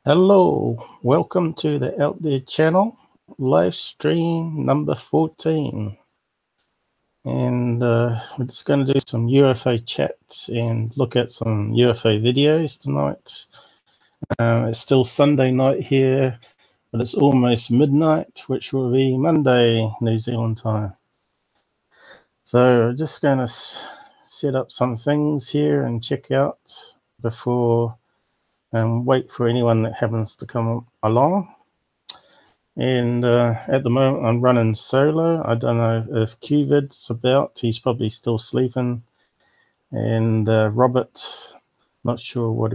Hello, welcome to the Out There channel, live stream number 14. And we're just going to do some UFO chats and look at some UFO videos tonight. It's still Sunday night here, but it's almost midnight, which will be Monday, New Zealand time. So we're just going to set up some things here and check out before and wait for anyone that happens to come along. And at the moment I'm running solo. I don't know if Vids about. He's probably still sleeping. And Robert, not sure what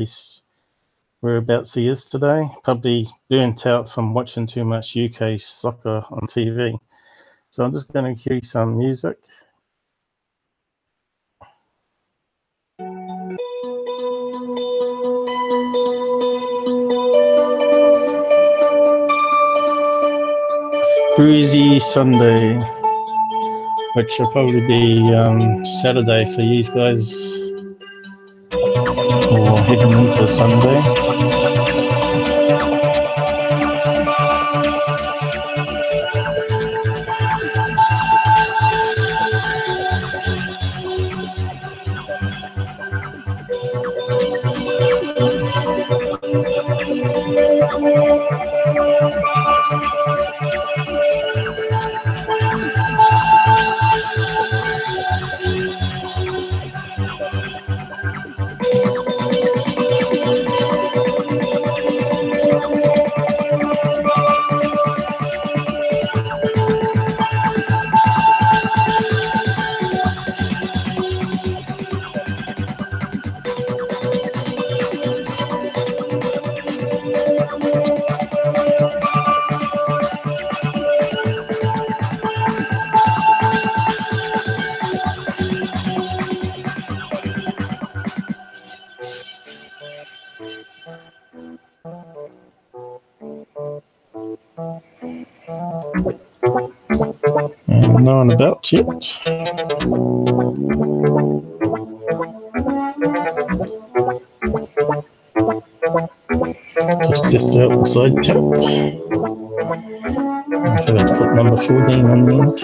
whereabouts he is today. Probably burnt out from watching too much UK soccer on TV. So I'm just going to cue some music. Cruisy Sunday, which will probably be Saturday for you guys, or heading into Sunday. And no one about yet. Just outside chat. I forgot to put number 14 on the end.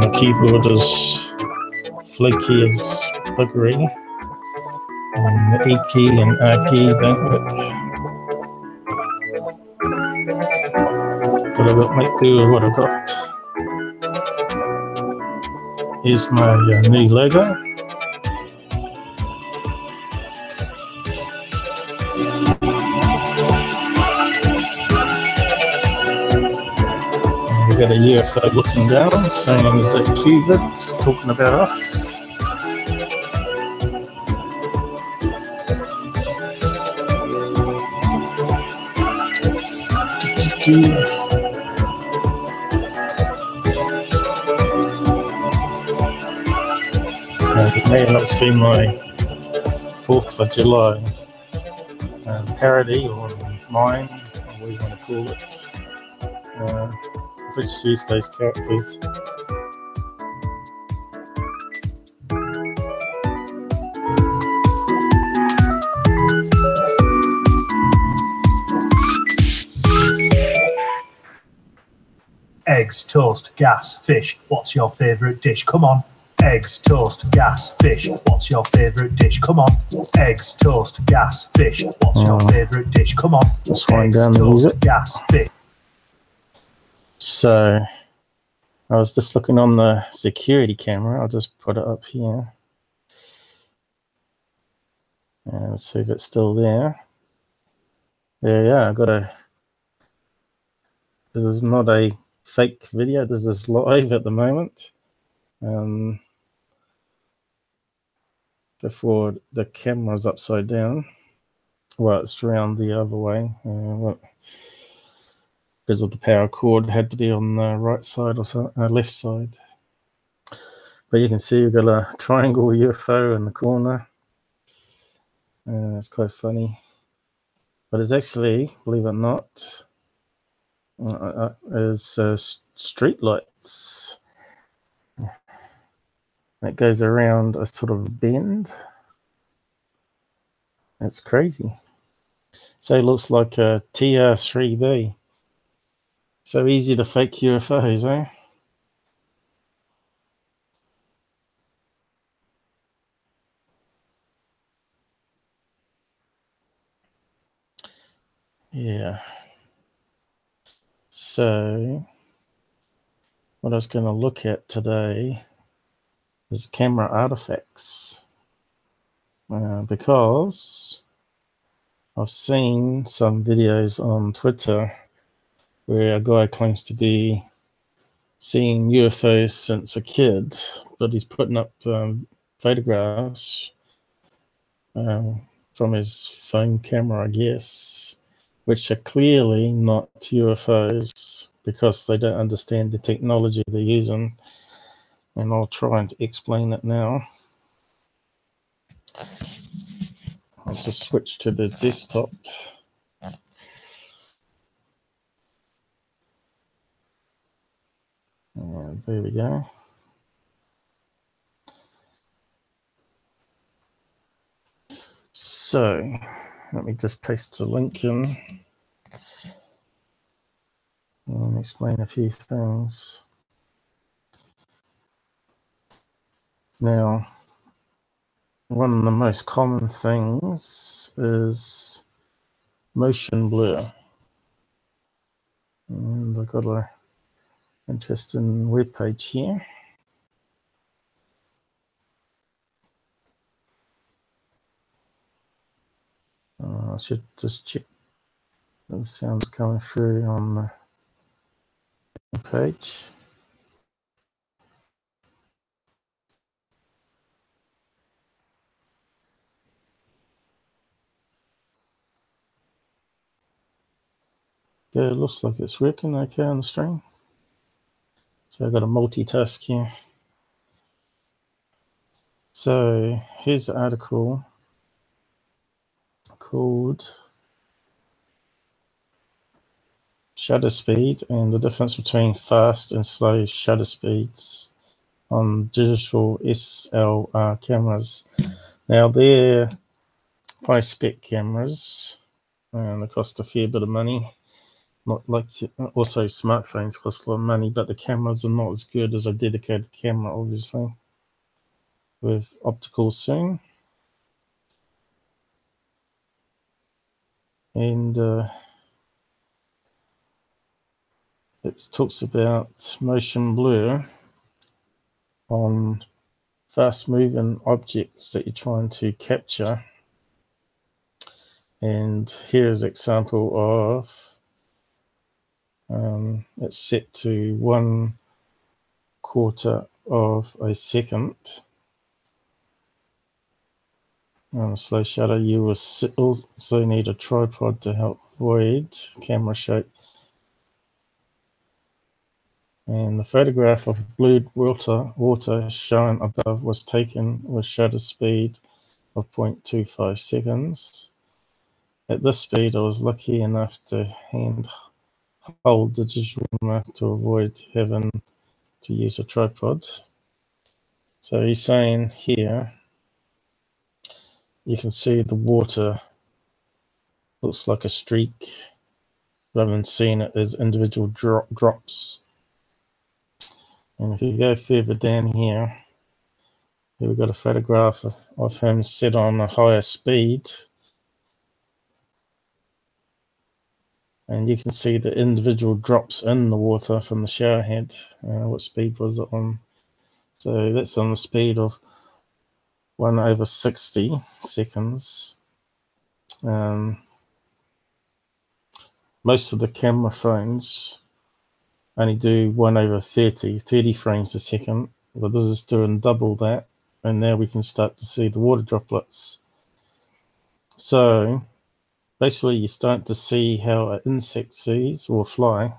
The keyboard is flaky as buggery. And the E key and R key don't work. But I've got to make do with what I've got. Here's my new logo. We've got a UFO looking down, saying is that Vids talking about us. You may not see my 4th of July parody or mime, or whatever you want to call it, which use those characters. Eggs, toast, gas, fish. What's your favourite dish? Come on. Eggs, toast, gas, fish. What's your favourite dish? Come on. Eggs, toast, gas, fish. What's your favourite dish? Come on. Let's wind down the music. Gas, fish. So, I was just looking on the security camera. I'll just put it up here. And see if it's still there. Yeah, I got a... This is not a fake video. This is live at the moment. Before the camera's upside down. Well, it's around the other way. Because of the power cord, it had to be on the right side or left side. But you can see we've got a triangle UFO in the corner. It's quite funny. but it's actually, believe it or not, is street lights. It goes around a sort of bend. It's crazy. So it looks like a TR-3B. So easy to fake UFOs, eh? Yeah. So what I was going to look at today is camera artifacts. Because I've seen some videos on Twitter where a guy claims to be seeing UFOs since a kid, but he's putting up photographs from his phone camera, I guess, which are clearly not UFOs because they don't understand the technology they're using. And I'll try and explain it now. I'll just switch to the desktop. There we go. So let me just paste the link in and explain a few things. Now, one of the most common things is motion blur. And I've got an interesting web page here. I should just check the sounds coming through on the page. Yeah, it looks like it's working okay on the stream. So I've got a multitask here. So here's an article called Shutter Speed and the difference between fast and slow shutter speeds on digital SLR cameras. Now they're high spec cameras and they cost a fair bit of money. Not like also smartphones cost a lot of money, but the cameras are not as good as a dedicated camera, obviously, with optical zoom. And it talks about motion blur on fast moving objects that you're trying to capture. And here's an example of it's set to 1/4 of a second. On a slow shutter, you will also need a tripod to help avoid camera shake. And the photograph of blue water shown above was taken with shutter speed of 0.25 seconds. At this speed, I was lucky enough to hand hold the digital camera to avoid having to use a tripod. So he's saying here, you can see the water looks like a streak rather than seeing it as individual drops. And if you go further down here we've got a photograph of him set on a higher speed. And you can see the individual drops in the water from the shower head. What speed was it on? So that's on the speed of 1/60 seconds. Most of the camera phones only do 1/30 frames a second, but this is doing double that, and now we can start to see the water droplets. So basically you start to see how an insect sees or fly.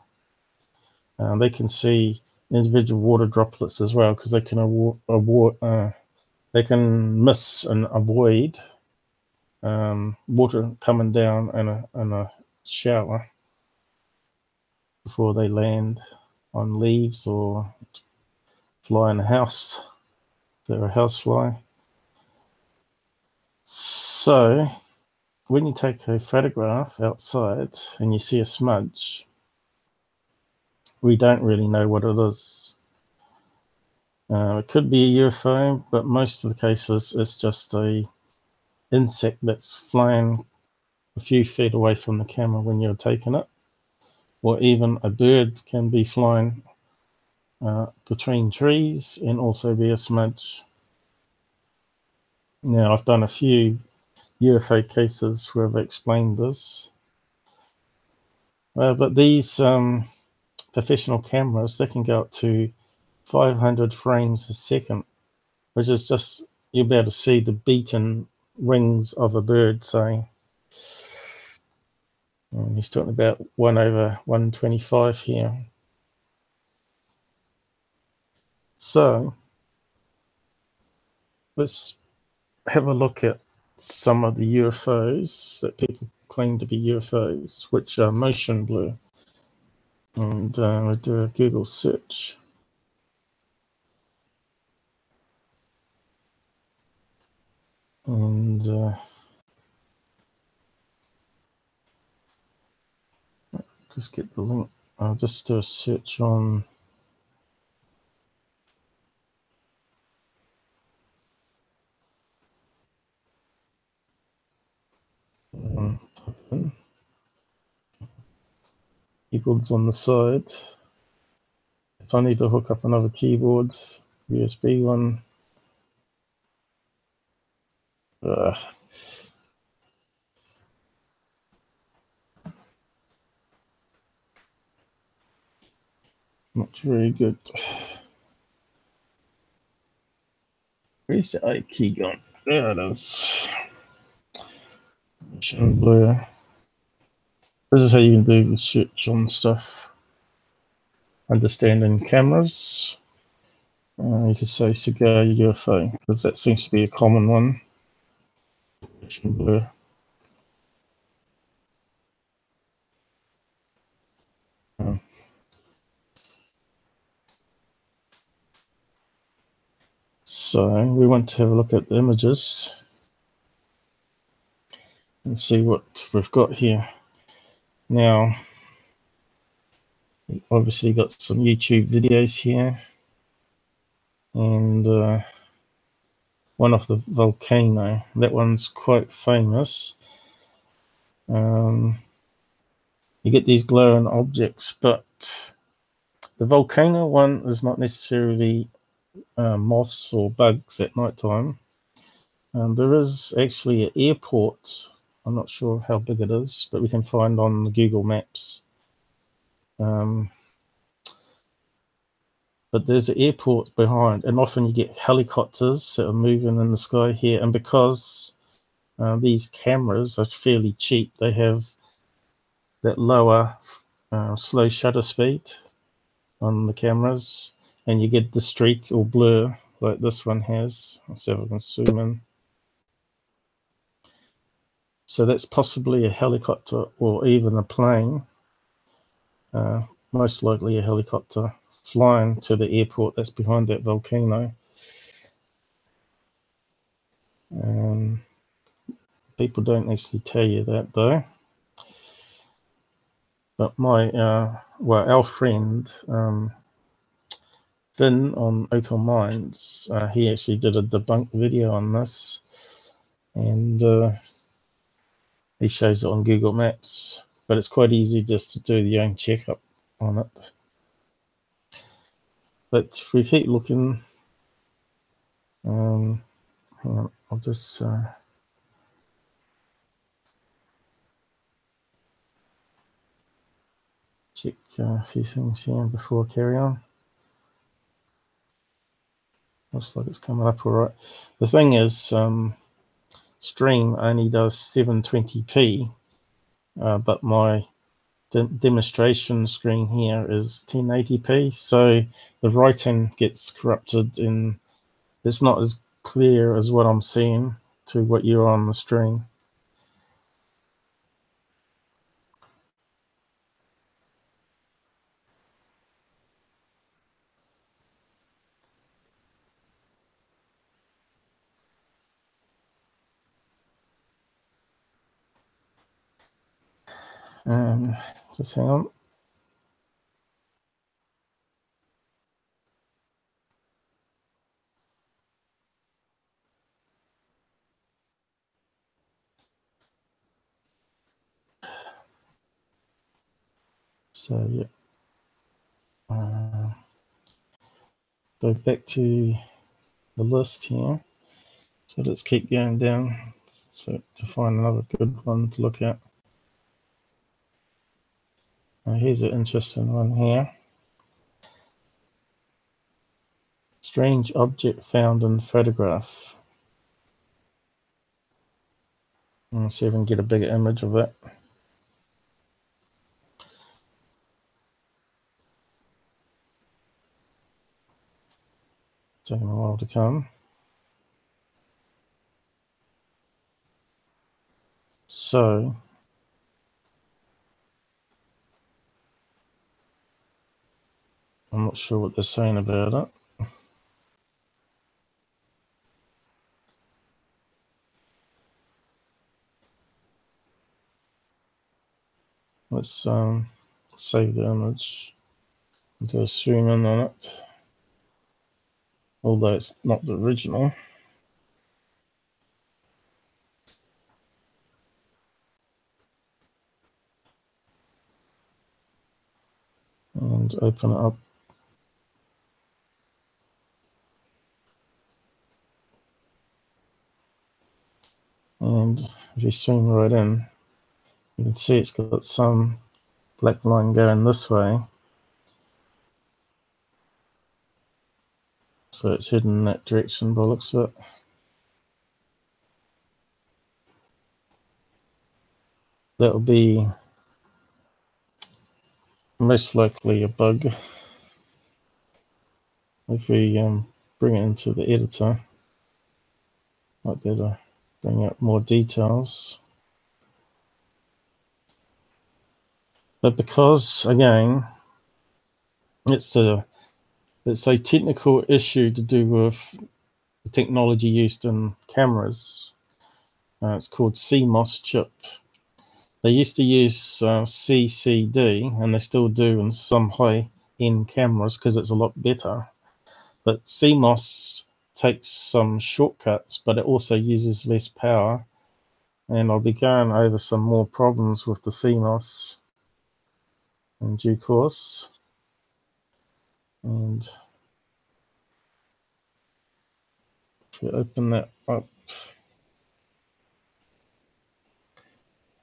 They can see individual water droplets as well because they can they can miss and avoid water coming down in a shower before they land on leaves or fly in a house. They're a house fly. So when you take a photograph outside and you see a smudge, we don't really know what it is. It could be a UFO, but most of the cases it's just a insect that's flying a few feet away from the camera when you're taking it, or even a bird can be flying between trees and also be a smudge. Now, I've done a few UFO cases where I've explained this, but these professional cameras, they can go up to 500 frames a second, which is just, you'll be able to see the beaten wings of a bird, say. And he's talking about 1/125 here. So let's have a look at some of the UFOs that people claim to be UFOs, which are motion blur. And we'll do a Google search. And just get the link. I'll just do a search on keyboards on the side. If I need to hook up another keyboard, USB one. Not very good. Where's the I key gone? There it is. Motion blur. This is how you can do search on stuff. Understanding cameras. You could say cigar UFO, because that seems to be a common one. Motion blur. So we want to have a look at the images and see what we've got here. Now, we've obviously got some YouTube videos here, and one of the volcano. That one's quite famous. You get these glowing objects, but the volcano one is not necessarily moths or bugs at night time. There is actually an airport. I'm not sure how big it is, but we can find on the Google Maps. But there's an airport behind, and often you get helicopters that are moving in the sky here. And because these cameras are fairly cheap, they have that lower slow shutter speed on the cameras, and you get the streak or blur like this one has. Let's see if I can zoom in. So that's possibly a helicopter or even a plane, most likely a helicopter, flying to the airport that's behind that volcano. People don't actually tell you that though. But our friend Finn on Open Minds, he actually did a debunk video on this, and he shows it on Google Maps. But it's quite easy just to do your own checkup on it. But if we keep looking, hang on, I'll just check a few things here before I carry on. Looks like it's coming up all right. The thing is, stream only does 720p, but my demonstration screen here is 1080p, so the writing gets corrupted and it's not as clear as what I'm seeing to what you're on the stream. Just hang on. So yeah, go back to the list here. So let's keep going down so to find another good one to look at. Now here's an interesting one here. Strange object found in photograph. Let's see if we can get a bigger image of it. Taking a while to come. So I'm not sure what they're saying about it. Let's save the image and do a zoom in on it. Although it's not the original. And open it up. And if you zoom right in, you can see it's got some black line going this way. So it's heading in that direction by the looks of it. That will be most likely a bug. If we bring it into the editor, might be able to bring out more details. But because, again, it's a technical issue to do with the technology used in cameras. It's called CMOS chip. They used to use CCD, and they still do in some high-end cameras because it's a lot better. But CMOS takes some shortcuts, but it also uses less power. And I'll be going over some more problems with the CMOS in due course. And if we open that up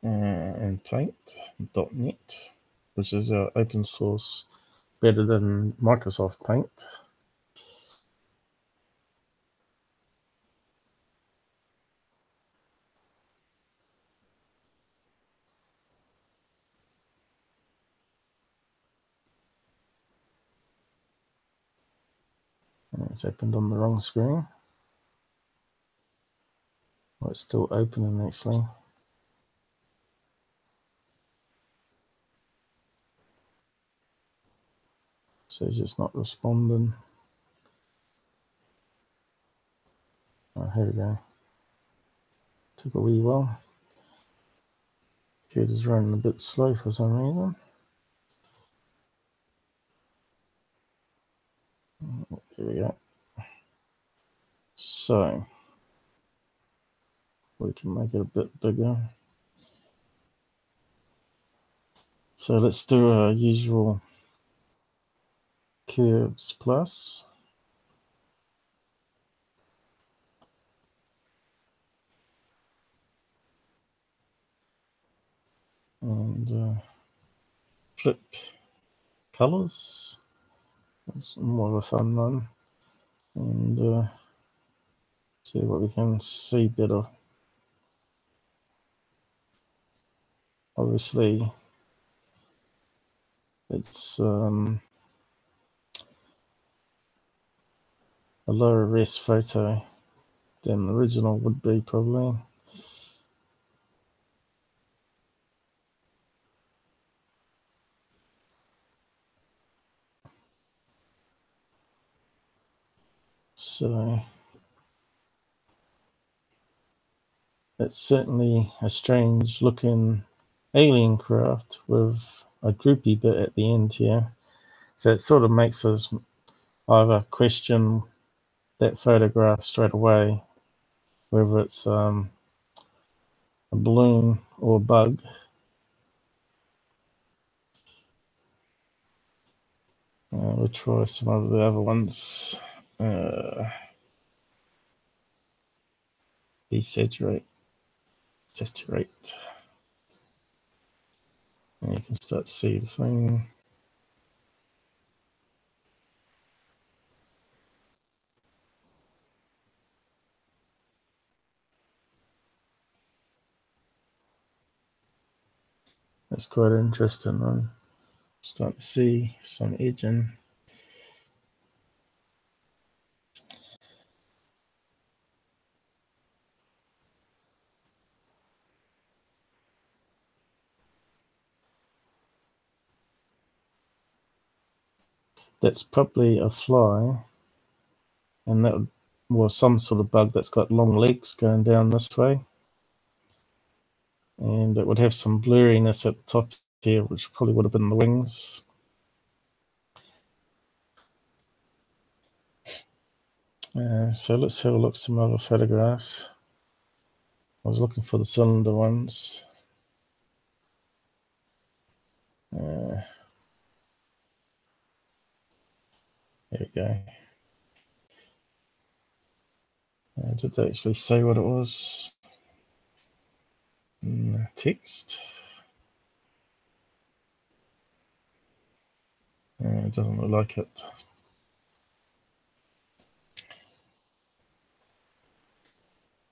in Paint.net, which is open source, better than Microsoft Paint. And it's opened on the wrong screen. Well, it's still opening actually. Says it's not responding. Oh, here we go. Took a wee while. Computer's running a bit slow for some reason. Here we go. So we can make it a bit bigger. So let's do our usual curves plus. And flip colors. That's more of a fun one. And see what we can see better. Obviously, it's a lower res photo than the original would be probably. So it's certainly a strange looking alien craft with a droopy bit at the end here. So it sort of makes us either question that photograph straight away, whether it's a balloon or a bug. We'll try some of the other ones. Desaturate, saturate. And you can start to see the thing. That's quite interesting. I'm starting to see some edging. That's probably a fly, and that was some sort of bug that's got long legs going down this way, and it would have some blurriness at the top here, which probably would have been the wings. So let's have a look at some other photographs. I was looking for the cylinder ones. There we go. Did they actually say what it was? Text. It doesn't look like it.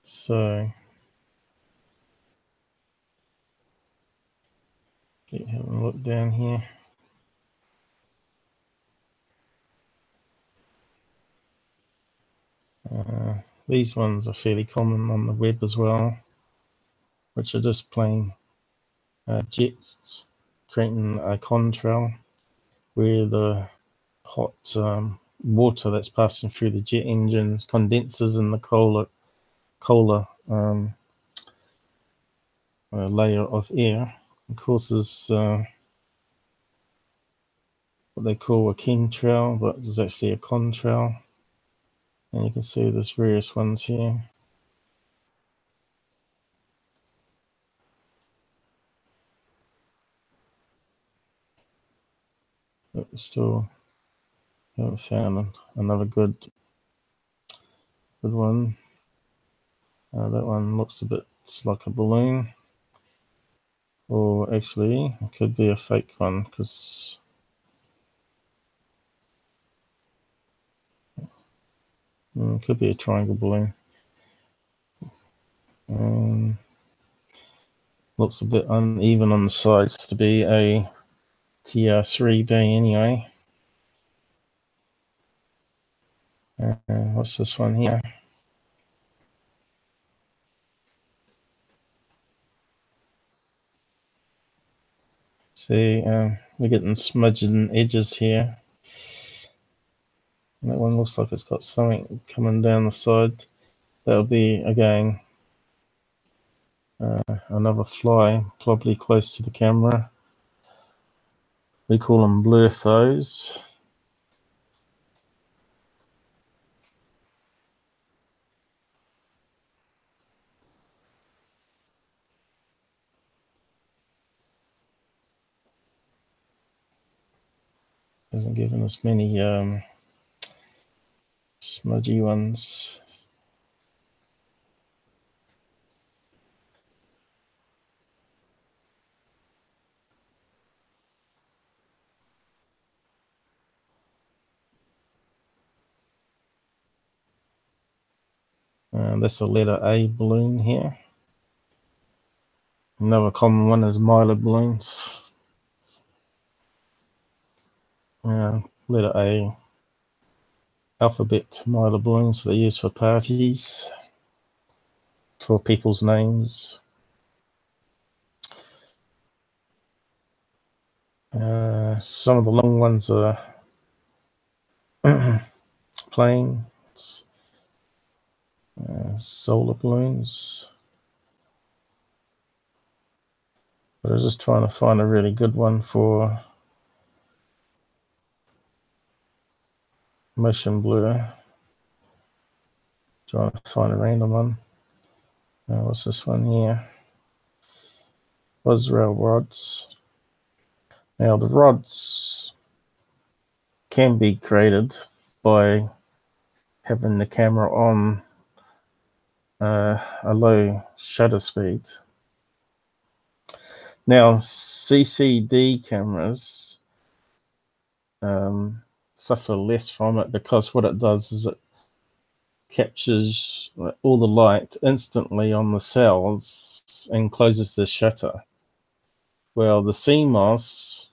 So keep having a look down here. These ones are fairly common on the web as well, which are just plain jets creating a contrail where the hot water that's passing through the jet engines condenses in the colder layer of air and causes what they call a chemtrail, but there's actually a contrail. And you can see there's various ones here. But we still haven't found another good one. That one looks a bit like a balloon. Or actually, it could be a fake one, because it could be a triangle balloon. Looks a bit uneven on the sides to be a TR3B anyway. What's this one here? See, we're getting smudging edges here. And that one looks like it's got something coming down the side. That'll be, again, another fly, probably close to the camera. We call them blur foes. Hasn't given us many smudgy ones. That's a letter A balloon here. Another common one is Mylar balloons. Letter A, alphabet Mylar balloons they're used for parties, for people's names. Some of the long ones are planes, solar balloons. But I was just trying to find a really good one for motion blur. Trying to find a random one. What's this one here? Israel rods. Now the rods can be created by having the camera on a low shutter speed. Now CCD cameras suffer less from it because what it does is it captures all the light instantly on the cells and closes the shutter. Well, the CMOS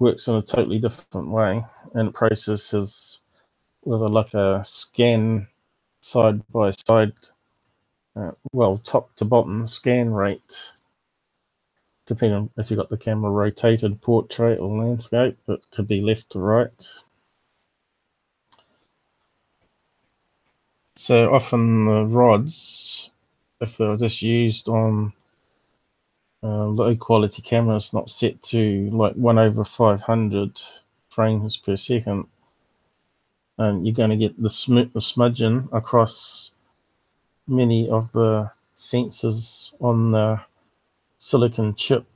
works in a totally different way, and it processes with like a scan side by side, well, top to bottom scan rate, depending on if you've got the camera rotated portrait or landscape. It could be left to right. So often the rods, if they're just used on low quality cameras, not set to like 1/500 frames per second, and you're going to get the smudging across many of the sensors on the silicon chip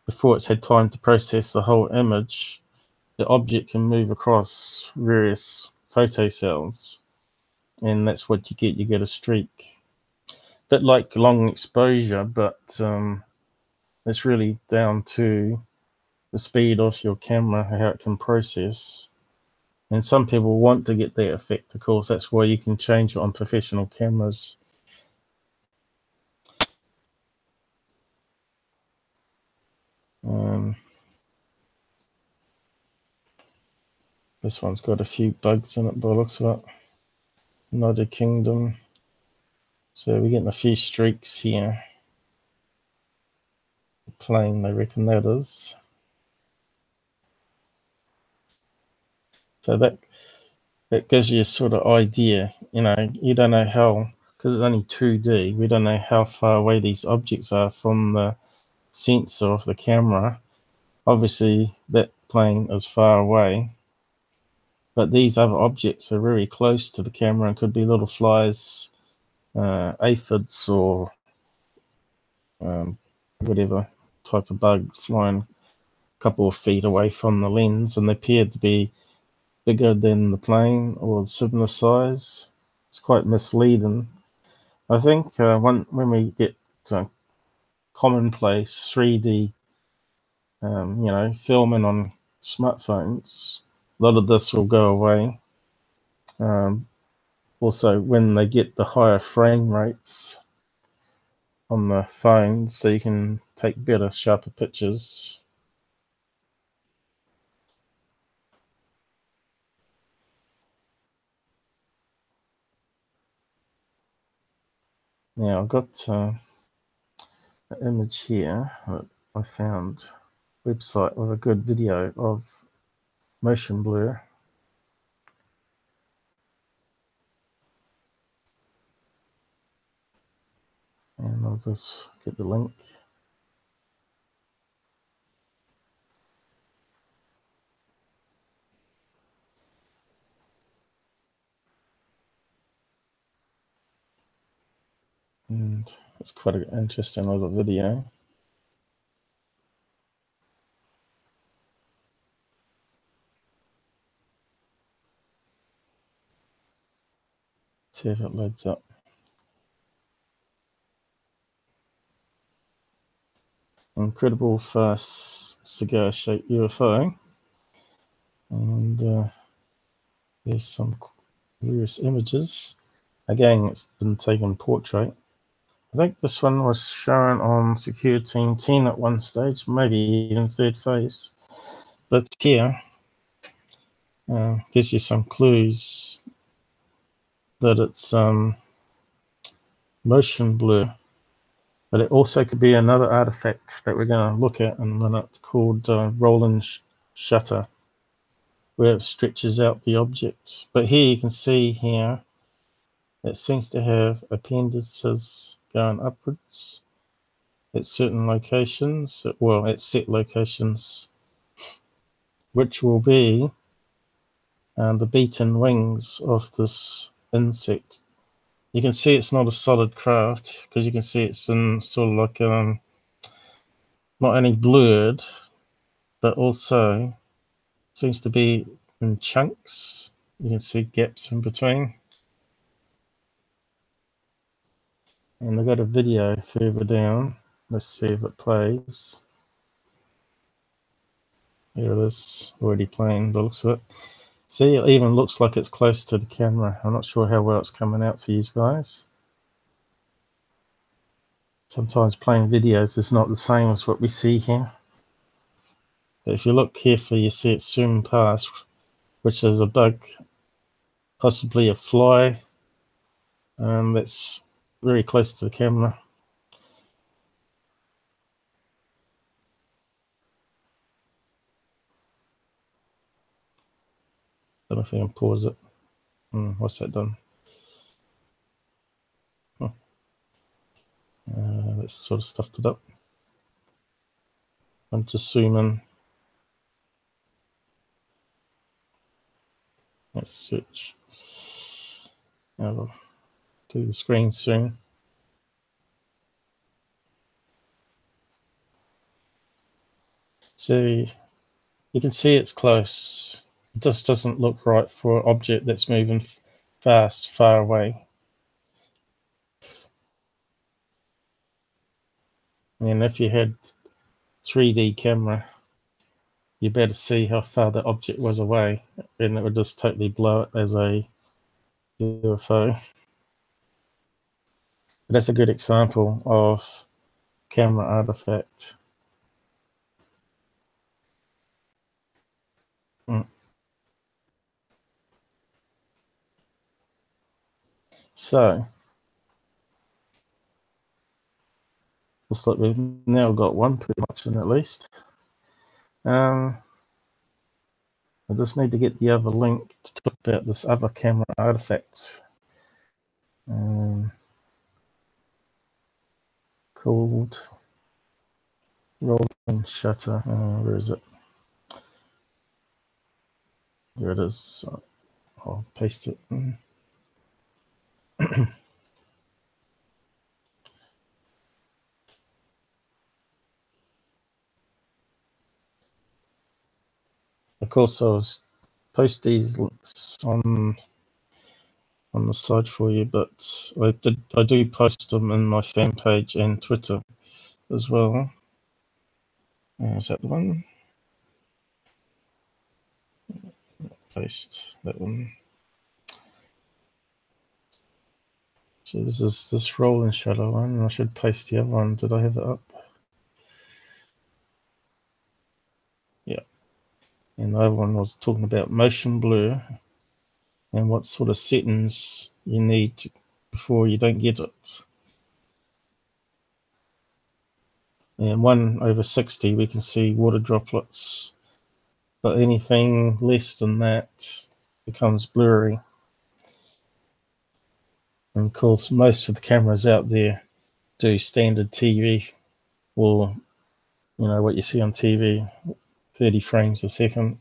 before it's had time to process the whole image. The object can move across various photo cells, and that's what you get. You get a streak. Bit like long exposure, but it's really down to the speed of your camera, how it can process. And some people want to get that effect, of course. That's why you can change it on professional cameras. This one's got a few bugs in it by the looks of it. United Kingdom. So we're getting a few streaks here. Plane, they reckon that is. So that gives you a sort of idea. You know, you don't know how, because it's only 2D, we don't know how far away these objects are from the sensor of the camera. Obviously, that plane is far away, but these other objects are very close to the camera and could be little flies, aphids, or whatever type of bug flying a couple of feet away from the lens, and they appear to be bigger than the plane or similar size. It's quite misleading. I think when we get commonplace 3D, filming on smartphones, a lot of this will go away. Also, when they get the higher frame rates on the phones, so you can take better, sharper pictures. Now I've got an image here that I found, website with a good video of motion blur. And I'll just get the link. And it's quite an interesting little video. See if it loads up. Incredible fast cigar-shaped UFO. And there's some various images. Again, it's been taken portrait. I think this one was shown on Secure Team 10 at one stage, maybe even third phase. But here gives you some clues that it's motion blur. But it also could be another artifact that we're going to look at in a minute called rolling shutter, where it stretches out the object. But here you can see here, it seems to have appendices going upwards. at certain locations, well, at set locations, which will be the beaten wings of this insect. You can see it's not a solid craft because you can see it's in sort of like not only blurred, but also seems to be in chunks. You can see gaps in between. And I've got a video further down. Let's see if it plays. Here it is, already playing, the looks of it. See, it even looks like it's close to the camera. I'm not sure how well it's coming out for you guys. Sometimes playing videos is not the same as what we see here. But if you look carefully, you see it zoom past, which is a bug, possibly a fly, that's very close to the camera. Don't know if I can pause it. What's that done? Let's sort of stuffed it up. I'm just zoom in. Let's search. I'll do the screen soon. So you can see it's close. It just doesn't look right for an object that's moving fast, far away. And if you had 3D camera, you better see how far the object was away, and it would just totally blow it as a UFO. But that's a good example of camera artifact. So looks like we've now got one pretty much in at least. I just need to get the other link to talk about this other camera artifact called rolling shutter. Where is it? Here it is. I'll paste it in. Of course, I was post these links on the side for you, but I do post them in my fan page and Twitter as well. Is that the one? Paste that one. So this is this rolling shadow one. I should paste the other one. Did I have it up? Yeah. And the other one was talking about motion blur and what sort of settings you need before you don't get it. And 1/60, we can see water droplets, but anything less than that becomes blurry. And of course, most of the cameras out there do standard TV, or what you see on TV, 30 frames a second.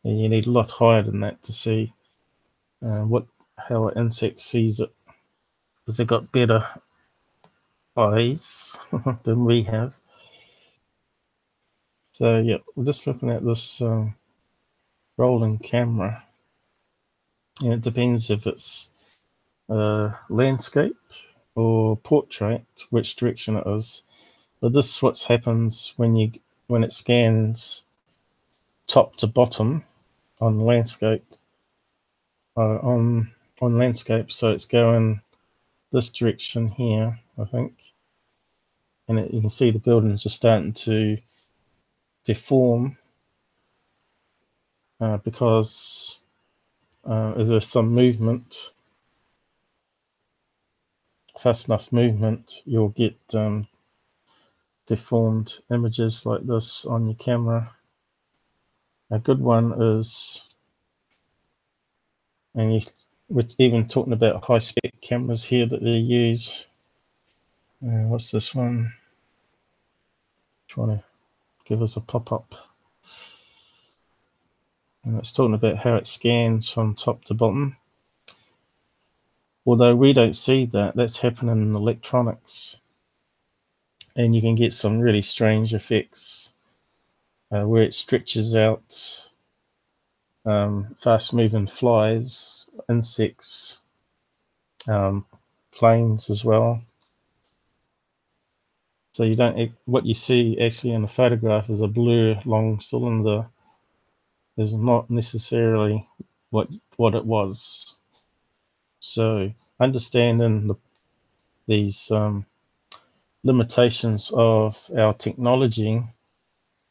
And you need a lot higher than that to see how an insect sees it, because they've got better eyes than we have. So yeah, we're just looking at this rolling camera, and it depends if it's landscape or portrait, which direction it is. But this is what happens when it scans top to bottom on landscape. On landscape, so it's going this direction here, I think, and you can see the buildings are starting to deform because there's some movement. Fast enough movement, you'll get deformed images like this on your camera. A good one is, and we're even talking about high spec cameras here that they use. What's this one? Trying to give us a pop-up. And it's talking about how it scans from top to bottom. Although we don't see that, that's happening in electronics. And you can get some really strange effects where it stretches out fast-moving flies, insects, planes as well. So you don't. What you see actually in the photograph is a blue long cylinder. Is not necessarily what it was. So understanding these limitations of our technology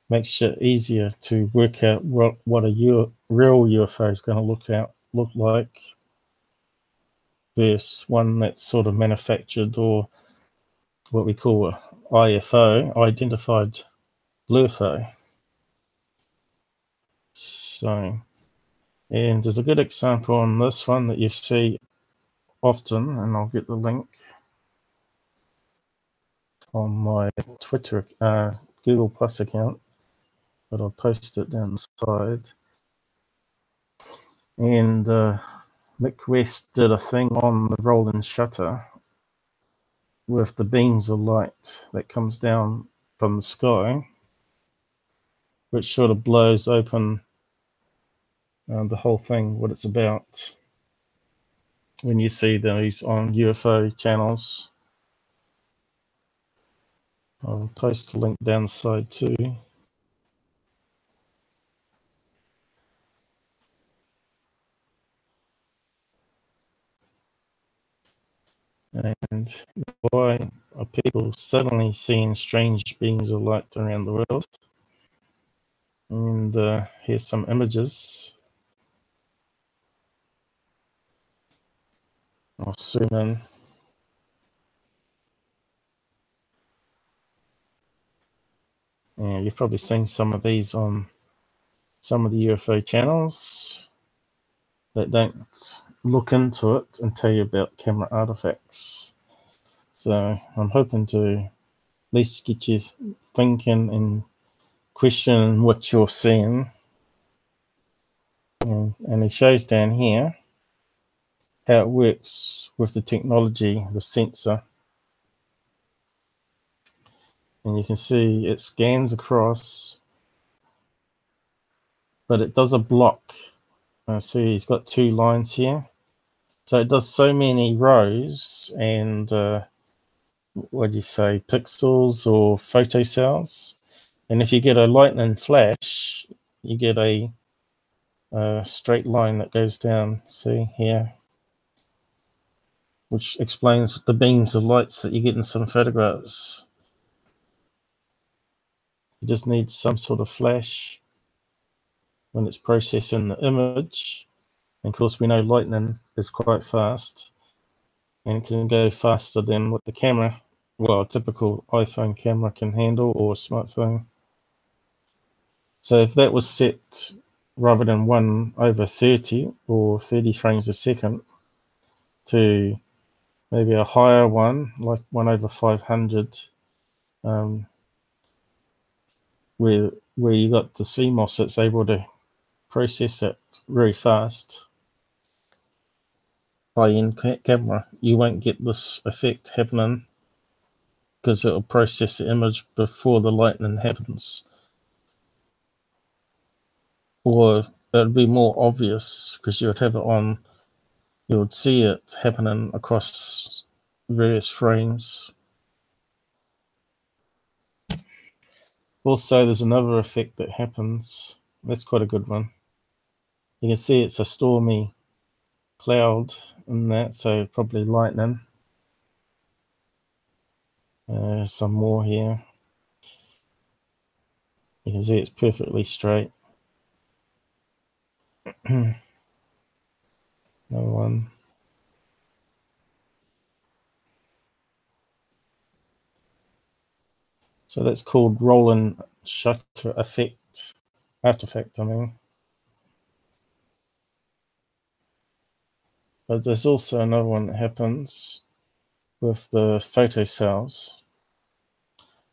makes it easier to work out what a real UFO is going to look like versus one that's sort of manufactured, or what we call a IFO, identified blurfo. So, and there's a good example on this one that you see often, and I'll get the link on my Twitter, Google Plus account, but I'll post it down the side. And Mick West did a thing on the rolling shutter with the beams of light that comes down from the sky, which sort of blows open the whole thing, what it's about. When you see those on UFO channels, I'll post a link down the side too. And why are people suddenly seeing strange beams of light around the world? And here's some images. I'll zoom in. Yeah, you've probably seen some of these on some of the UFO channels that don't look into it and tell you about camera artifacts. So I'm hoping to at least get you thinking and questioning what you're seeing. And it shows down here how it works with the technology, the sensor. And you can see it scans across, but it does a block. See, he's got two lines here. So it does so many rows and what do you say, pixels or photocells. And if you get a lightning flash, you get a straight line that goes down, see here, which explains the beams of lights that you get in some photographs. You just need some sort of flash when it's processing the image. And of course, we know lightning is quite fast and it can go faster than what the camera, well, a typical iPhone camera can handle, or a smartphone. So if that was set rather than 1/30 or 30 frames a second to maybe a higher one, like 1/500, where you got the CMOS that's able to process it very fast, high-end camera, you won't get this effect happening because it'll process the image before the lightning happens. Or it'd be more obvious because you would have it on, you would see it happening across various frames. Also, there's another effect that happens. That's quite a good one. You can see it's a stormy cloud in that, so probably lightning. Some more here. You can see it's perfectly straight. Another one. So that's called rolling shutter effect, artifact, I mean. But there's also another one that happens with the photocells,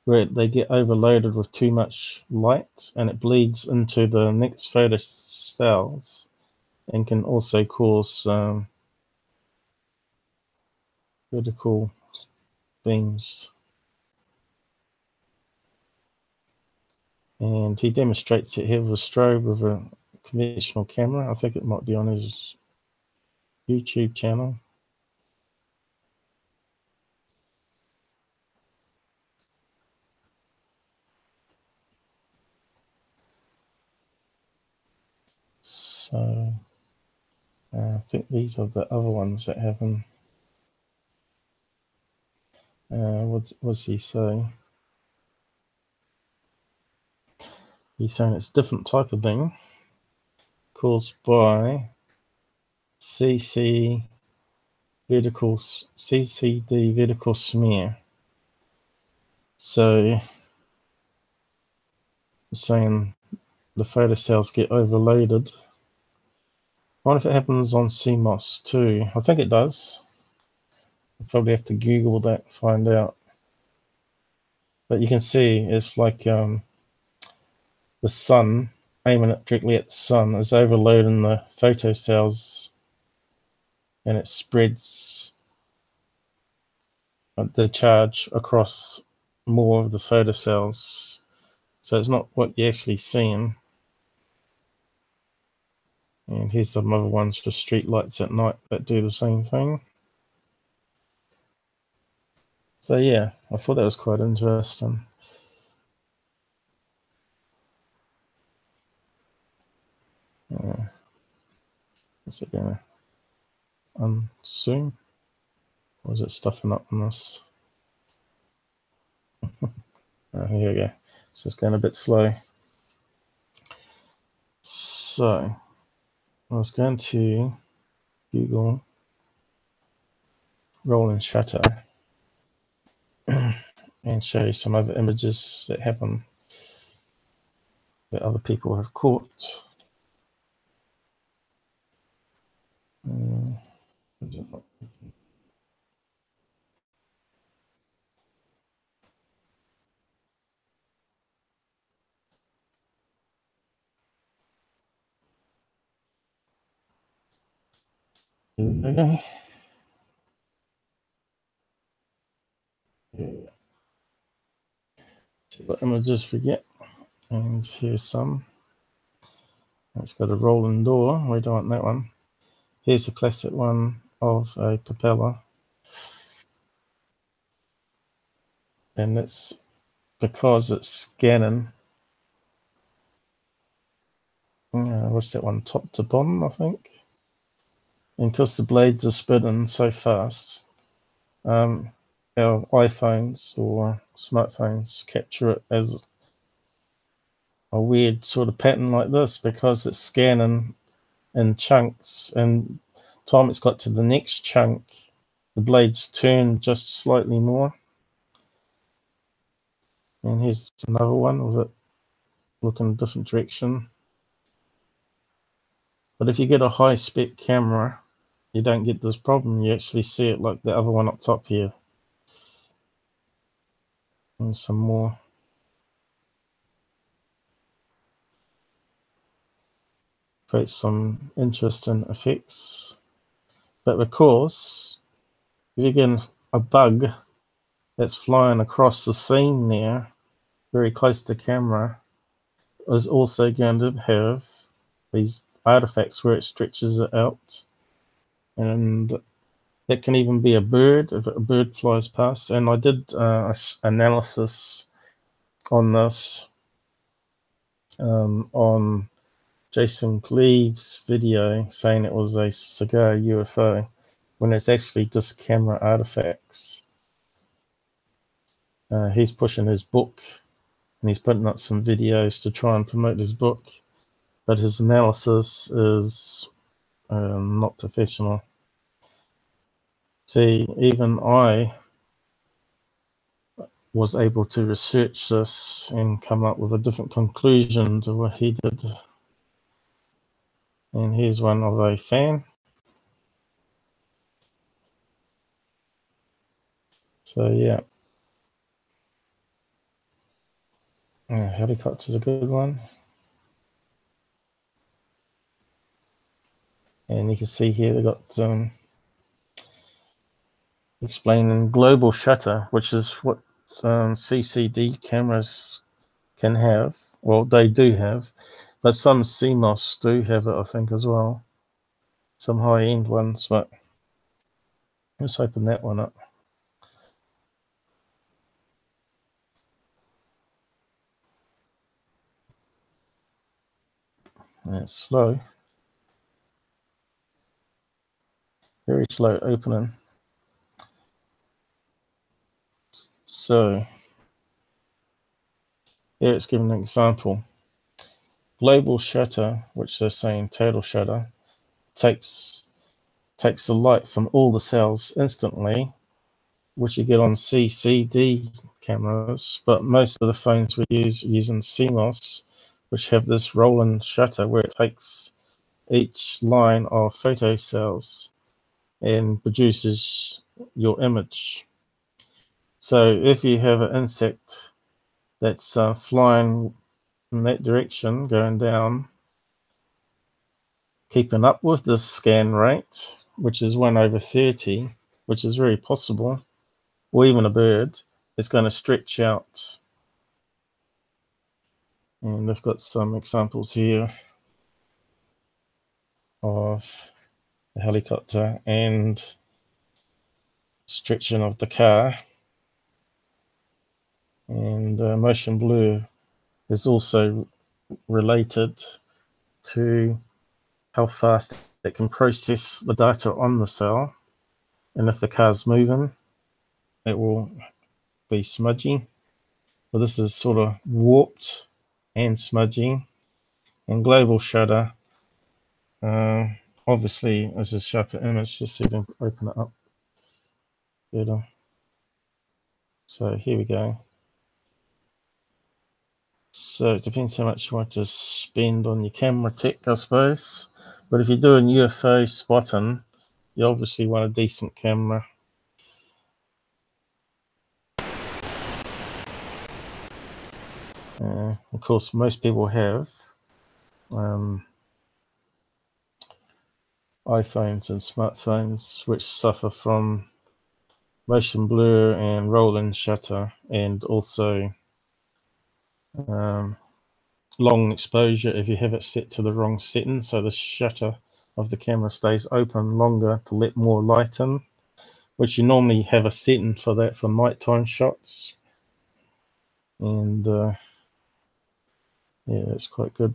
where they get overloaded with too much light and it bleeds into the next photocells and can also cause vertical beams. And he demonstrates it here with a strobe with a conventional camera. I think it might be on his YouTube channel. So I think these are the other ones that happen. What's he say? He's saying it's a different type of beam caused by CCD vertical smear. So he's saying the photocells get overloaded. I wonder if it happens on CMOS too. I think it does. I'll probably have to Google that and find out. But you can see it's like the sun, aiming it directly at the sun, is overloading the photocells, and it spreads the charge across more of the photocells. So it's not what you're actually seeing. And here's some other ones for street lights at night that do the same thing. So yeah, I thought that was quite interesting. Is it going to unzoom? Or is it stuffing up on this? Here we go. So it's going a bit slow. So I was going to Google rolling shutter and show you some other images that happen that other people have caught. Okay. See what images we get. And here's some. It's got a rolling door. We don't want that one. Here's a classic one of a propeller. And it's because it's scanning. What's that one? Top to bottom, I think. And because the blades are spinning so fast, our iPhones or smartphones capture it as a weird sort of pattern like this because it's scanning in chunks, and time it's got to the next chunk, the blades turn just slightly more. And here's another one with it looking a different direction. But if you get a high spec camera, you don't get this problem. You actually see it like the other one up top here. And some more. Creates some interesting effects. But of course, if you get a bug that's flying across the scene there, very close to camera, is also going to have these artifacts where it stretches it out. And that can even be a bird, if a bird flies past. And I did analysis on this on Jason Cleave's video saying it was a cigar UFO when it's actually just camera artifacts. He's pushing his book and he's putting up some videos to try and promote his book, but his analysis is not professional. See, even I was able to research this and come up with a different conclusion to what he did. And here's one of a fan. So yeah. Helicopter's a good one. And you can see here they've got explaining global shutter, which is what CCD cameras can have. Well, they do have, but some CMOS do have it, I think, as well. Some high-end ones, but let's open that one up. And it's slow. Very slow opening. So here it's giving an example. Global shutter, which they're saying total shutter, takes the light from all the cells instantly, which you get on CCD cameras, but most of the phones we use are using CMOS, which have this rolling shutter where it takes each line of photo cells and produces your image. So if you have an insect that's flying in that direction, going down, keeping up with the scan rate, which is 1/30, which is very possible, or even a bird, it's going to stretch out. And they've got some examples here of the helicopter and stretching of the car. And motion blur is also related to how fast it can process the data on the cell. And if the car's moving, it will be smudgy. But this is sort of warped and smudgy. And global shutter, obviously, as a sharper image, just see if we can open it up better. So here we go. So it depends how much you want to spend on your camera tech, I suppose. But if you're doing UFO spotting, you obviously want a decent camera. Of course, most people have iPhones and smartphones which suffer from motion blur and rolling shutter, and also long exposure if you have it set to the wrong setting, so the shutter of the camera stays open longer to let more light in, which you normally have a setting for that for nighttime shots. And yeah, that's quite good.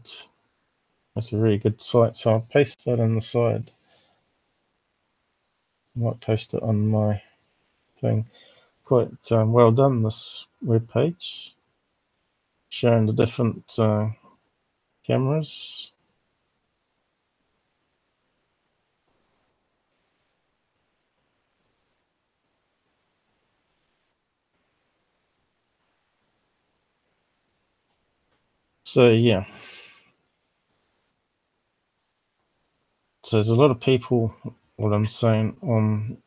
That's a really good site, so I'll paste that on the side. I might post it on my thing. Quite well done, this web page, showing the different cameras. So yeah, so there's a lot of people, what I'm saying, on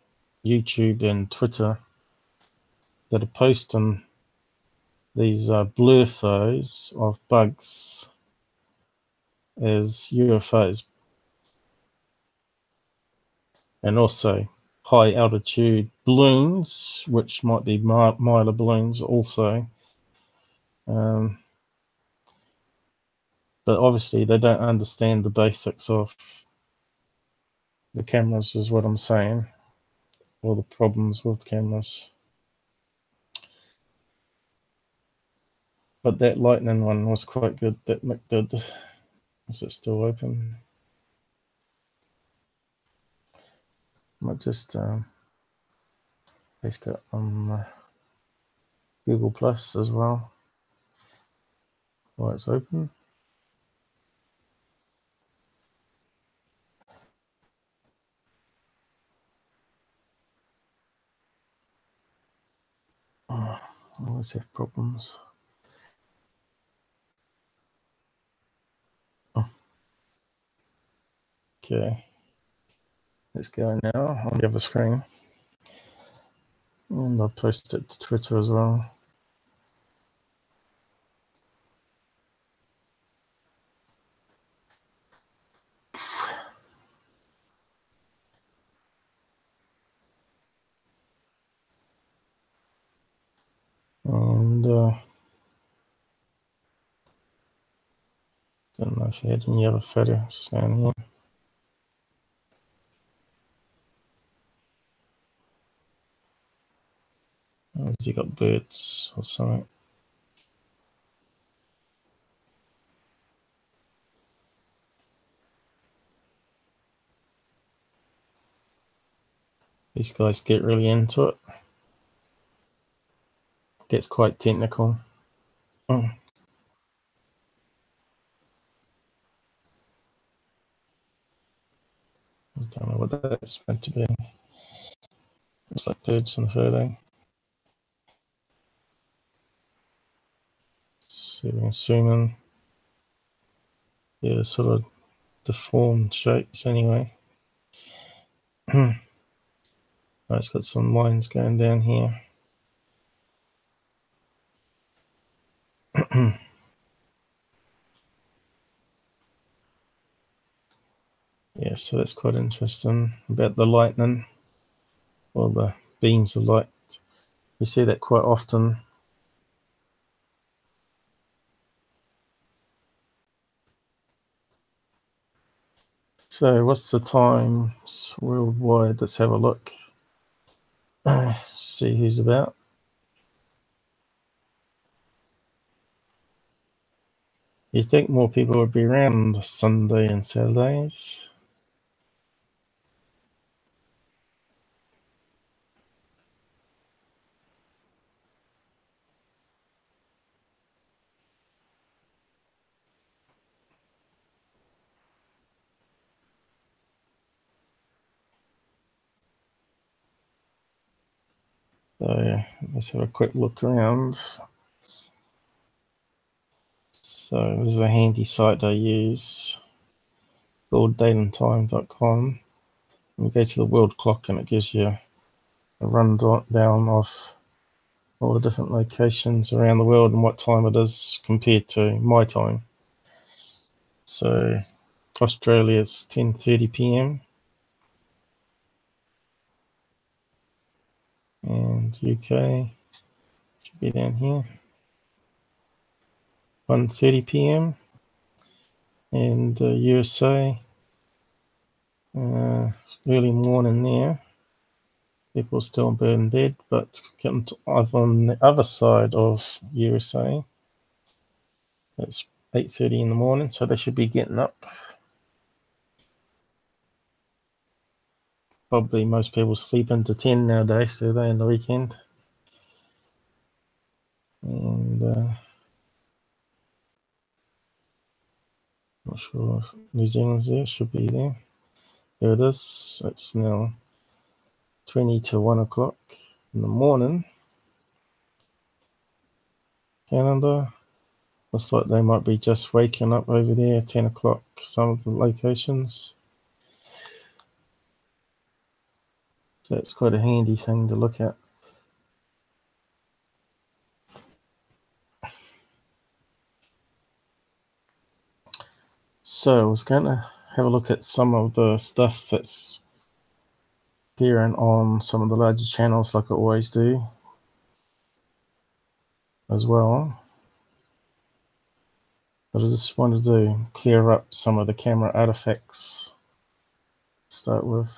YouTube and Twitter that are posting these blur photos of bugs as UFOs, and also high altitude balloons, which might be milder balloons also. But obviously they don't understand the basics of the cameras, is what I'm saying, or the problems with cameras. But that lightning one was quite good that Mick did. Is it still open? I might just paste it on Google Plus as well while it's open. Oh, I always have problems. Oh. Okay, let's go now on the other screen. And I'll post it to Twitter as well. And don't know if you had any other photos down here. Has he got birds or something? These guys get really into it. Gets quite technical. I don't know what that's meant to be. Looks like birds in the photo. See if we can zoom in. Yeah, sort of deformed shapes anyway. It's got some lines going down here. Yeah, so that's quite interesting about the lightning or the beams of light. You see that quite often. So what's the times worldwide? Let's have a look. See who's about. You think more people would be around Sunday and Saturdays? So let's have a quick look around. So this is a handy site I use called dateandtime.com. You go to the world clock and it gives you a rundown of all the different locations around the world and what time it is compared to my time. So Australia is 10:30 p.m. and UK should be down here 1:30 p.m. and USA early morning there. People still in bed, but on the other side of USA, it's 8:30 in the morning, so they should be getting up. Probably most people sleep into 10 nowadays, do they, in the weekend? And not sure if New Zealand's there, should be there. There it is. It's now 20 to 1 o'clock in the morning. Canada. Looks like they might be just waking up over there, 10 o'clock, some of the locations. So it's quite a handy thing to look at. So I was going to have a look at some of the stuff that's appearing on some of the larger channels like I always do as well. But I just wanted to clear up some of the camera artifacts to start with.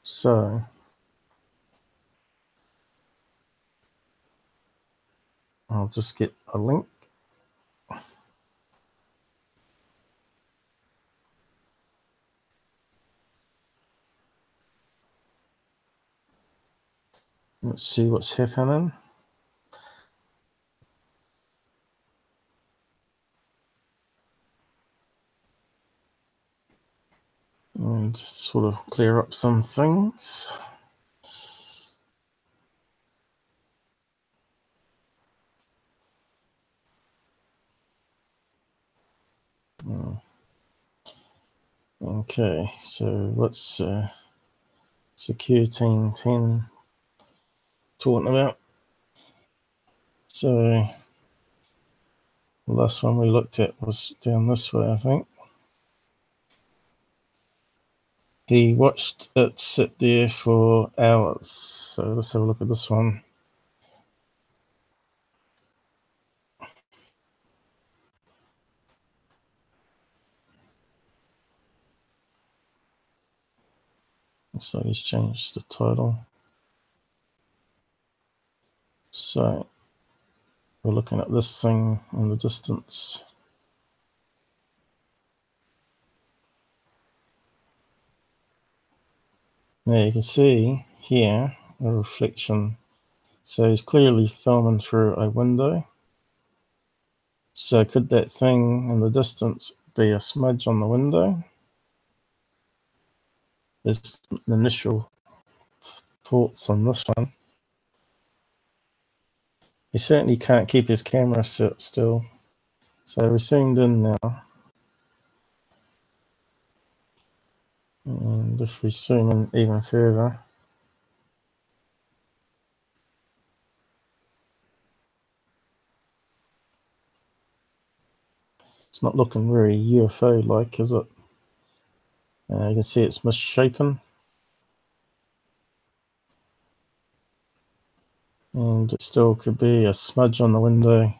So I'll just get a link. Let's see what's happening. And sort of clear up some things. Okay, so let's Secure Team 10 talking about. So the last one we looked at was down this way, I think. He watched it sit there for hours. So let's have a look at this one. Looks like he's changed the title. So we're looking at this thing in the distance. Now you can see here a reflection. So he's clearly filming through a window. So could that thing in the distance be a smudge on the window? There's initial thoughts on this one. He certainly can't keep his camera still. So we're zoomed in now. And if we zoom in even further, it's not looking very UFO-like, is it? You can see it's misshapen. And it still could be a smudge on the window,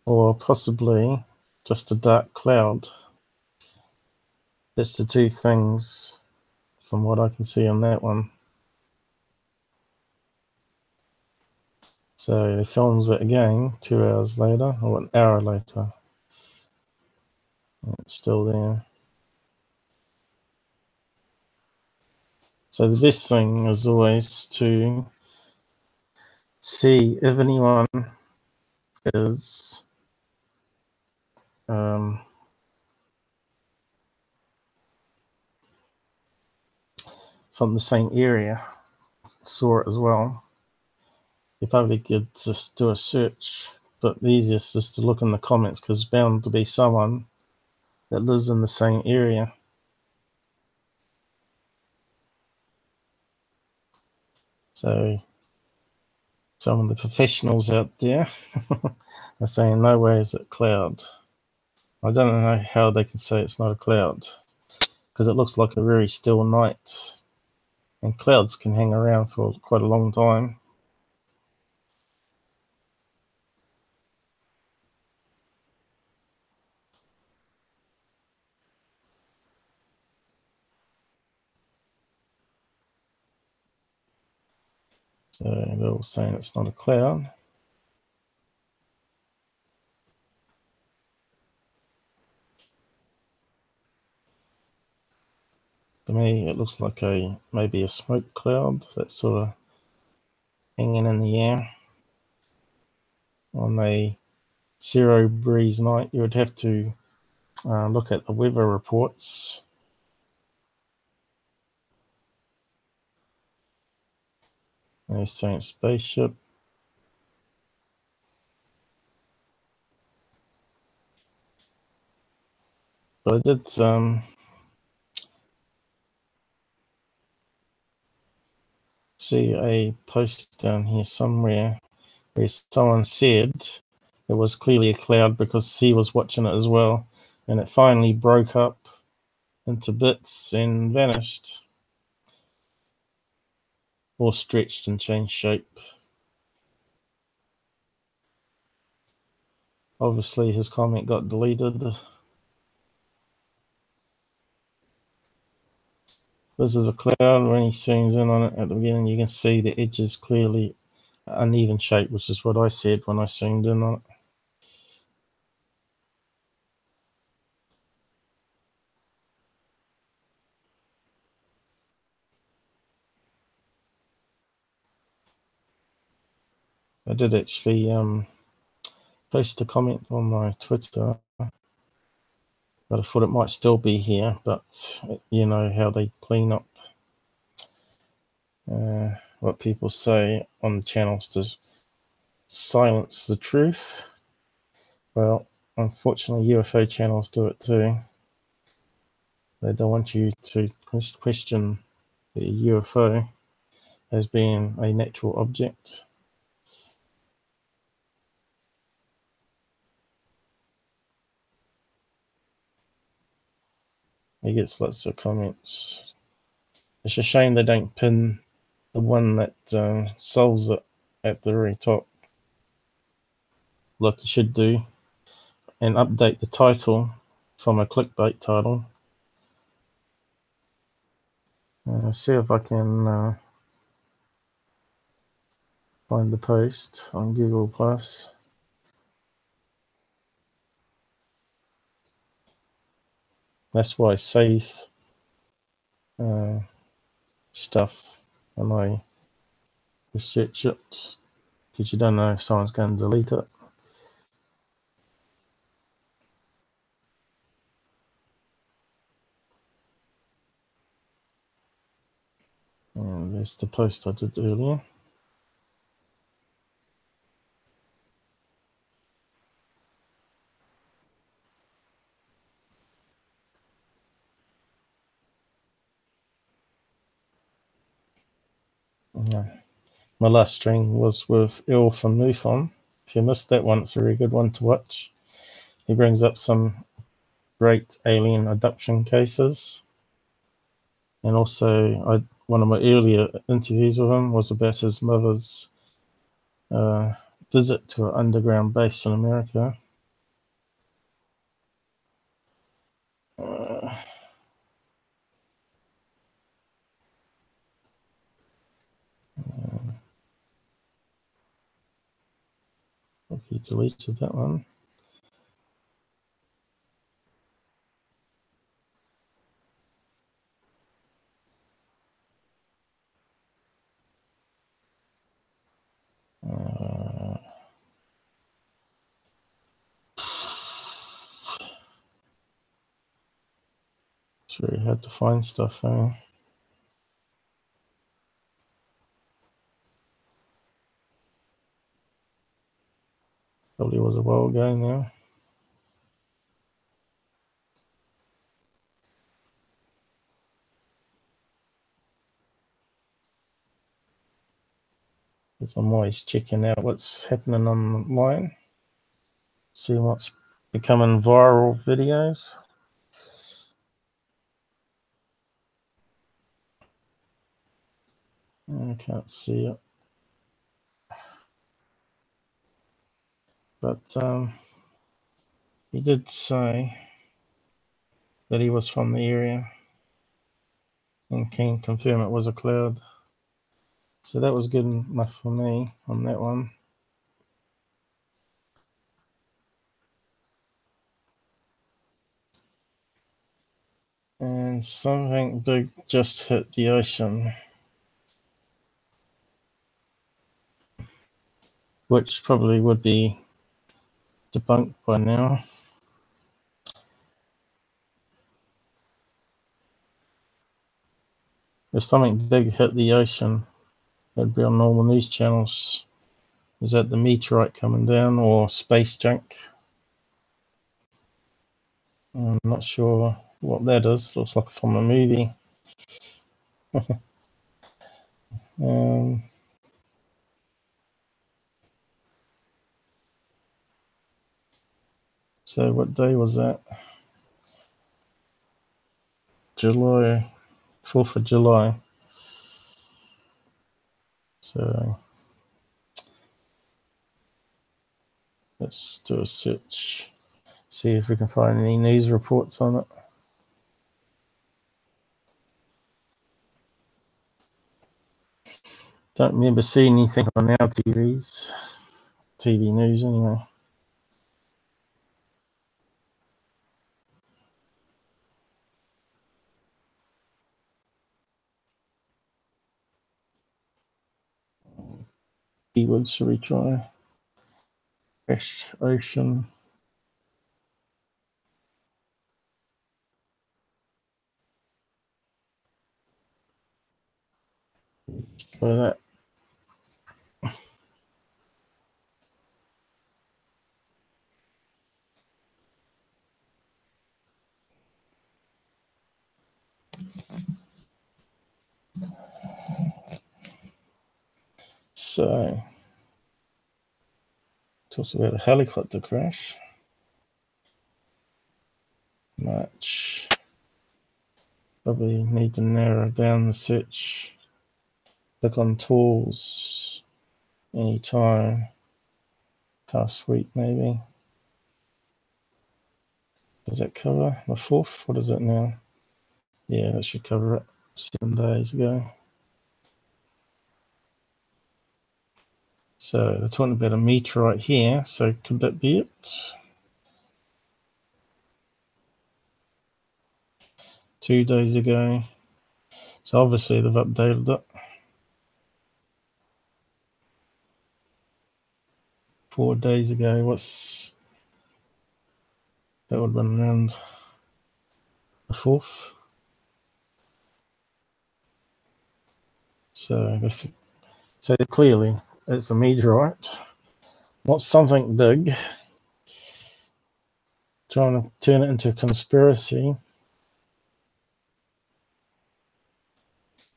or possibly just a dark cloud. That's the two things from what I can see on that one. So he films it again 2 hours later, or an hour later. And it's still there. So the best thing is always to see if anyone is from the same area, saw it as well. You probably could just do a search, but the easiest is to look in the comments, because there's bound to be someone that lives in the same area. So some of the professionals out there are saying no way is it cloud. I don't know how they can say it's not a cloud, because it looks like a very still night, and clouds can hang around for quite a long time. So they're all saying it's not a cloud. To me, it looks like maybe a smoke cloud that's sort of hanging in the air. On a zero breeze night, you would have to look at the weather reports. They're saying spaceship. But I did see a post down here somewhere where someone said it was clearly a cloud because he was watching it as well, and it finally broke up into bits and vanished, or stretched and changed shape. Obviously his comment got deleted. This is a cloud. When he zooms in on it at the beginning, you can see the edges clearly uneven shape, which is what I said when I zoomed in on it. I did actually post a comment on my Twitter, but I thought it might still be here. But you know how they clean up what people say on the channels to silence the truth. Well, unfortunately, UFO channels do it too. They don't want you to question the UFO. as being a natural object. He gets lots of comments. It's a shame they don't pin the one that solves it at the very top, like you should do, and update the title from a clickbait title. See if I can find the post on Google Plus. That's why I save stuff and I research it, because you don't know if someone's going to delete it. And there's the post I did earlier. My last stream was with Il from MUFON. If you missed that one, it's a very good one to watch. He brings up some great alien abduction cases. And also, one of my earlier interviews with him was about his mother's visit to an underground base in America. He deleted that one. It's very hard to find stuff. Probably was a while ago now. Because I'm always checking out what's happening online, seeing what's becoming viral videos. I can't see it. But he did say that he was from the area and can confirm it was a cloud. So that was good enough for me on that one. And something big just hit the ocean, which probably would be debunked by now. If something big hit the ocean, it'd be on normal news channels. Is that the meteorite coming down or space junk? I'm not sure what that is. Looks like from a movie. So what day was that? July, 4th of July. So let's do a search, see if we can find any news reports on it. Don't remember seeing anything on our TVs, TV news anyway. Keywords, should we try? Crash ocean. Try that. So, talks about a helicopter crash. March. Probably need to narrow down the search. Look on tools anytime. Past week, maybe. Does that cover the 4th? What is it now? Yeah, that should cover it. 7 days ago. So they're talking about a meteorite here. So could that be it? 2 days ago. So obviously they've updated it. 4 days ago. What's that? Would have been around the 4th. So clearly it's a meteorite, not something big. Trying to turn it into a conspiracy.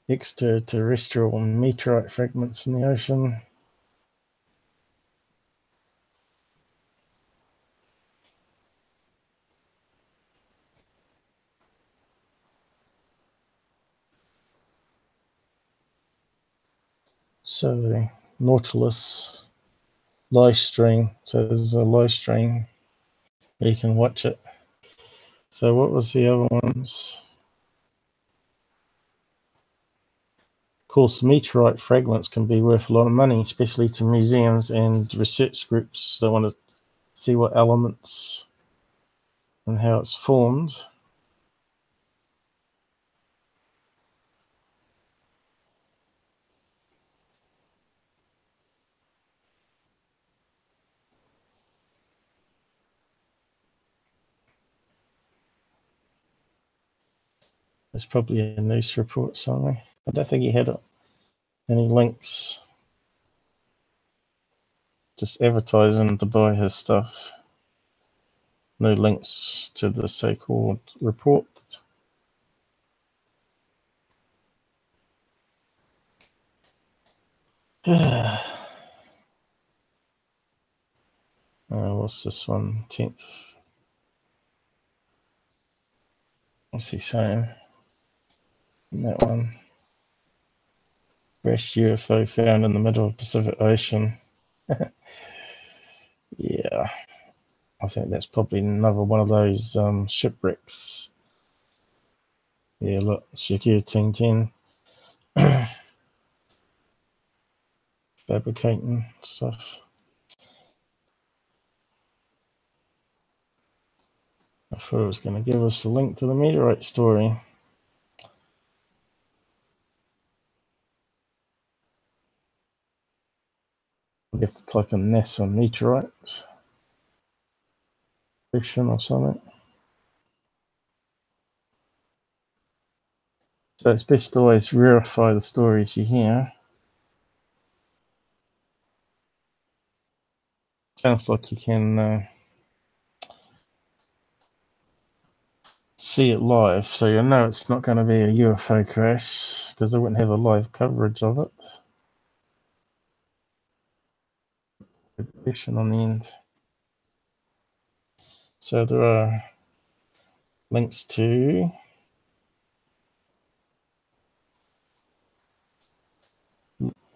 Extraterrestrial meteorite fragments in the ocean. So Nautilus live stream. So there's a live stream where you can watch it. So what was the other ones? Of course, meteorite fragments can be worth a lot of money, especially to museums and research groups that want to see what elements and how it's formed. There's probably a news report somewhere. I don't think he had any links. Just advertising to buy his stuff. No links to the so-called report. What's this one? 10th. What's he saying? That one. Crash UFO found in the middle of the Pacific Ocean. Yeah. I think that's probably another one of those shipwrecks. Yeah, look, Shakir 1010. Fabricating stuff. I thought it was going to give us the link to the meteorite story. We have to type in NASA meteorite ocean or something. So it's best to always verify the stories you hear. Sounds like you can see it live, so you know it's not going to be a UFO crash because they wouldn't have a live coverage of it. Ocean on the end. So there are links to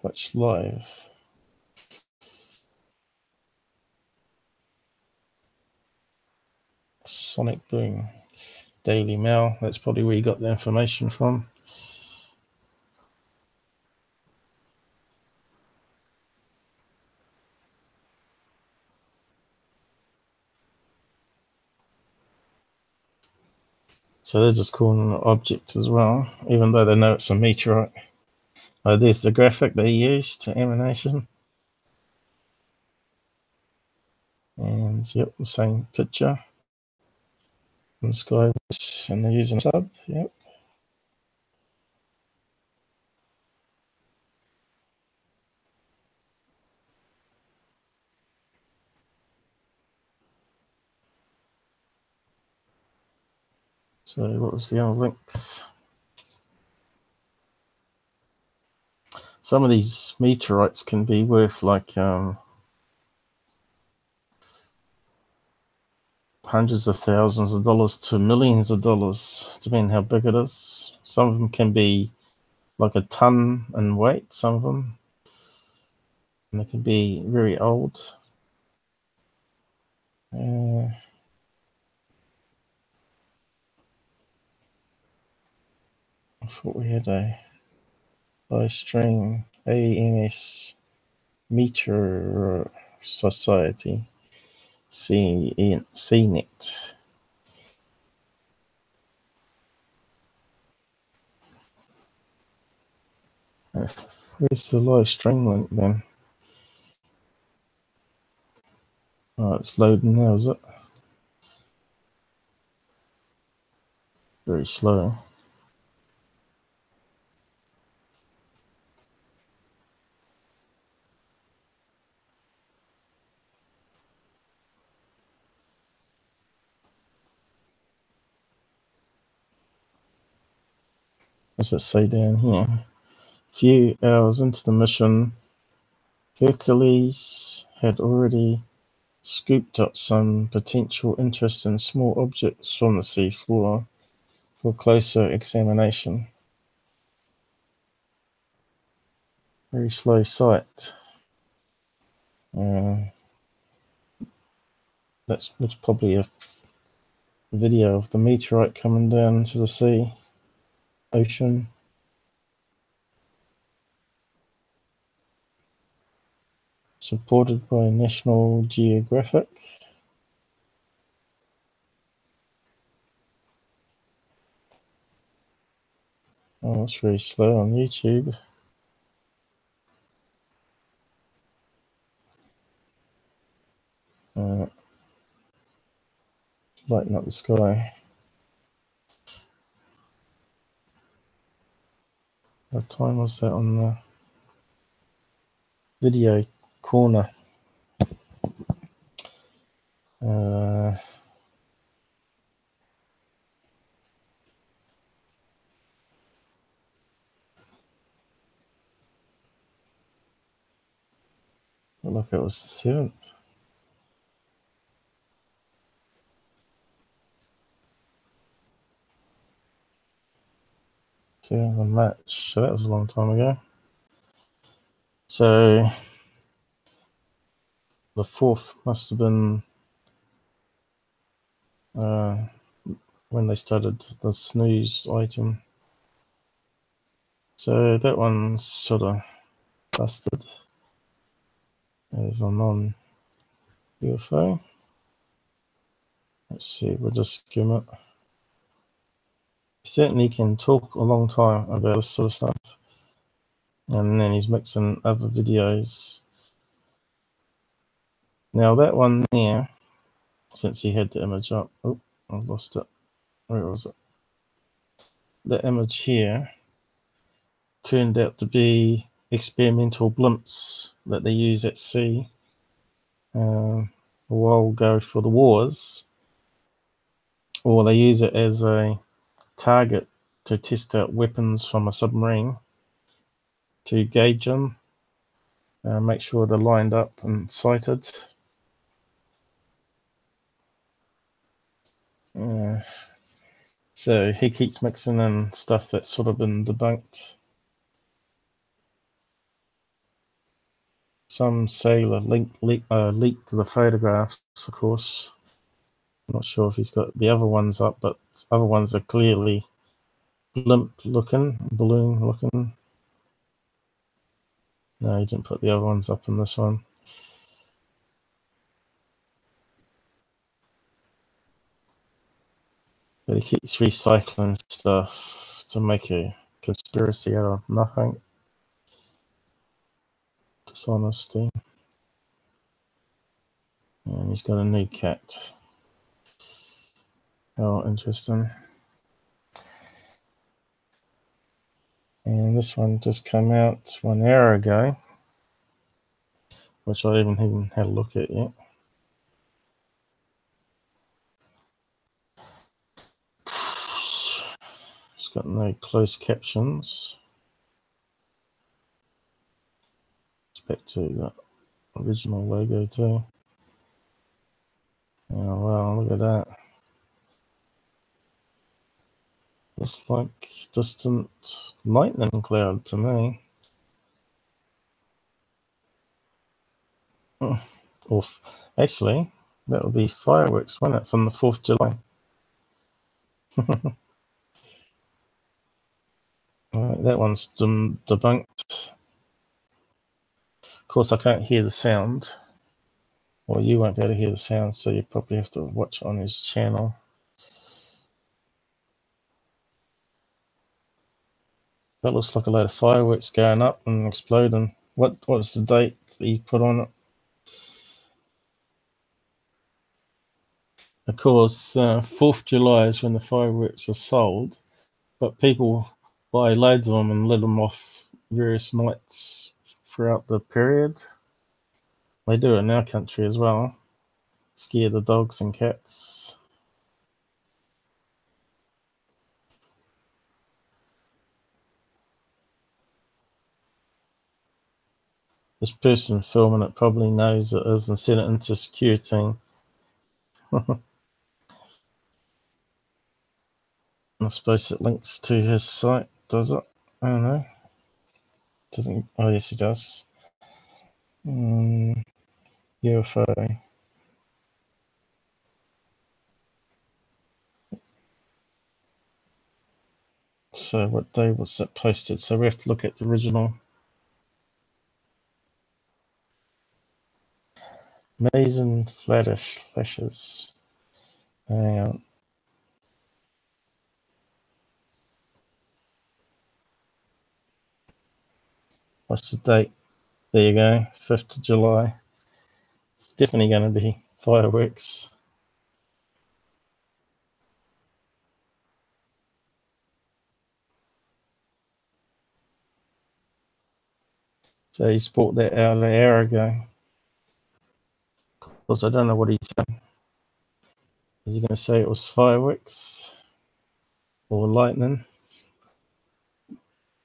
watch live. Sonic Boom. Daily Mail. That's probably where you got the information from. So they're just calling it objects as well, even though they know it's a meteorite. Oh, there's the graphic they used to emanation. And yep, the same picture. And the sky, and they're using sub, yep. So what was the other links? some of these meteorites can be worth like hundreds of thousands of dollars to millions of dollars, depending how big it is. Some of them can be like a ton in weight, some of them. And they can be very old. I thought we had a live stream AMS Meteor Society CNET. Where's the live stream link then? Oh, it's loading now, is it? Very slow. What's it say down here? A few hours into the mission, Hercules had already scooped up some potential interesting small objects from the seafloor for closer examination. Very slow sight. That's probably a video of the meteorite coming down into the sea, ocean. Supported by National Geographic. Oh, it's very slow on YouTube. Lighten up the sky. What time was that on the video corner? Look, it was the 7th. Seventh of March. So that was a long time ago. So the 4th must have been when they started the snooze item. So that one's sort of busted as a non-UFO. Let's see, we'll just skim it. He certainly can talk a long time about this sort of stuff. And then he's mixing other videos. Now that one there, since he had the image up, oh, I've lost it. Where was it? The image here turned out to be experimental blimps that they use at sea a while ago for the wars, or they use it as a target to test out weapons from a submarine to gauge them, make sure they're lined up and sighted. So he keeps mixing in stuff that's sort of been debunked. Some sailor leaked the photographs, of course. I'm not sure if he's got the other ones up, but other ones are clearly blimp looking, balloon looking. No, he didn't put the other ones up in this one. But he keeps recycling stuff to make a conspiracy out of nothing. Dishonesty. And he's got a new cat. Oh, interesting. And this one just came out 1 hour ago, which I haven't had a look at yet. It's got no closed captions. back to the original logo too. Oh wow, look at that. Looks like distant lightning cloud to me. Or actually, that would be fireworks, wouldn't it, from the 4th of July? Right, that one's debunked. Of course, I can't hear the sound. Well, you won't be able to hear the sound, so you probably have to watch on his channel. That looks like a load of fireworks going up and exploding. What's the date that he put on it? Of course, 4th July is when the fireworks are sold, but people buy loads of them and let them off various nights throughout the period. They do it in our country as well. Scare the dogs and cats. This person filming it probably knows it is and sent it into security. I suppose it links to his site, does it? I don't know. Doesn't. Oh, yes, he does. UFO. So what day was it posted? So we have to look at the original. Amazing flashes. Hang on. What's the date? There you go, 5th of July. It's definitely going to be fireworks. So he's bought that out an hour ago. Of course, I don't know what he's saying. Is he going to say it was fireworks or lightning?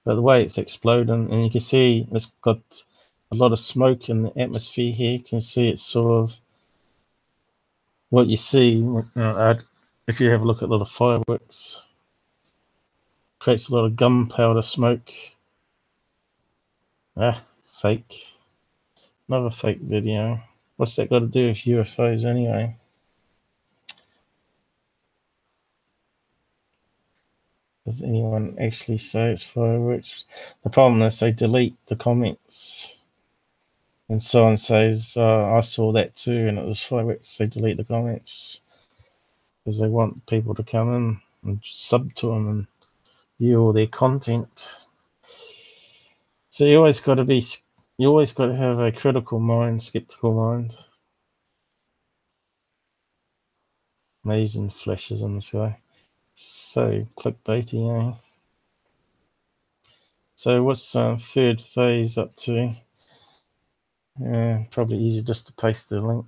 But the way it's exploding, and you can see it's got a lot of smoke in the atmosphere here. You can see it's sort of what you see if you have a look at a lot of fireworks. Creates a lot of gunpowder smoke. Fake. Another fake video. What's that got to do with UFOs anyway? Does anyone actually say it's fireworks? The problem is they delete the comments. And someone says, I saw that too, and it was fireworks. They delete the comments because they want people to come in and sub to them and view all their content. So you always got to have a critical mind, skeptical mind. Amazing flashes in the sky. So clickbaity, eh? So what's third phase up to? Probably easy just to paste the link.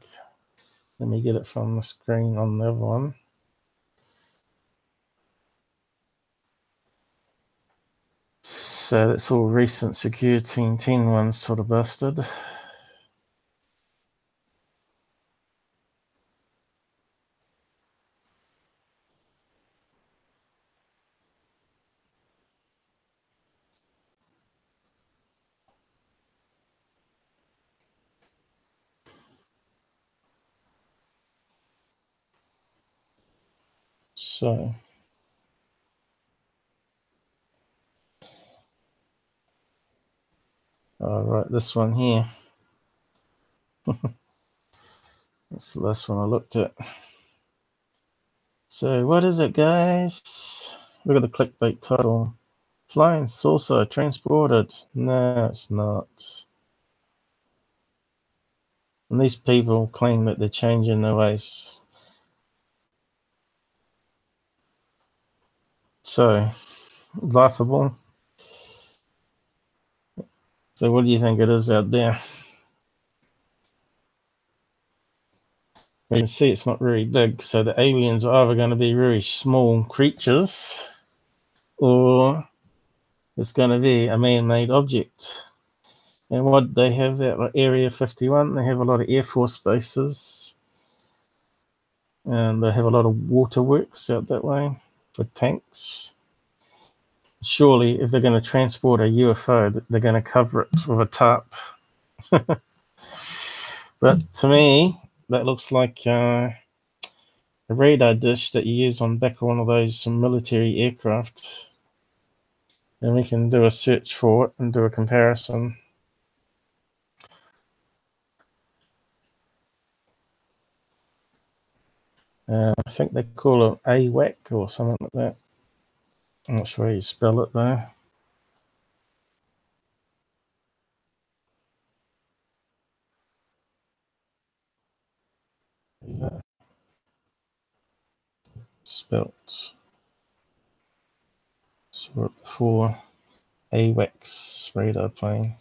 Let me get it from the screen on the other one. So that's all recent Security 10 ones sort of busted. So all right, this one here. That's the last one I looked at. So what is it, guys? Look at the clickbait title. Flying saucer transported. No, it's not. And these people claim that they're changing their ways. So, laughable. So what do you think it is out there? You can see it's not very big, so the aliens are either going to be very small creatures or it's going to be a man-made object. And what they have at Area 51, they have a lot of Air Force bases. And they have a lot of waterworks out that way for tanks. Surely, if they're going to transport a UFO, they're going to cover it with a tarp. But to me, that looks like a radar dish that you use on back of one of those military aircraft. And we can do a search for it and do a comparison. I think they call it AWAC or something like that. I'm not sure how you spell it though. Spelt. Saw it before. AWACS radar plane.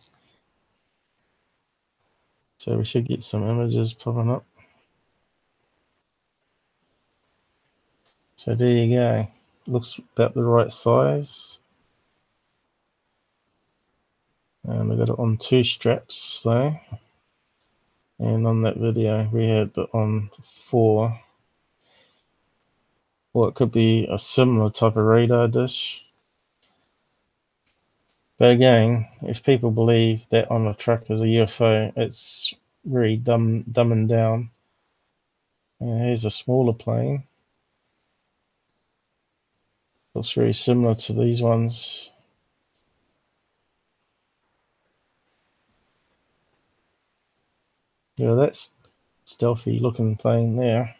So we should get some images popping up. So there you go. Looks about the right size. And I got it on 2 straps though. And on that video we had it on 4. Or it could be a similar type of radar dish. But again, if people believe that on a truck is a UFO, it's very dumbing down. And here's a smaller plane. Looks very similar to these ones. Yeah, that's stealthy looking plane there.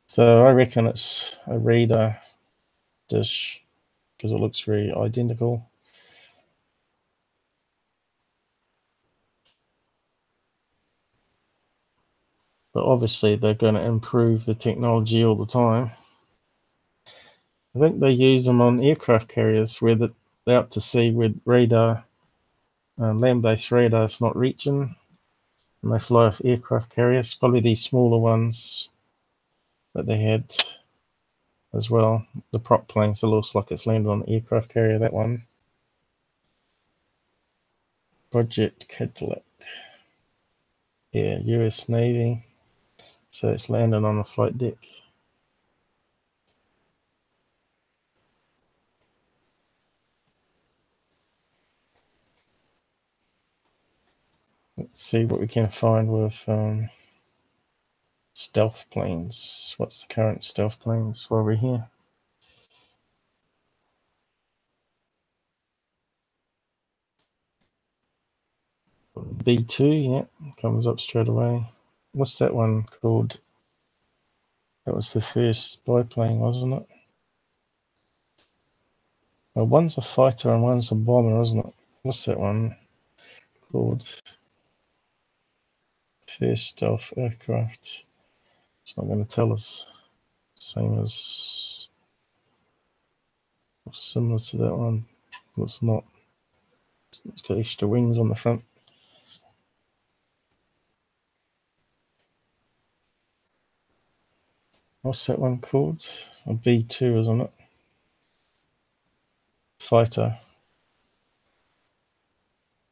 So I reckon it's a radar dish because it looks very identical. But obviously they're going to improve the technology all the time. I think they use them on aircraft carriers where they're out to sea with radar, land-based radar is not reaching, and they fly off aircraft carriers, probably these smaller ones that they had as well. The prop plane still looks like it's landed on an aircraft carrier, that one. Project Cadillac. Yeah, US Navy. So it's landed on a flight deck. Let's see what we can find with stealth planes. What's the current stealth planes while we're here? B2, yeah, comes up straight away. What's that one called? That was the first biplane, wasn't it? Well, one's a fighter and one's a bomber, isn't it? What's that one called? First stealth aircraft. It's not going to tell us. Same as, similar to that one. But it's not. It's got extra wings on the front. What's that one called? A B2, isn't it? Fighter.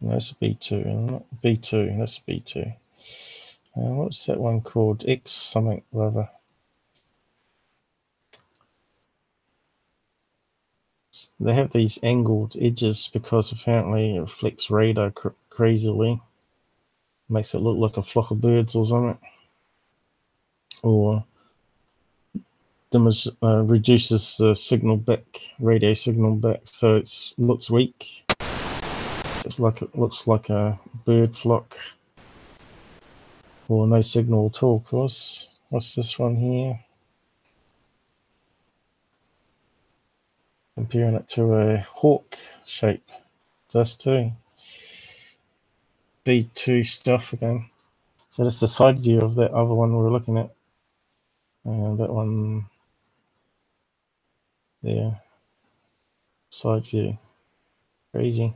No, that's a B2, isn't it? B2, that's a B2. What's that one called? X something rather. They have these angled edges because apparently it reflects radar crazily. Makes it look like a flock of birds or something. Or reduces the signal back, radio signal back, so it looks weak. It's like it looks like a bird flock. Or no signal at all, of course. What's this one here? Comparing it to a hawk shape. Does too. B2 stuff again. So that's the side view of that other one we were looking at. And that one there. Side view. Crazy.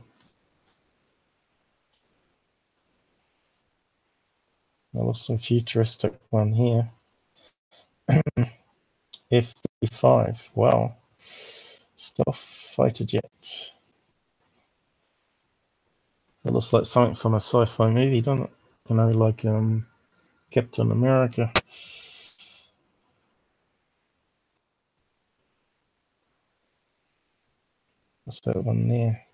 There was some futuristic one here. F-35. Wow. Stealth fighter jet. It looks like something from a sci-fi movie, doesn't it? You know, like Captain America. What's that one there?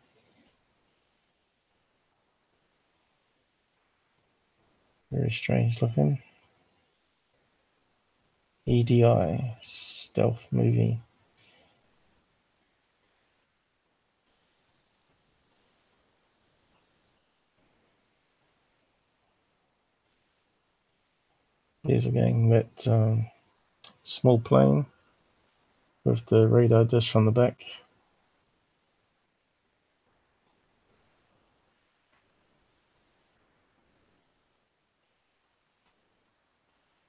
Very strange looking. EDI. Stealth movie. There's again that small plane with the radar dish on the back.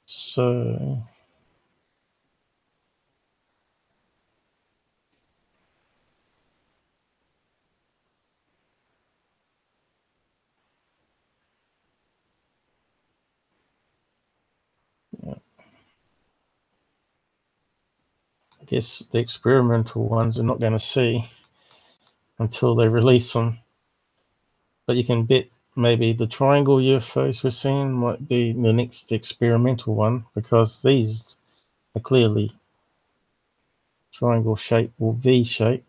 So yeah. I guess the experimental ones are not going to see until they release them. But you can bet maybe the triangle UFOs we're seeing might be the next experimental one, because these are clearly triangle shape or V shape.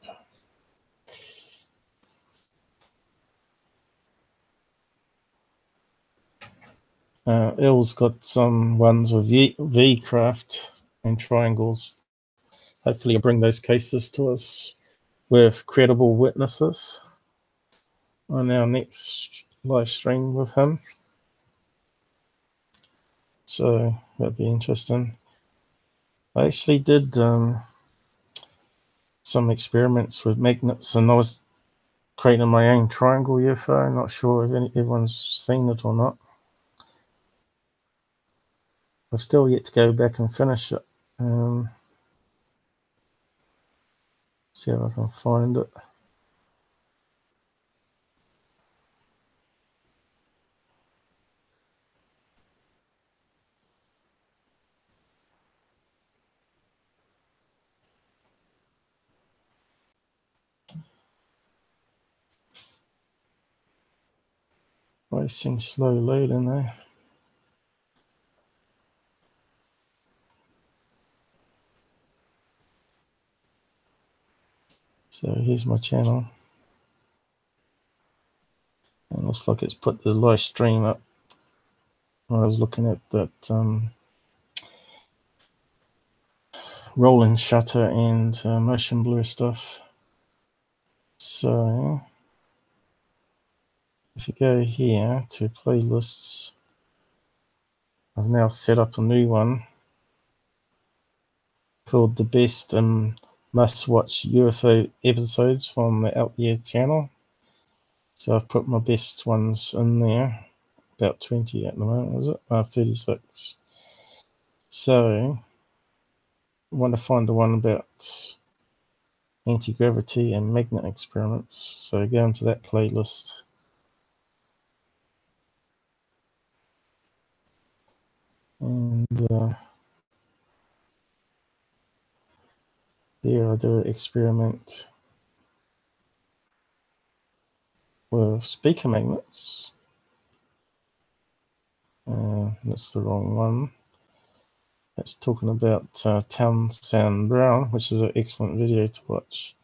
L's got some ones with V craft and triangles. Hopefully you'll bring those cases to us with credible witnesses on our next live stream with him. So that'd be interesting. I actually did some experiments with magnets, and I was creating my own triangle UFO. I'm not sure if everyone's seen it or not. I've still yet to go back and finish it. See if I can find it. Racing slow loading there. So here's my channel. And it looks like it's put the live stream up. I was looking at that rolling shutter and motion blur stuff. So if you go here to playlists, I've now set up a new one called the best must-watch UFO episodes from the Out There channel. So I've put my best ones in there. About 20 at the moment, is it? 36. So I want to find the one about anti-gravity and magnet experiments. So go into that playlist. And there I do an experiment with speaker magnets. That's the wrong one. That's talking about Townsend Brown, which is an excellent video to watch.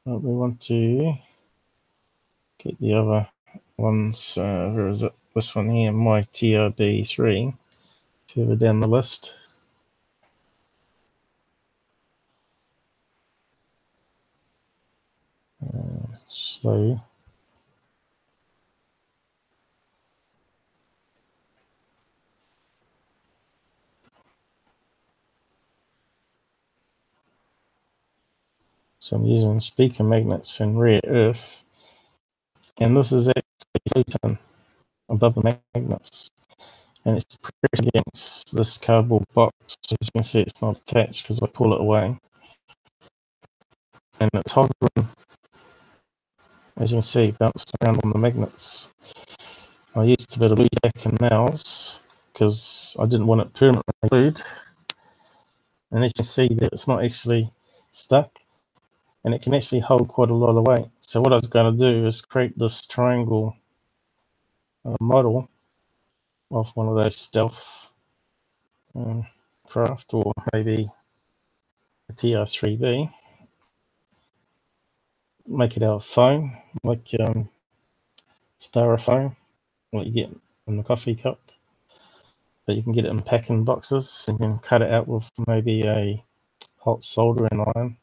But we want to get the other ones. Where is it? This one here, my TRB3, further down the list. Slow. So I'm using speaker magnets and rare earth, and this is actually floating above the magnets, and it's pressing against this cardboard box. As you can see, it's not attached because I pull it away, and it's hovering, as you can see, bouncing around on the magnets. I used a bit of blue tack and nails because I didn't want it permanently glued. And as you can see that it's not actually stuck, and it can actually hold quite a lot of weight. So what I was going to do is create this triangle model of one of those stealth craft, or maybe a TR3B. Make it out of foam, like styrofoam, what you get in the coffee cup. But you can get it in packing boxes. You can cut it out with maybe a hot soldering iron,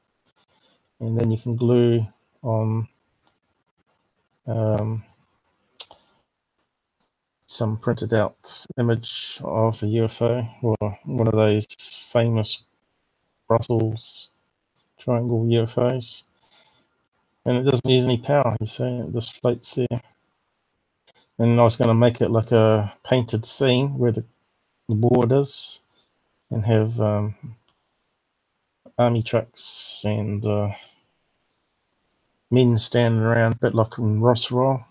and then you can glue on some printed out image of a UFO, or one of those famous Brussels triangle UFOs. And it doesn't use any power, you see, it just floats there. And I was going to make it like a painted scene where the board is, and have army trucks and men standing around, a bit like in Rossroll.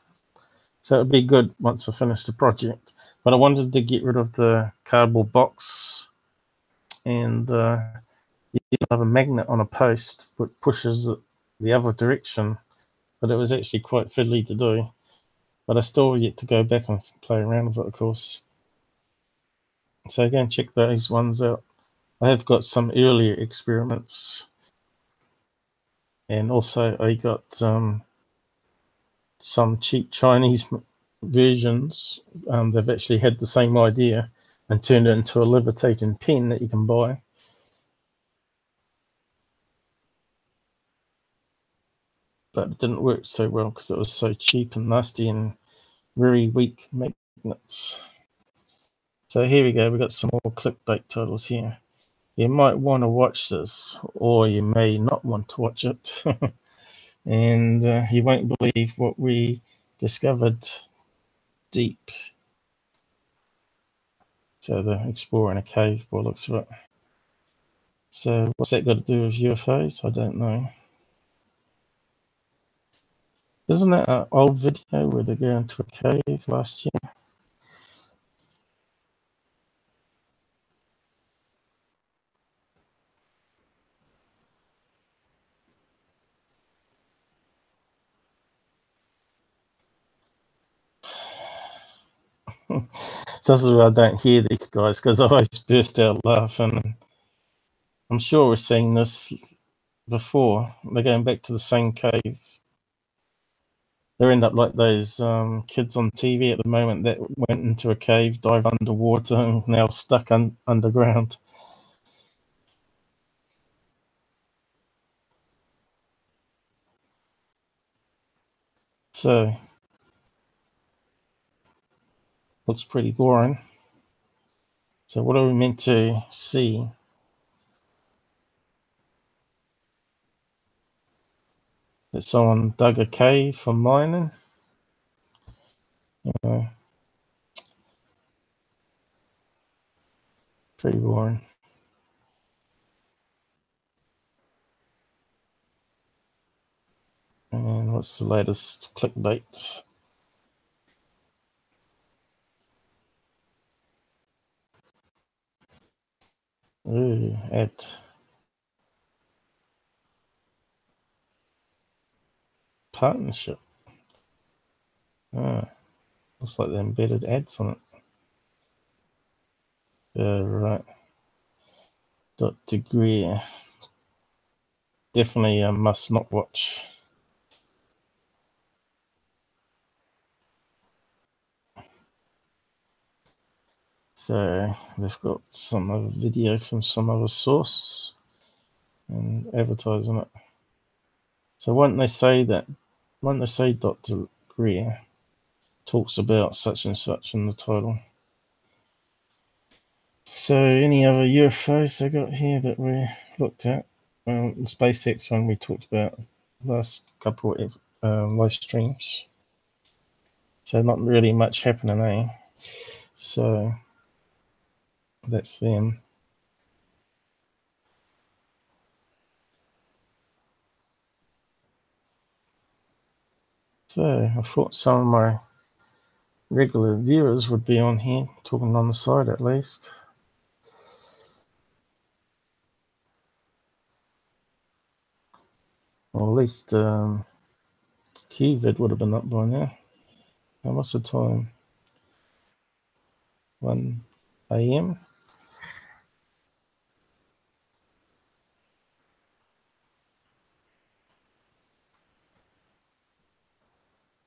So it'd be good once I finish the project. But I wanted to get rid of the cardboard box, and you have a magnet on a post that pushes it the other direction, but it was actually quite fiddly to do. But I still yet to go back and play around with it, of course. So go and check those ones out. I have got some earlier experiments, and also I got some cheap Chinese versions. They've actually had the same idea and turned it into a levitating pen that you can buy. But it didn't work so well because it was so cheap and nasty and very weak magnets. So here we go, we've got some more clickbait titles here. You might want to watch this, or you may not want to watch it. And you won't believe what we discovered deep. So they're exploring a cave by the looks of it. So what's that got to do with UFOs? I don't know. Isn't that an old video where they go into a cave last year? This is why I don't hear these guys, because I always burst out laughing. I'm sure we're seeing this before. They're going back to the same cave. They end up like those kids on TV at the moment that went into a cave, dived underwater, and now stuck underground. So, looks pretty boring. So what are we meant to see? That someone dug a cave for mining? Pretty boring. And what's the latest clickbait? Ooh, ad. Partnership. Ah, looks like they embedded ads on it. Right. Dr. Greer. Definitely a must not watch. So they've got some other video from some other source and advertising it. So why don't they say Dr. Greer talks about such and such in the title? So any other UFOs they got here that we looked at? The SpaceX one we talked about last couple of live streams. So not really much happening, eh? So that's them. So I thought some of my regular viewers would be on here, talking on the side at least. Or at least Vid would have been up by now. And what's the time? 1 a.m.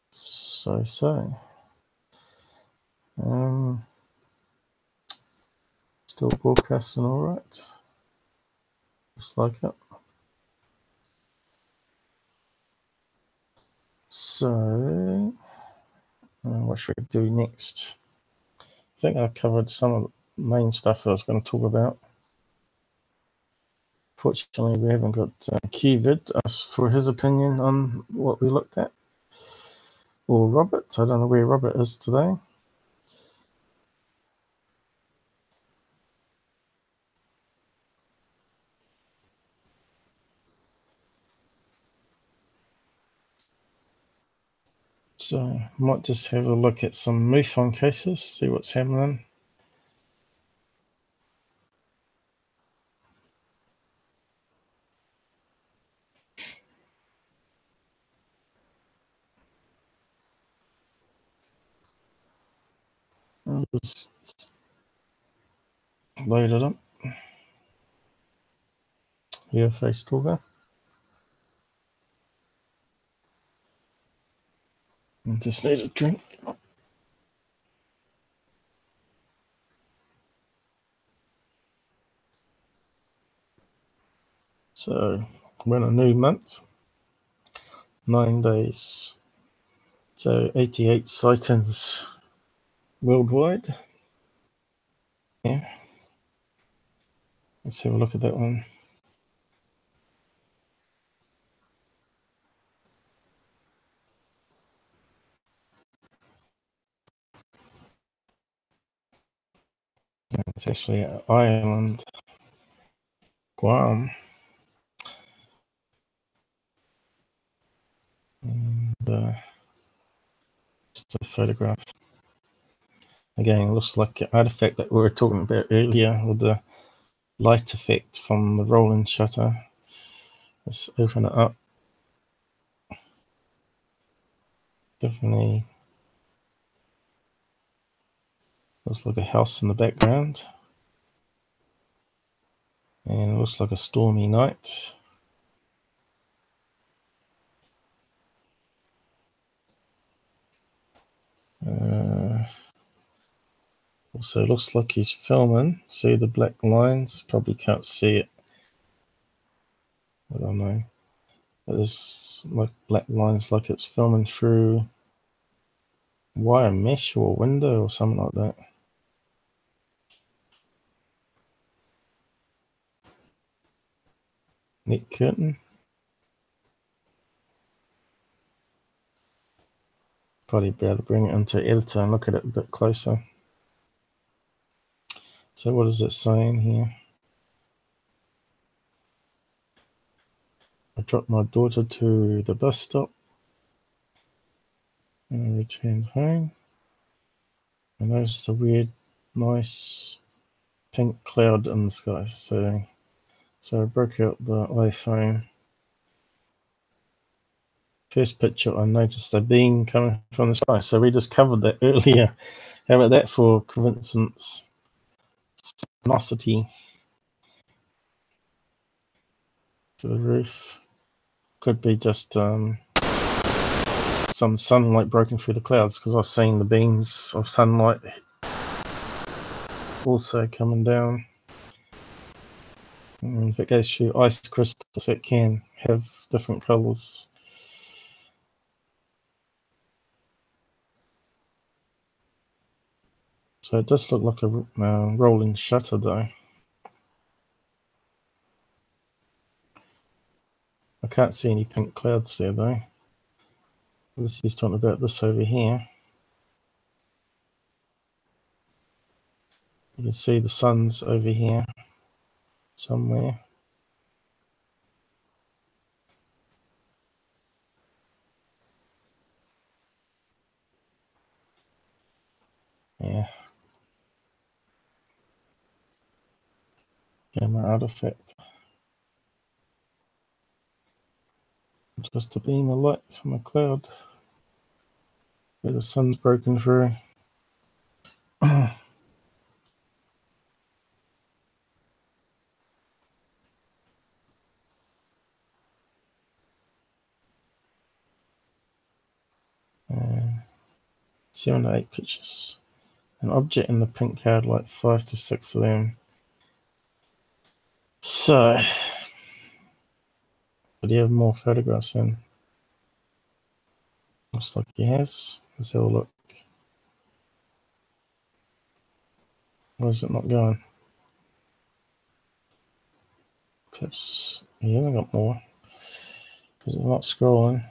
So. Still broadcasting all right. Looks like it. So, what should we do next? I think I covered some of the main stuff I was going to talk about. Fortunately, we haven't got Vid asked for his opinion on what we looked at. Or Robert. I don't know where Robert is today. So, might just have a look at some MUFON cases, see what's happening. I'll just load it up. UFO stalker. I just need a drink. So, we're in a new month. 9 days. So 88 sightings worldwide. Yeah. Let's have a look at that one. It's actually an island, Guam. And just a photograph. Again, it looks like an artifact that we were talking about earlier with the light effect from the rolling shutter. Let's open it up. Definitely looks like a house in the background. And it looks like a stormy night. Also, it looks like he's filming. See the black lines? Probably can't see it. I don't know. But there's like black lines, like it's filming through wire mesh or window or something like that. Net curtain. Probably be able to bring it into editor and look at it a bit closer. So what is it saying here? I dropped my daughter to the bus stop and returned home. I noticed a weird, nice pink cloud in the sky. So I broke out the iPhone. First picture, I noticed a beam coming from the sky. So we just covered that earlier. How about that for coincidence? Synchronicity to the roof. Could be just some sunlight broken through the clouds, because I've seen the beams of sunlight also coming down. And if it goes through ice crystals, it can have different colours. So it does look like a rolling shutter though. I can't see any pink clouds there though. This is talking about this over here. You can see the sun's over here somewhere. Yeah. Camera artifact. Just a beam of light from a cloud where the sun's broken through. uh, 7 to 8 pictures. An object in the pink card, like 5 to 6 of them. So, did he have more photographs then? Looks like he has. Let's have a look. Why is it not going? Perhaps he hasn't got more because it's not scrolling.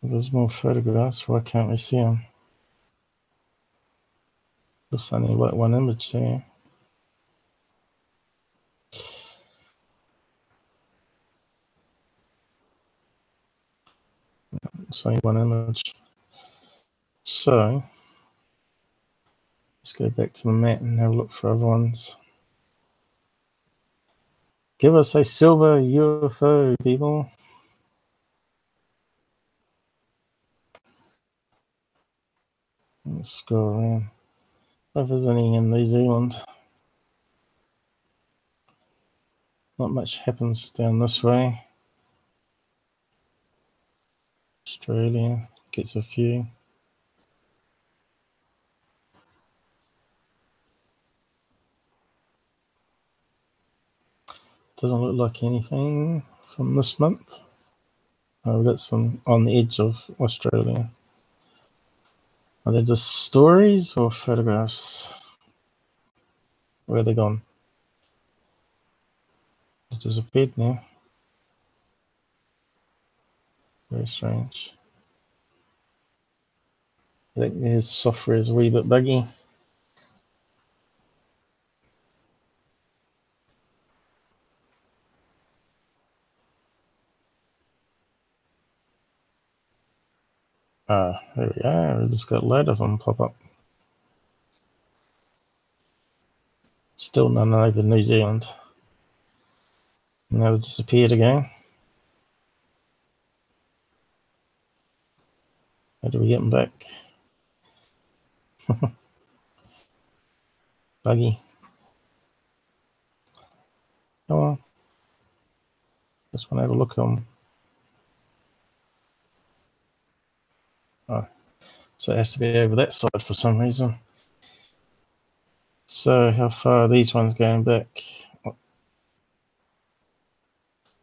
There's more photographs. Why can't we see them? There's only like one image there. It's only one image. So, let's go back to the map and have a look for other ones. Give us a silver UFO, people. Let's go around. If there's any in New Zealand. Not much happens down this way. Australia gets a few. Doesn't look like anything from this month. Oh, we've got some on the edge of Australia. Are they just stories or photographs? Where are they gone? It disappeared now. Very strange. I think his software is a wee bit buggy. Ah, there we are. We just got a load of them pop up. Still none over New Zealand. Now they disappeared again. How do we get them back? Buggy. Oh well. Just want to have a look at them. Oh, so it has to be over that side for some reason. So how far are these ones going back? I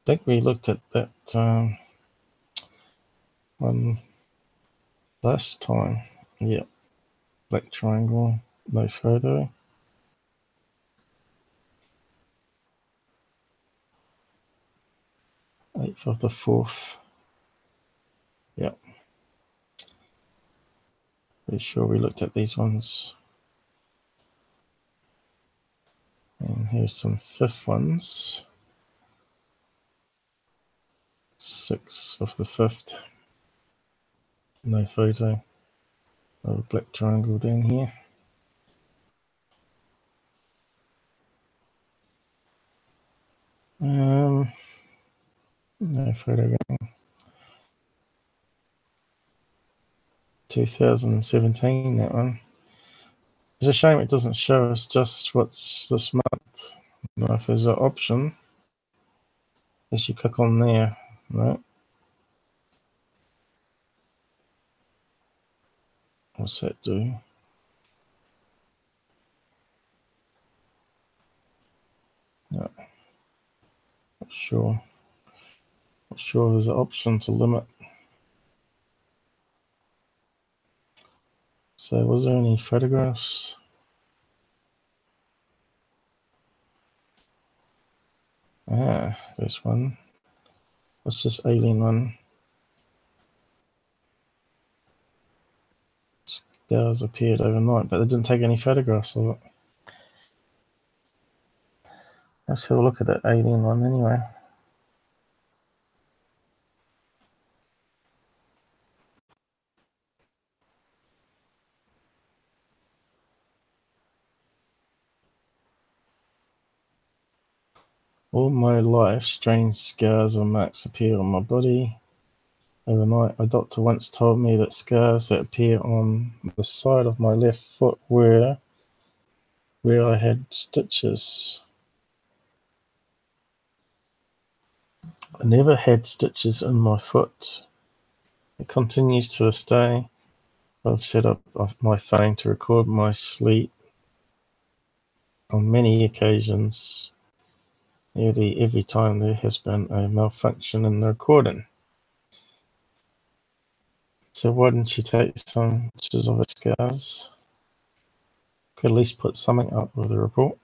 think we looked at that one last time. Yep. Black triangle. No photo. 8th of the 4th. Yep. Pretty sure we looked at these ones. And here's some 5th ones. 6th of the 5th. No photo. Oh, black triangle down here. No photo going. 2017, that one. It's a shame it doesn't show us just what's this month. I don't know if there's an option. As you click on there, right? What's that do? No, not sure. Not sure there's an option to limit. So was there any photographs? Ah, there's one. What's this alien one? Scars appeared overnight, but they didn't take any photographs of it. Let's have a look at that alien one anyway. All my life, strange scars or marks appear on my body. Overnight, a doctor once told me that scars that appear on the side of my left foot were where I had stitches. I never had stitches in my foot. It continues to this day. I've set up my phone to record my sleep on many occasions. Nearly every time there has been a malfunction in the recording. So why didn't you take some pictures of her scars? Could at least put something up with the report.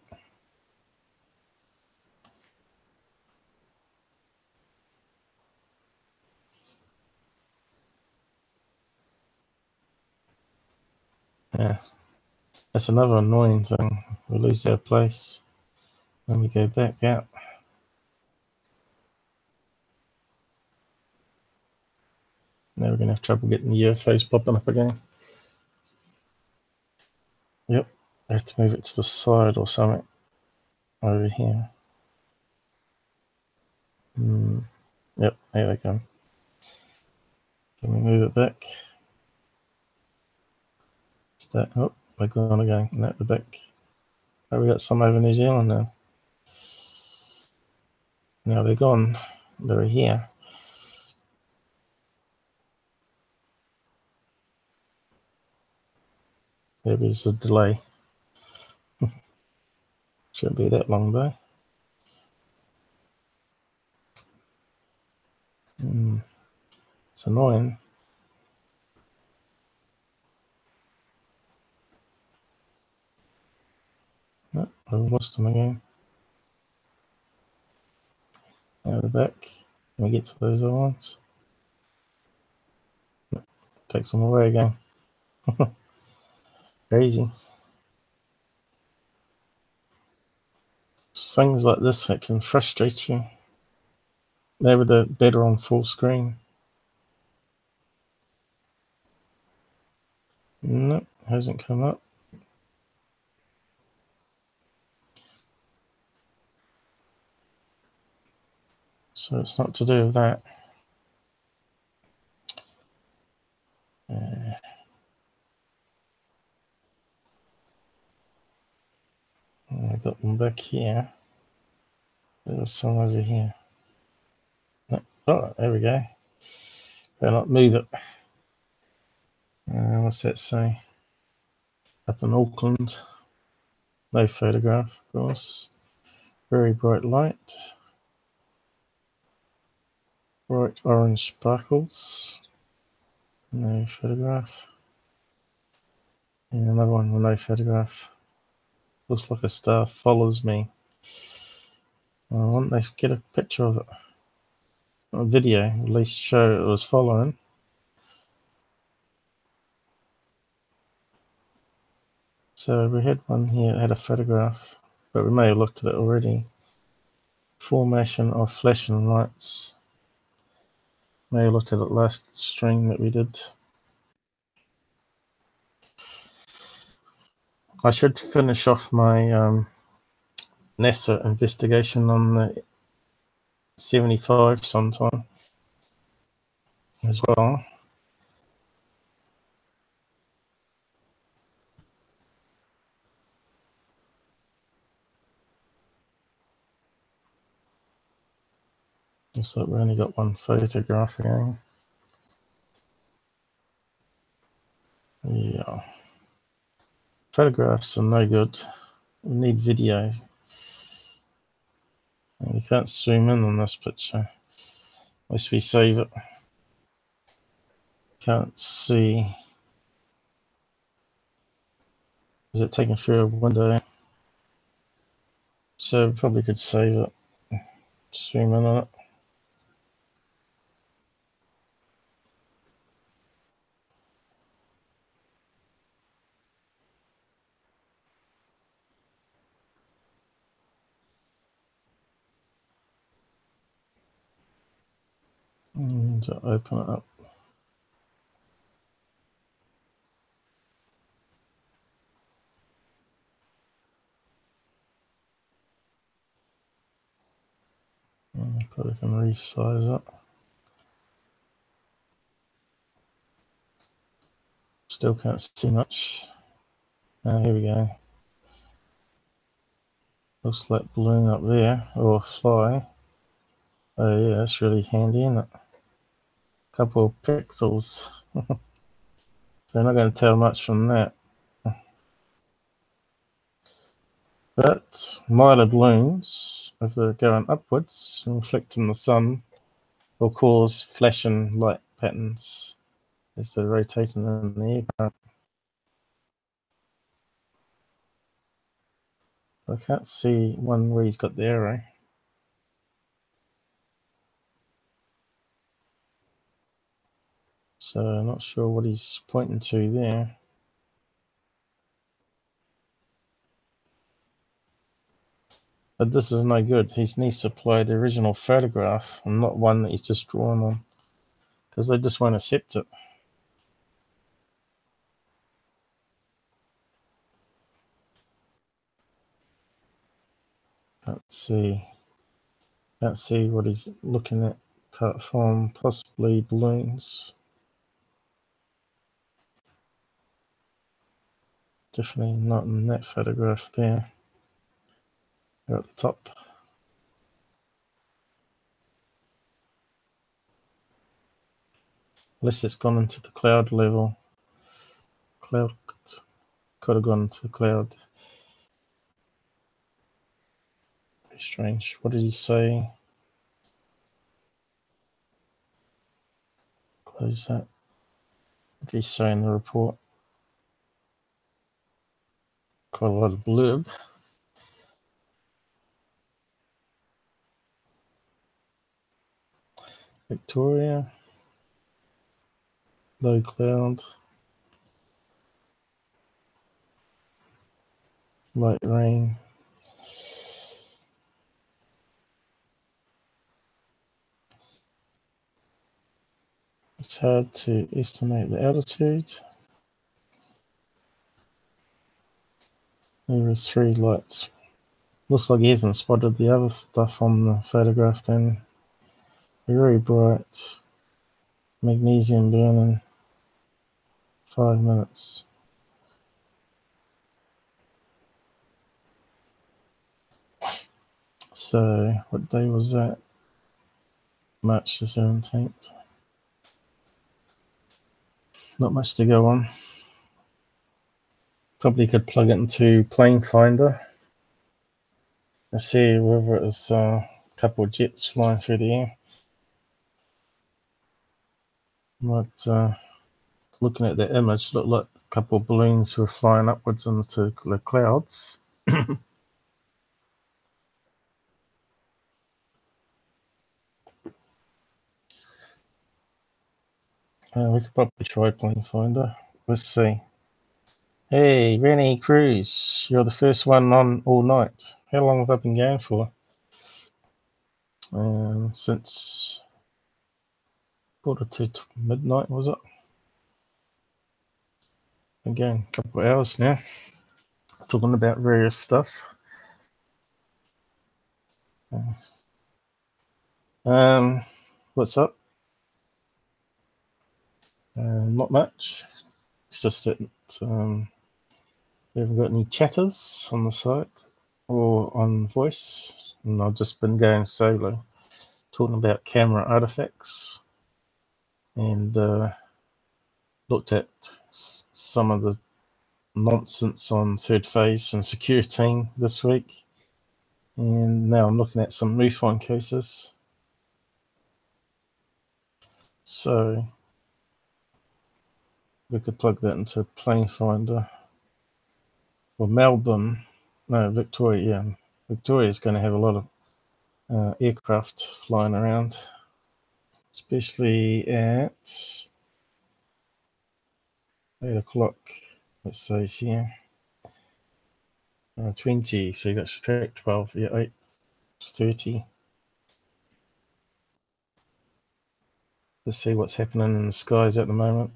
Yeah, that's another annoying thing. We lose our place when we go back out. Now we're going to have trouble getting the UFOs popping up again. Yep, I have to move it to the side or something over here. Yep, there they come. Can we move it back? Oh, they're gone again. No, they're back. Oh, we got some over New Zealand now. Now they're gone. They're here. Maybe there's a delay. Shouldn't be that long though. It's annoying. No, I've lost them again. Now they're back. Can we get to those other ones? Takes them away again. Crazy. Things like this that can frustrate you. They were the better on full screen. Nope, hasn't come up. So it's not to do with that. I got them back here. There was some over here. No. Oh, there we go. Better not move it. What's that say? Up in Auckland. No photograph, of course. Very bright light. Bright orange sparkles. No photograph. And another one with no photograph. Looks like a star follows me. I want to get a picture of it. A video, at least show it was following. So we had one here that had a photograph, but we may have looked at it already. Formation of flashing lights. May have looked at it last stream that we did. I should finish off my NASA investigation on the 75 sometime as well. Looks like we only got one photograph again. Yeah. Photographs are no good. We need video. And we can't zoom in on this picture unless we save it. Can't see. Is it taken through a window? So we probably could save it. Zoom in on it. to open it up. Probably can resize it. Still can't see much. Here we go. Looks like balloon up there, or fly. Oh yeah, that's really handy, isn't it? Couple of pixels. So I'm not going to tell much from that. But milder balloons, if they're going upwards and reflecting the sun, will cause flashing light patterns as they're rotating in the air current. I can't see one where he's got the arrow. So I'm not sure what he's pointing to there. But this is no good. He needs to apply the original photograph and not one that he's just drawn on, because they just won't accept it. Can't see what he's looking at apart from possibly balloons. Definitely not in that photograph there. They're at the top. Unless it's gone into the cloud level. Cloud could have gone into the cloud. Very strange. What did he say? Close that. What did he say in the report? Quite a lot of blurb. Victoria. Low cloud. Light rain. It's hard to estimate the altitude. There is 3 lights. Looks like he hasn't spotted the other stuff on the photograph then. Very bright. Magnesium burning. 5 minutes. So, what day was that? March the 17th. Not much to go on. Probably could plug it into Plane Finder and see whether it's a couple of jets flying through the air. But looking at the image, looked like a couple of balloons were flying upwards into the clouds. We could probably try Plane Finder. Let's see. Hey, Rennie Cruz, you're the first one on all night. How long have I been going for? Since 1:45 to midnight, was it? Been going a couple of hours now, talking about various stuff. What's up? Not much. It's just that we haven't got any chatters on the site or on voice, and I've just been going solo, talking about camera artifacts, and looked at some of the nonsense on third phase and security this week, and now I'm looking at some MUFON cases. So we could plug that into Plane Finder. Well, Victoria, yeah. Victoria's going to have a lot of aircraft flying around, especially at 8 o'clock. Let's say here. 20, so that's track 12, yeah, 8:30. Let's see what's happening in the skies at the moment.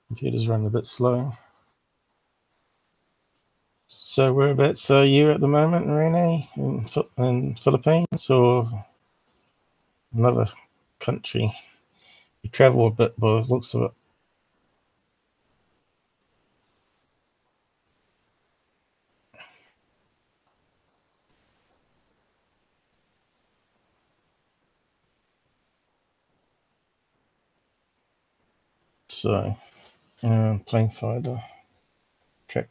Computer's running a bit slow. So whereabouts are you at the moment, Renee? In Philippines or another country? You travel a bit by the looks of it. So, plane finder, track.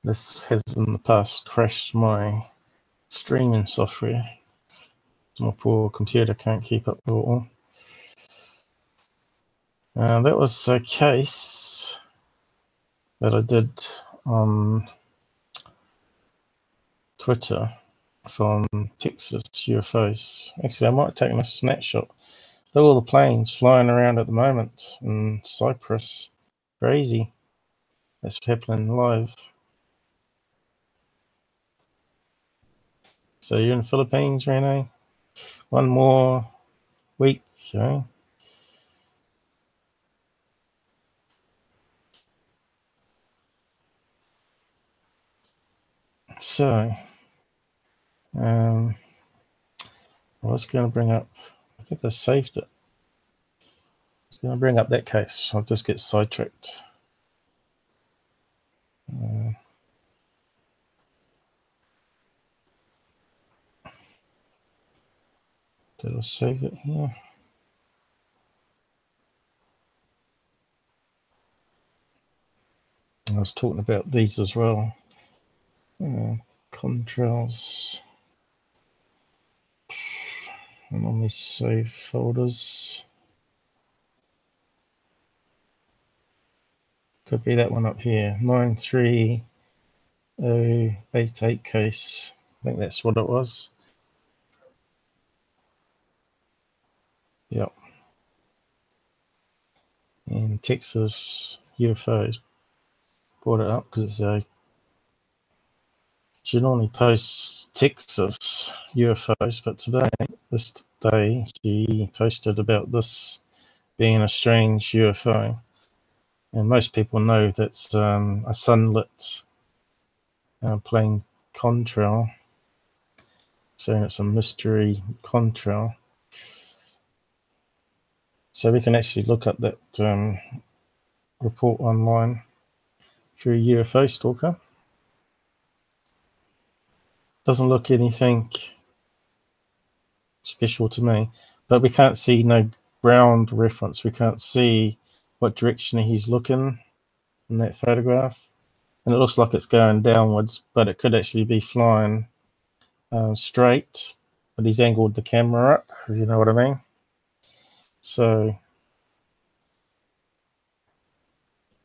This has in the past crashed my streaming software. My poor computer can't keep up with it all. That was a case that I did on Twitter from Texas UFOs. Actually, I might have taken a snapshot. Look at all the planes flying around at the moment in Cyprus. Crazy. That's happening live. So you're in the Philippines, Renee? One more week, okay? So, I was going to bring up, I think I saved it. I was going to bring up that case. I'll just get sidetracked. Did I save it here? I was talking about these as well. Contrails. And on these save folders. Could be that one up here. 93088 case. I think that's what it was. Yep. And Texas UFOs brought it up because she normally posts Texas UFOs, but this day, she posted about this being a strange UFO. And most people know that's a sunlit plane contrail, saying it's a mystery contrail. So we can actually look up that report online through UFO Stalker. Doesn't look anything special to me, but we can't see no ground reference. We can't see what direction he's looking in that photograph, and it looks like it's going downwards, but it could actually be flying straight, but he's angled the camera up, if you know what I mean. So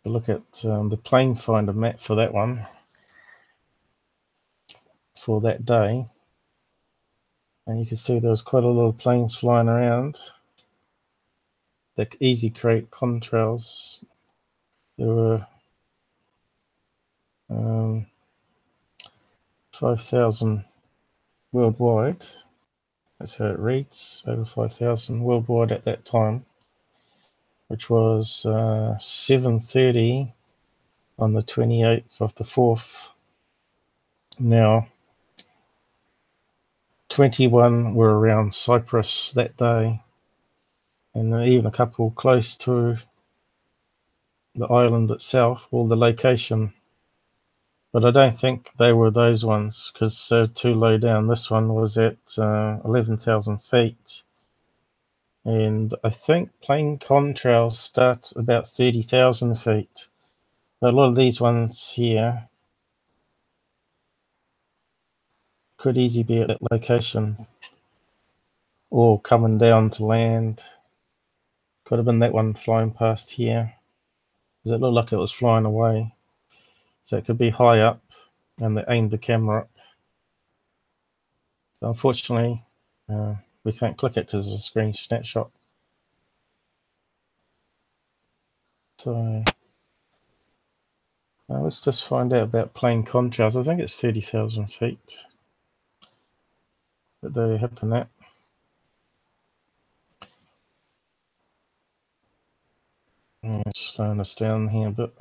look at the plane finder map for that one for that day, and you can see there was quite a lot of planes flying around that easy create contrails. There were 5,000 worldwide. That's how it reads, over 5,000 worldwide at that time, which was 7:30 on the 28th of the 4th. Now, 21 were around Cyprus that day, and even a couple close to the island itself, or the location. But I don't think they were those ones because they're too low down. This one was at 11,000 feet. And I think plane contrails start about 30,000 feet. But a lot of these ones here could easily be at that location or coming down to land. Could have been that one flying past here, because it looked like it was flying away. So it could be high up and they aimed the camera up. But unfortunately, we can't click it because it's a screen snapshot. So Let's just find out about plane contrails. I think it's 30,000 feet that they happen at. Yeah, slowing us down here a bit.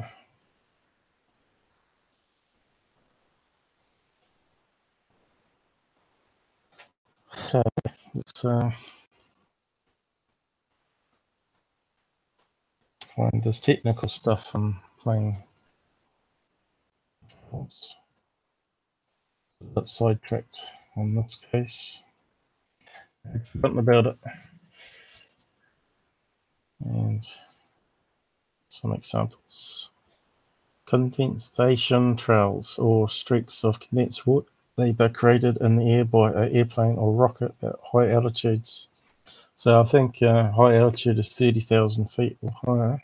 So let's find this technical stuff from plane. A bit sidetracked on this case. I'd forgotten about it. And some examples. Condensation trails, or streaks of condensed water. They are created in the air by an airplane or rocket at high altitudes. So I think high altitude is 30,000 feet or higher.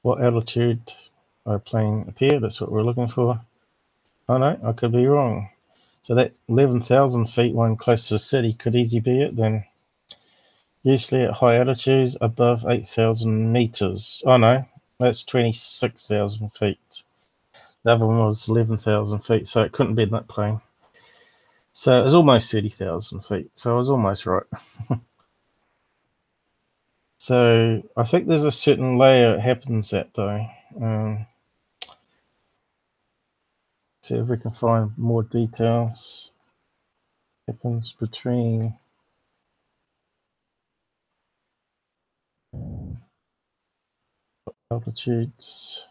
What altitude are plane appear? That's what we're looking for. Oh no, I could be wrong. So that 11,000 feet one close to the city could easily be it then. Usually at high altitudes above 8,000 meters. Oh no, that's 26,000 feet. The other one was 11,000 feet, so it couldn't be in that plane. So it was almost 30,000 feet, so I was almost right. So I think there's a certain layer it happens at though. See if we can find more details. Happens between altitudes.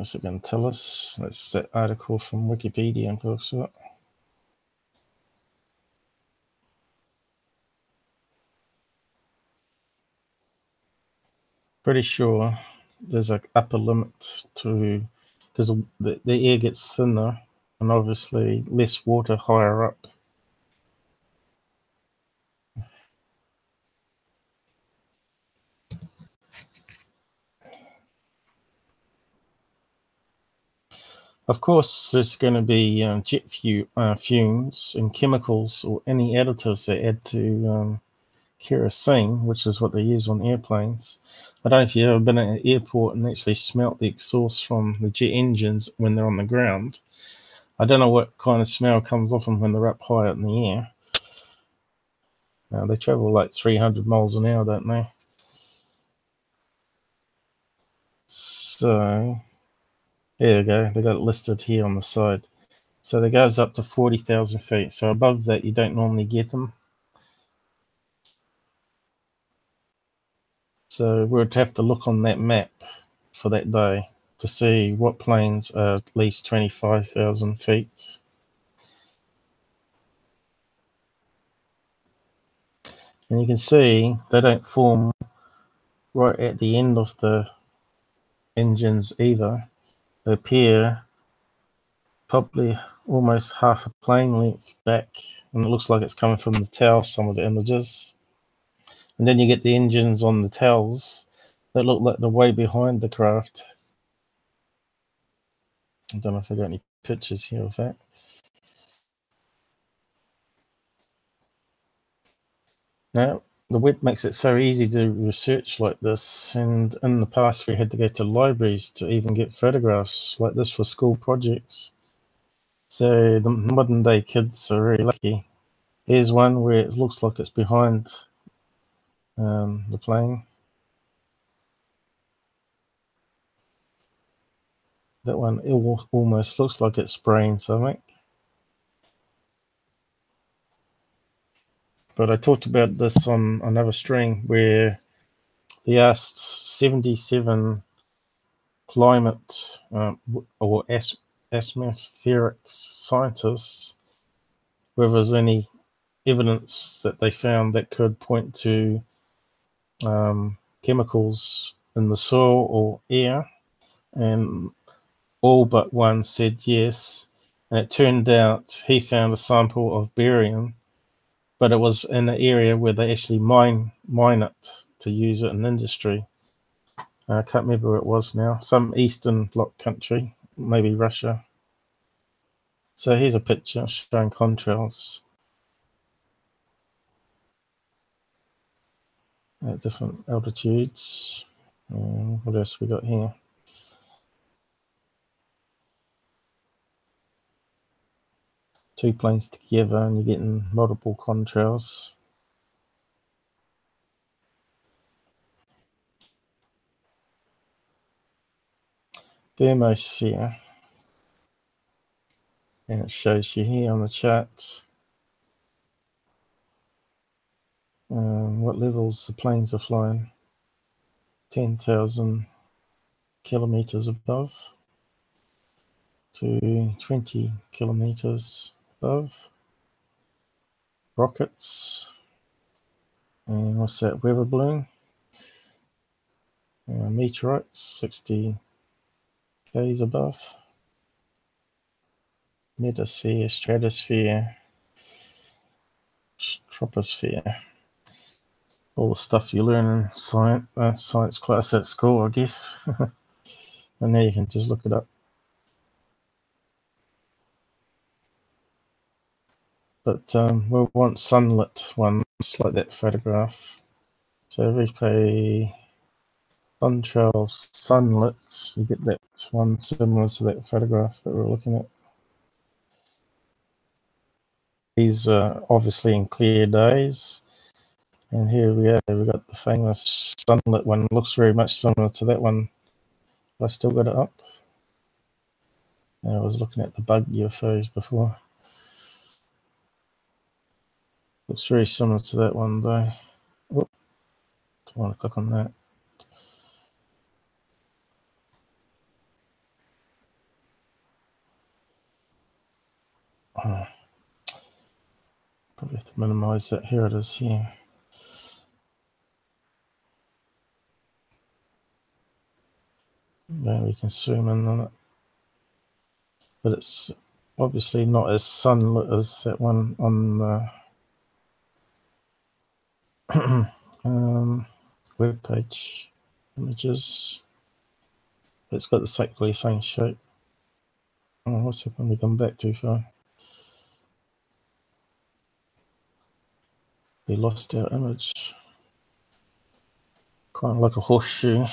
Is it going to tell us? That's that article from Wikipedia and books it. Pretty sure there's an upper limit to, because the air gets thinner and obviously less water higher up. Of course, there's going to be jet fumes and chemicals or any additives they add to kerosene, which is what they use on airplanes. I don't know if you've ever been at an airport and actually smelt the exhaust from the jet engines when they're on the ground. I don't know what kind of smell comes off them when they're up high in the air. They travel like 300 miles an hour, don't they? So, there you go. They got it listed here on the side. So that goes up to 40,000 feet. So above that, you don't normally get them. So we'd have to look on that map for that day to see what planes are at least 25,000 feet. And you can see they don't form right at the end of the engines either. They appear probably almost half a plane length back, and it looks like it's coming from the tail, some of the images. And then you get the engines on the tails that look like they're way behind the craft. I don't know if they got any pictures here of that. Now, the web makes it so easy to do research like this, and in the past we had to go to libraries to even get photographs like this for school projects. So the modern day kids are very lucky. Here's one where it looks like it's behind the plane. That one almost looks like it's spraying something. But I talked about this on another string where they asked 77 climate or atmospheric scientists whether there's any evidence that they found that could point to chemicals in the soil or air, and all but one said yes. And it turned out he found a sample of barium, but it was in an area where they actually mine it to use it in industry. I can't remember where it was now. Some Eastern Bloc country, maybe Russia. So here's a picture showing contrails. at different altitudes. What else we got here? Two planes together and you're getting multiple contrails. Thermosphere. And it shows you here on the chart what levels the planes are flying. 10,000 kilometers above to 20 kilometers above. Rockets. And what's that? Weather balloon. Meteorites, 60 k's above. Mesosphere, stratosphere, troposphere. All the stuff you learn in science class at school, I guess. And now you can just look it up. But we'll want sunlit ones like that photograph. So if we play contrails sunlit, you get that one similar to that photograph that we're looking at. These are obviously in clear days. And here we go, we've got the famous sunlit one. Looks very much similar to that one. I still got it up. I was looking at the bug UFOs before. Looks very similar to that one though. Whoop. Don't want to click on that. Probably have to minimize that. Here it is here. Now we can zoom in on it. But it's obviously not as sunlit as that one on the web page images. It's got exactly the same shape. Oh, what's happened? We've gone back too far. We lost our image. Kind of like a horseshoe.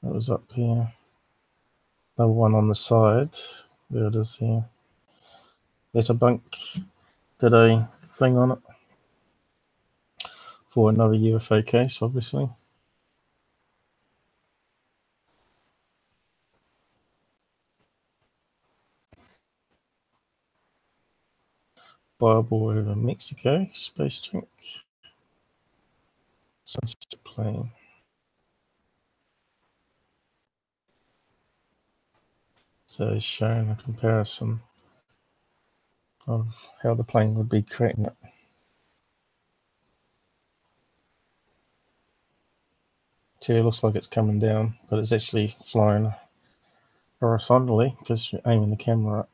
That was up here. Another one on the side. There it is here. Debunk did a thing on it for another UFO case, obviously. Bible over Mexico, space drink. Sunset plane. So it's showing a comparison of how the plane would be creating it. See, it looks like it's coming down, but it's actually flying horizontally because you're aiming the camera up.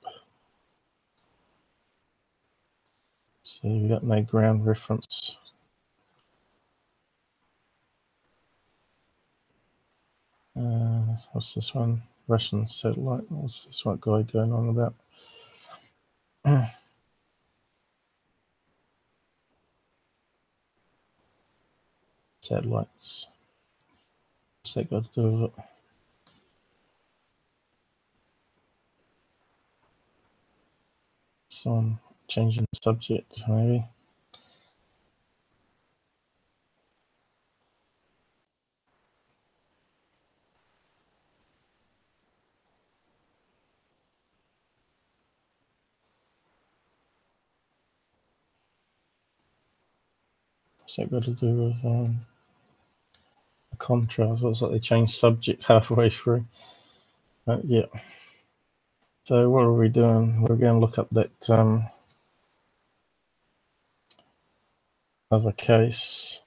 So we've got no ground reference. What's this one? Russian satellite. What's this one guy going on about? Satellites. What's that got to do with it? So I'm changing the subject, maybe. What's that got to do with the contrast? Looks like they changed subject halfway through. Yeah. So what are we doing? We're going to look up that other case.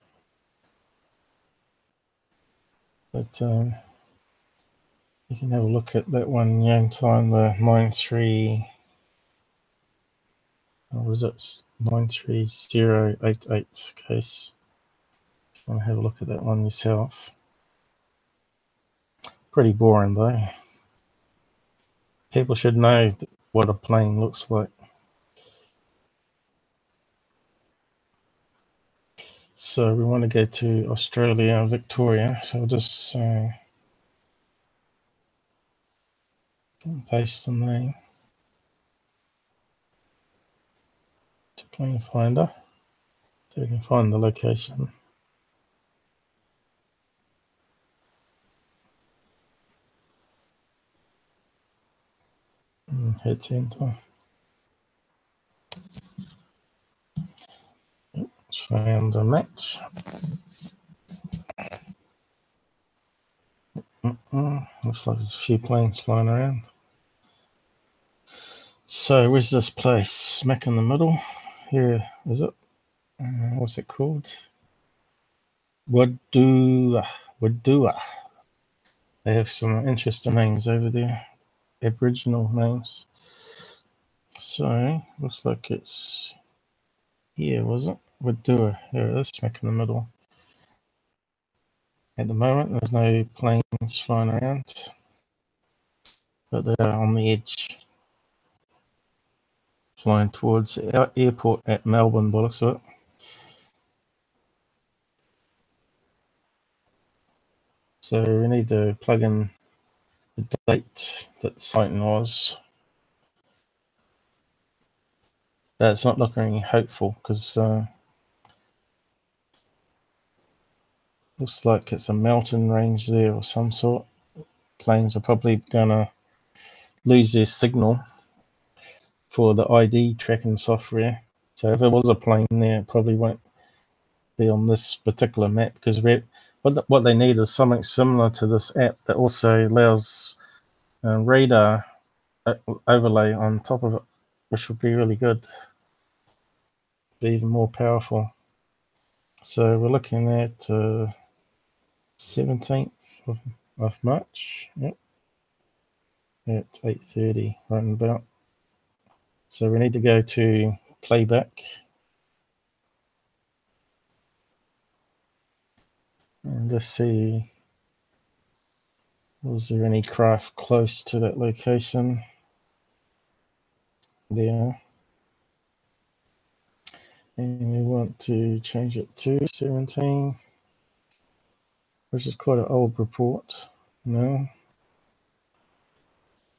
But you can have a look at that one, Yang Time, the 93. What was it? 93088 case. You want to have a look at that one yourself. Pretty boring though. People should know what a plane looks like. So we want to go to Australia and Victoria. So we'll just paste the name to plane finder so we can find the location. And hit enter. Found a match. Looks like there's a few planes flying around. So where's this place? Smack in the middle. Here is it. What's it called? Wadua. They have some interesting names over there. Aboriginal names. So looks like it's here, was it? Wadua. Here it is, smack in the middle. At the moment there's no planes flying around, but they are on the edge, flying towards our airport at Melbourne by the looks of it. So we need to plug in the date that the sighting was. That's not looking hopeful because looks like it's a mountain range there of some sort. Planes are probably gonna lose their signal for the ID tracking software. So if there was a plane there, it probably won't be on this particular map, because what they need is something similar to this app that also allows radar overlay on top of it, which would be really good, be even more powerful. So we're looking at 17th of March, yep, at 8:30, right and about. So we need to go to playback and just see, was there any craft close to that location there. And we want to change it to 17, which is quite an old report. No,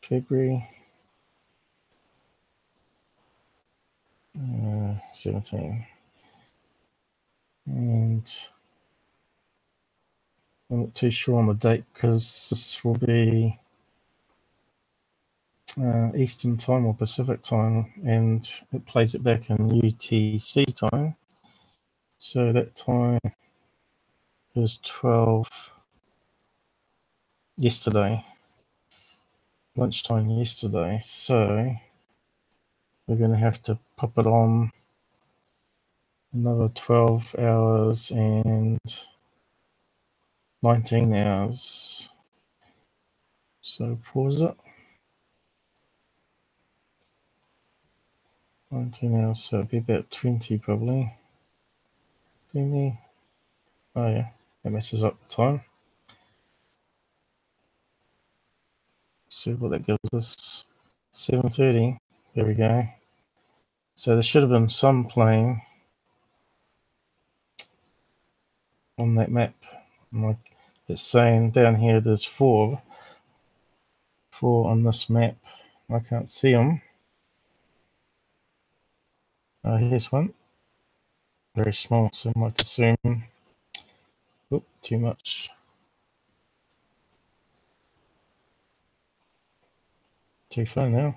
February 17. And I'm not too sure on the date because this will be Eastern time or Pacific time, and it plays it back in UTC time. So that time is 12 yesterday, lunchtime yesterday. So we're going to have to pop it on another 12 hours and 19 hours. So pause it. 19 hours, so it'd be about 20 probably. 20. Oh yeah, that matches up the time. See what that gives us. 7:30. There we go. So there should have been some plane on that map. Like it's saying down here, there's four on this map. I can't see them. Here's one. Very small, so I might assume. Oop, too much. Too far now.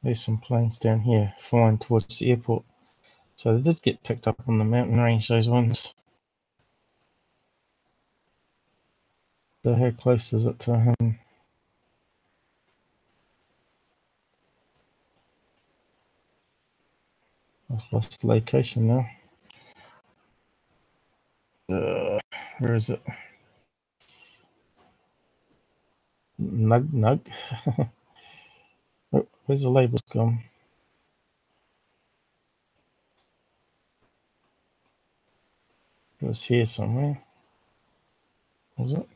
There's some planes down here flying towards the airport. So they did get picked up on the mountain range, those ones. So how close is it to him? I've lost the location now. Where is it? Nug. Oh, where's the labels gone? It was here somewhere. Was it?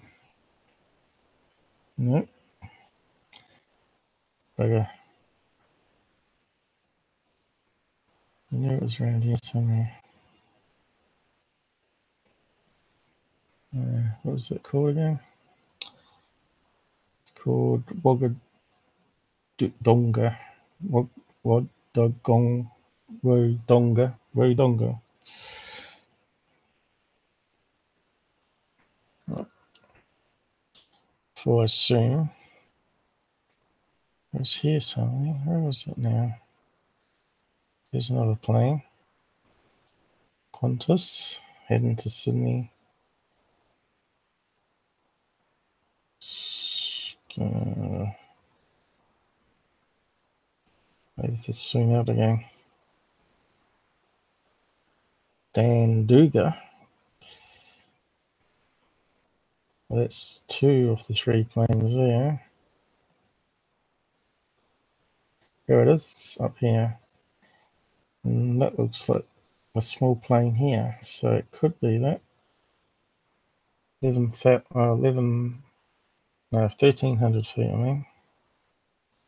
Nope. Bugger. I knew it was around here somewhere. What was it called again? It's called Wogadonga. Wodonga. For I assume it was here somewhere. Where was it now? There's another plane. Qantas heading to Sydney. Maybe this swing out again. Danduga. Well, that's 2 of the 3 planes there. Here it is, up here. And that looks like a small plane here, so it could be that. 1,300 feet, I mean.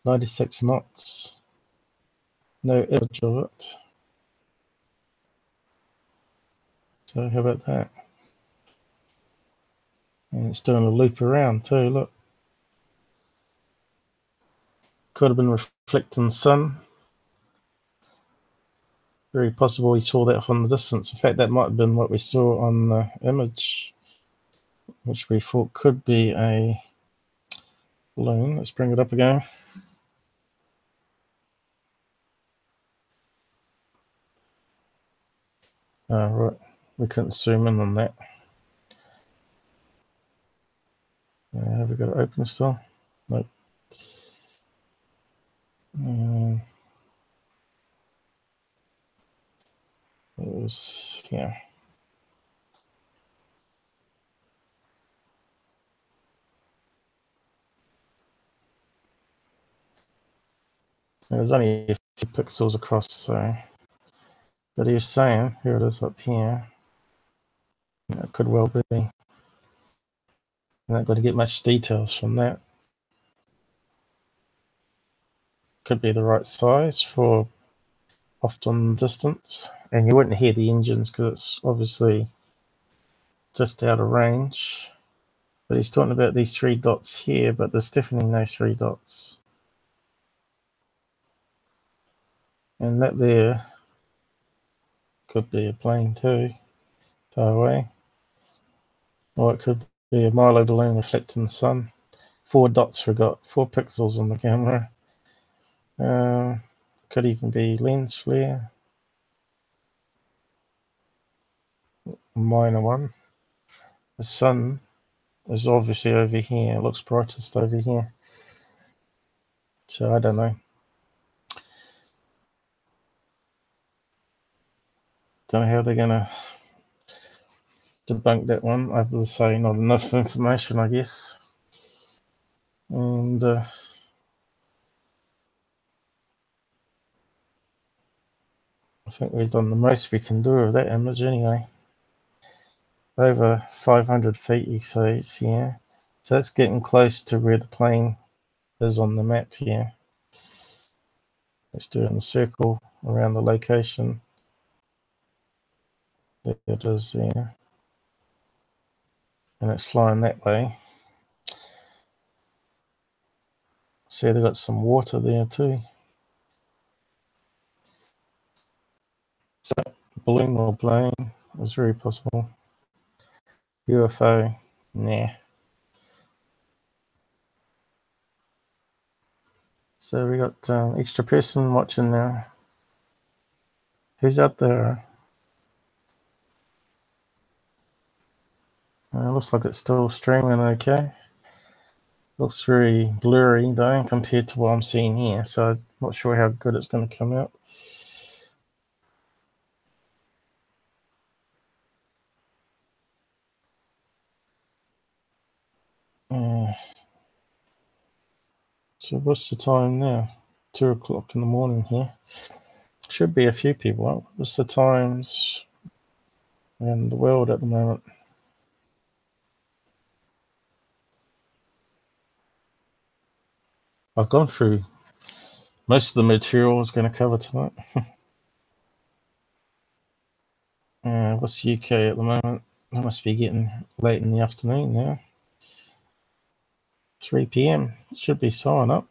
96 knots. No image of it. So how about that? And it's doing a loop around too, look. Could have been reflecting sun. Very possible we saw that from the distance. In fact, that might have been what we saw on the image, which we thought could be a balloon. Let's bring it up again. Right, we couldn't zoom in on that. Have we got it open still? Nope. It was, yeah. There's only a few pixels across, so. But he was saying, here it is up here. It could well be. I'm not going to get much details from that. Could be the right size for often distance, and you wouldn't hear the engines because it's obviously just out of range. But he's talking about these 3 dots here, but there's definitely no 3 dots. And that there could be a plane too, far away. Or it could be a Milo balloon reflecting the sun. 4 dots forgot, 4 pixels on the camera. Could even be lens flare. A minor one. The sun is obviously over here. It looks brightest over here. So I don't know. Don't know how they're going to debunk that one. I will say not enough information, I guess. And I think we've done the most we can do of that image anyway. Over 500 feet, he says here. So that's getting close to where the plane is on the map here. Let's do it in a circle around the location. There it is there. And it's flying that way. See, they've got some water there too. So, balloon or plane is very possible. UFO, nah. So we got extra person watching now. Who's out there? Looks like it's still streaming okay. Looks very blurry though compared to what I'm seeing here, so I'm not sure how good it's going to come out. So what's the time now? 2 o'clock in the morning here. Should be a few people out. What's the times in the world at the moment? I've gone through most of the material I was going to cover tonight. What's UK at the moment? It must be getting late in the afternoon now. 3 p.m. Should be sign up.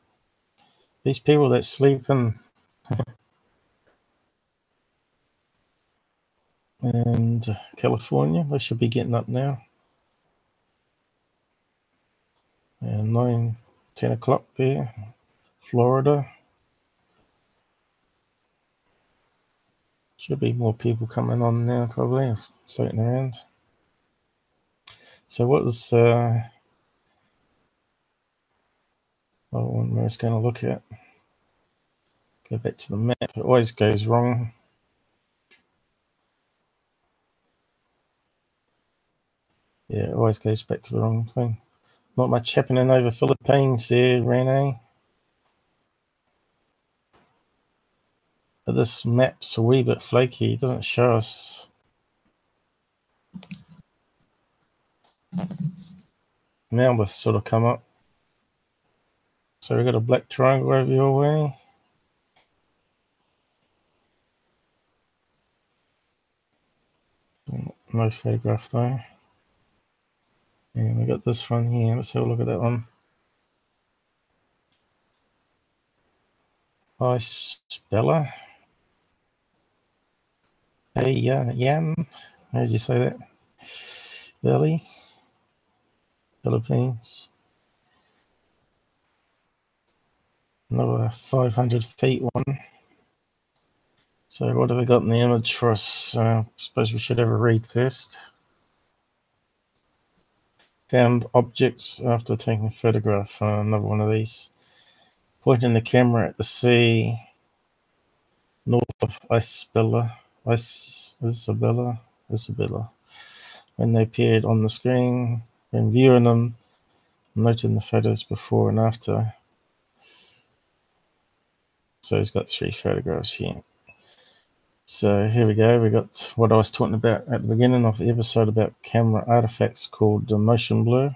These people that sleep in and California, they should be getting up now. And 9, 10 o'clock there. Florida. Should be more people coming on now, probably, floating around. So what was what one I was going to look at? Go back to the map. It always goes wrong. Yeah, it always goes back to the wrong thing. Not much happening over Philippines there, Rene. But this map's a wee bit flaky. It doesn't show us. Now they've sort of come up. So we've got a black triangle over your way. No photograph though. And we got this one here. Let's have a look at that one. Ice Bella. Hey, Yan. How did you say that? Belly. Philippines. Another 500 feet one. So what have we got in the image for us? Suppose we should have a read first. Found objects after taking a photograph. Another one of these. Pointing the camera at the sea north of Isabella. When they appeared on the screen, when viewing them, noting the photos before and after. So he's got 3 photographs here. So here we go. We got what I was talking about at the beginning of the episode about camera artifacts called motion blur.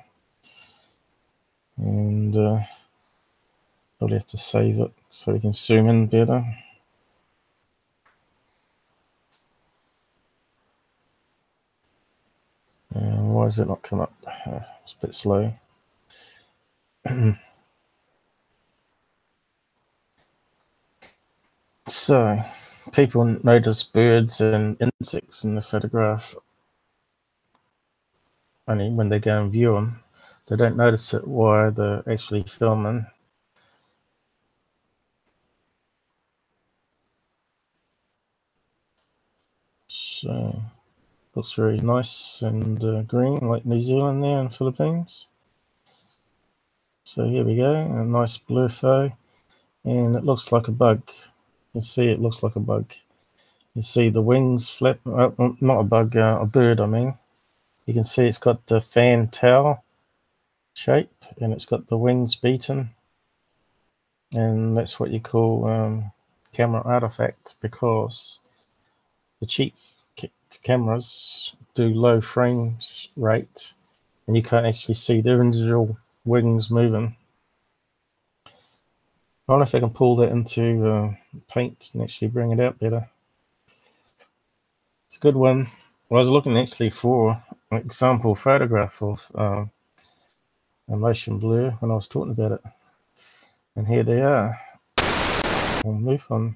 And probably have to save it so we can zoom in better. Why is it not coming up? It's a bit slow. So people notice birds and insects in the photograph only when they go and view them. They don't notice it while they're actually filming. So looks very nice and green, like New Zealand there and Philippines. So here we go, a nice blue photo, and it looks like a bug. You can see it looks like a bug. You see the wings flap, not a bug, a bird I mean. You can see it's got the fan tail shape and it's got the wings beaten. And that's what you call camera artifact, because the cheap cameras do low frames rate and you can't actually see the individual wings moving. I don't know if I can pull that into paint and actually bring it out better. It's a good one. Well, I was looking actually for an example photograph of a motion blur when I was talking about it. And here they are on MUFON.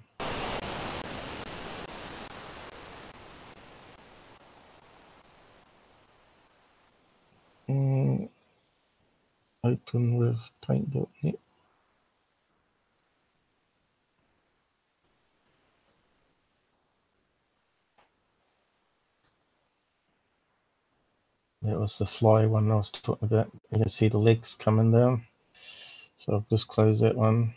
Open with paint.net. That was the fly one I was talking about. You can see the legs coming down. So I'll just close that one.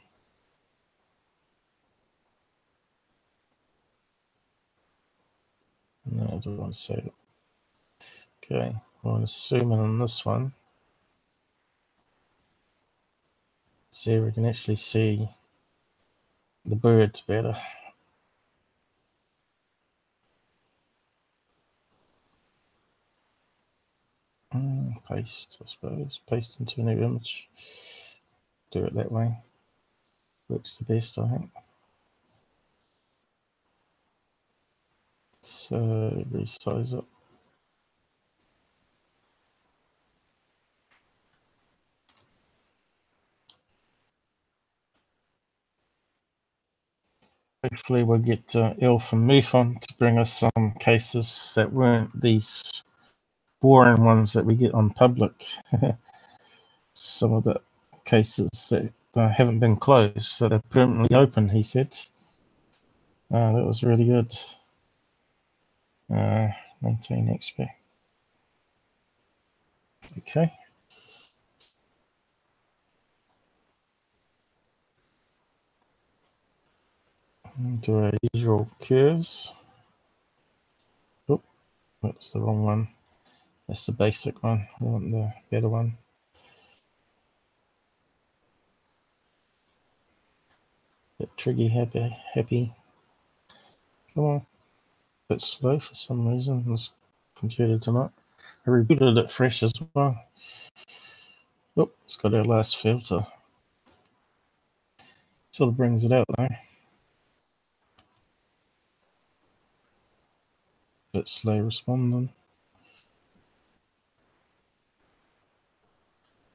No, I don't want to save it. Okay, I want to zoom in on this one. See if we can actually see the birds better. Paste, I suppose. Paste into a new image. Do it that way. Works the best, I think. So resize it. Hopefully we'll get Il from MUFON to bring us some cases that weren't these boring ones that we get on public. Some of the cases that haven't been closed, that are permanently open, he said. That was really good. 19 XP. Okay. Do our usual curves. Oh, that's the wrong one. That's the basic one. I want the better one. Bit triggy happy. Come on. Bit slow for some reason. This computer tonight. I rebooted it fresh as well. Oh, it's got our last filter. Sort of brings it out though. Bit slow responding.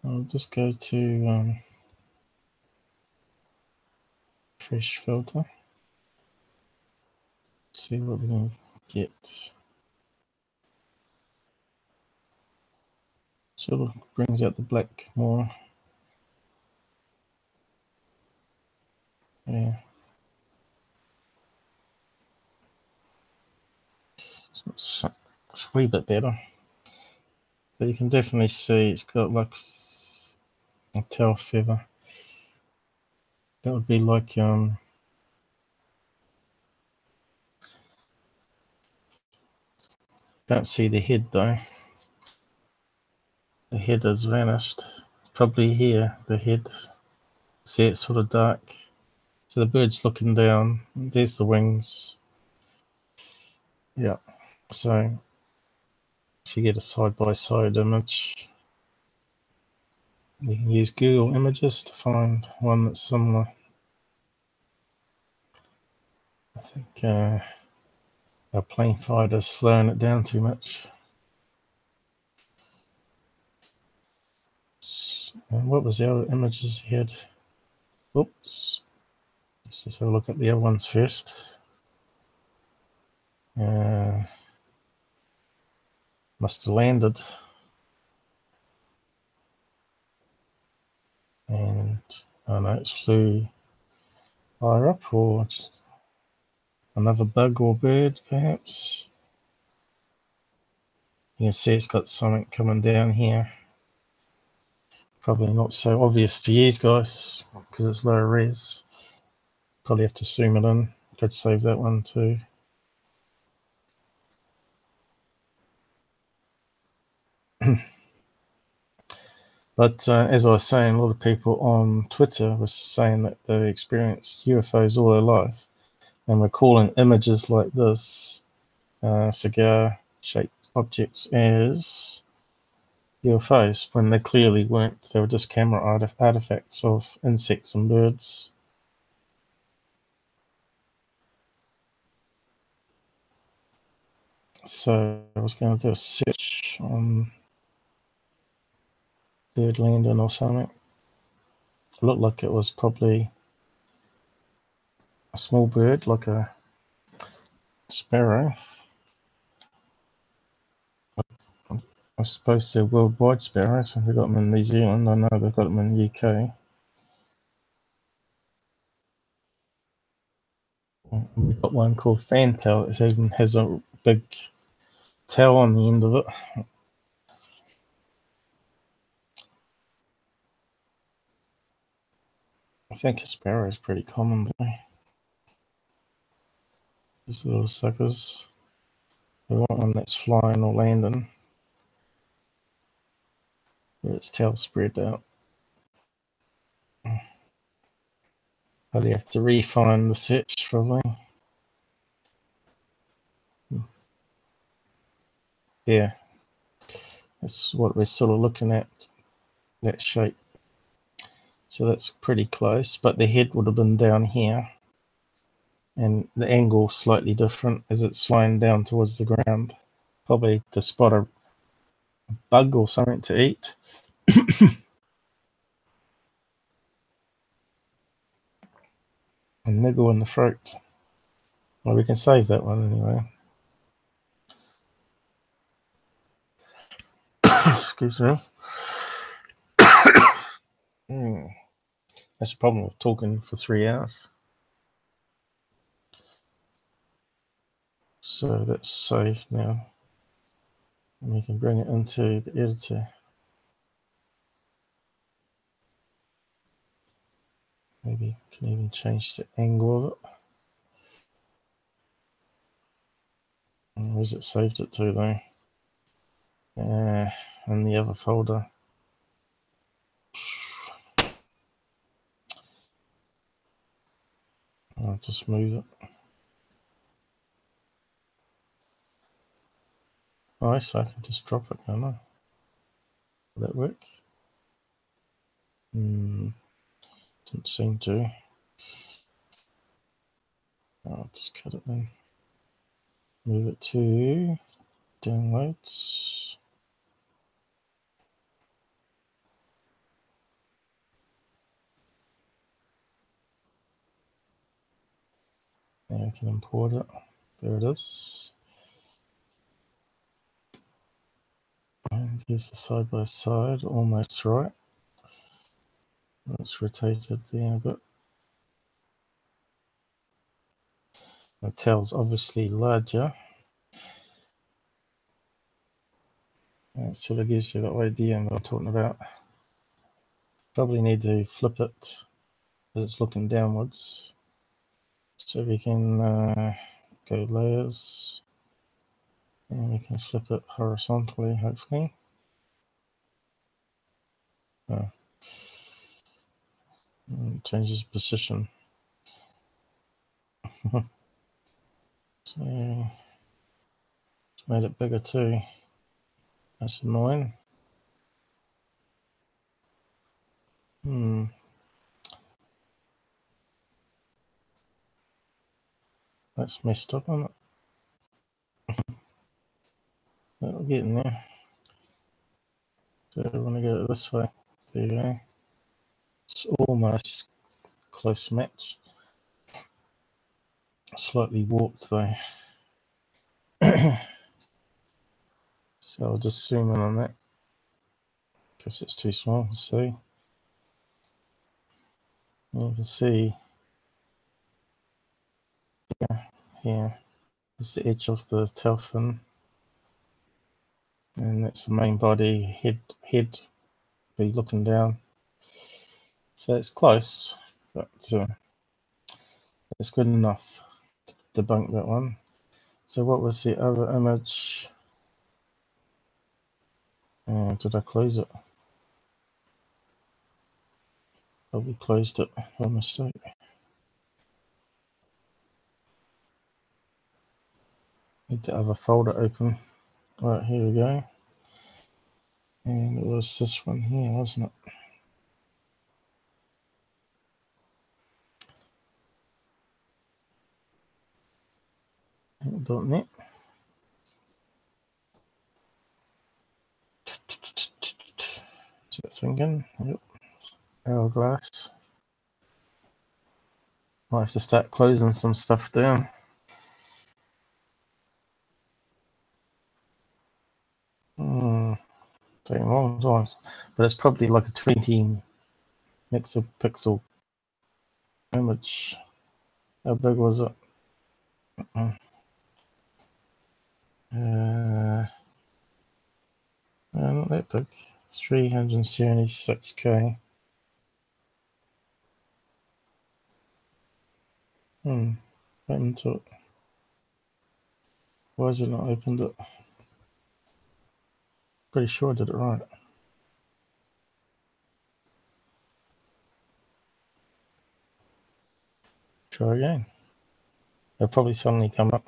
I'll just go to fresh filter. See what we can get. Sort of brings out the black more. Yeah. It's a wee bit better. But you can definitely see it's got like a tail feather. That would be like don't see the head though. The head has vanished. Probably here, the head. See, it's sort of dark. So the bird's looking down. There's the wings. Yeah. So if you get a side-by-side image, you can use Google Images to find one that's similar. I think our plane fighter's slowing it down too much. And what was the other images he had? Oops. Let's just have a look at the other ones first. Must have landed. And I don't know, it flew higher up, or just another bug or bird perhaps. You can see it's got something coming down here. Probably not so obvious to you guys because it's low res. Probably have to zoom it in. Could save that one too. But as I was saying, a lot of people on Twitter were saying that they experienced UFOs all their life, and we're calling images like this, cigar-shaped objects, as UFOs when they clearly weren't. They were just camera artifacts of insects and birds. So I was going to do a search on bird landing or something. It looked like it was probably a small bird, like a sparrow. I suppose they're worldwide sparrows. We've got them in New Zealand. I know they've got them in the UK. We've got one called fantail. It even has a big tail on the end of it. I think a sparrow is pretty common though. These little suckers. We want one that's flying or landing, with its tail spread out. Probably have to refine the search probably. Yeah, that's what we're sort of looking at, that shape. So that's pretty close, but the head would have been down here, and the angle slightly different as it's flying down towards the ground, probably to spot a bug or something to eat. A niggle in the throat. Well, we can save that one anyway. Excuse me. That's the problem with talking for 3 hours. So that's saved now. And we can bring it into the editor. Maybe can even change the angle of it. Where's it saved it to though? In the other folder. I'll just move it. Oh, actually, I can just drop it, can't I? Will that work? Didn't seem to. I'll just cut it then. Move it to downloads. Now I can import it. There it is. And here's the side by side, almost right. Let's rotate it there a bit. The tail's obviously larger. That sort of gives you the idea of what I'm talking about. Probably need to flip it as it's looking downwards. So we can go layers and we can flip it horizontally, hopefully. Oh. Changes position. So it's made it bigger too. That's annoying. That's messed up, isn't it? But we're getting there. So I want to go this way. There you go. It's almost close match. Slightly warped though. So I'll just zoom in on that. Guess it's too small to see. You can see here is the edge of the tail fin, and that's the main body. Head be looking down. So it's close, but it's good enough to debunk that one. So what was the other image? Did I close it? Probably closed it by mistake. Need the other folder open. Right, here we go. And it was this one here, wasn't it? .net. Is it thinking? Yep. Hourglass. Might have to start closing some stuff down. Taking a long time. But it's probably like a 20 megapixel image. How big was it? Not that big. 376K. Open to it. Why has it not opened it? Pretty sure I did it right. Try again. It'll probably suddenly come up.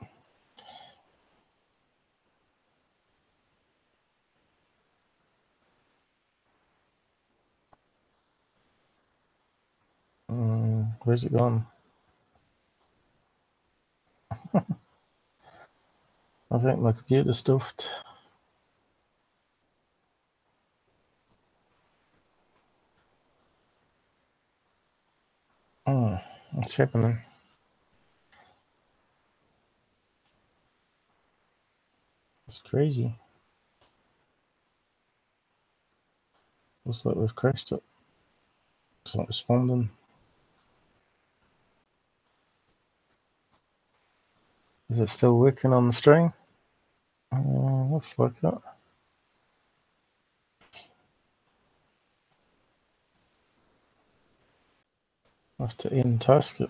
Where's it gone? I think my computer's stuffed. Oh, what's happening? It's crazy. Looks like we've crashed it. It's not responding. Is it still working on the string? Looks like it. I have to end task it.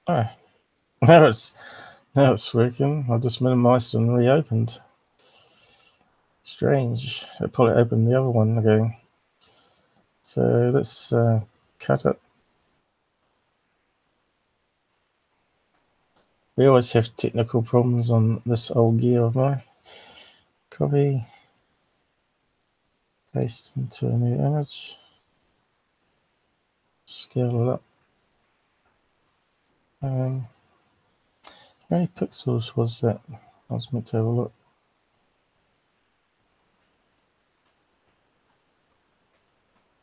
Oh, now it's working. I just minimized and reopened. Strange. It probably opened the other one again. So let's cut it. We always have technical problems on this old gear of mine. Copy. Paste into a new image. Scale it up. How many pixels was that? I was meant to have a look.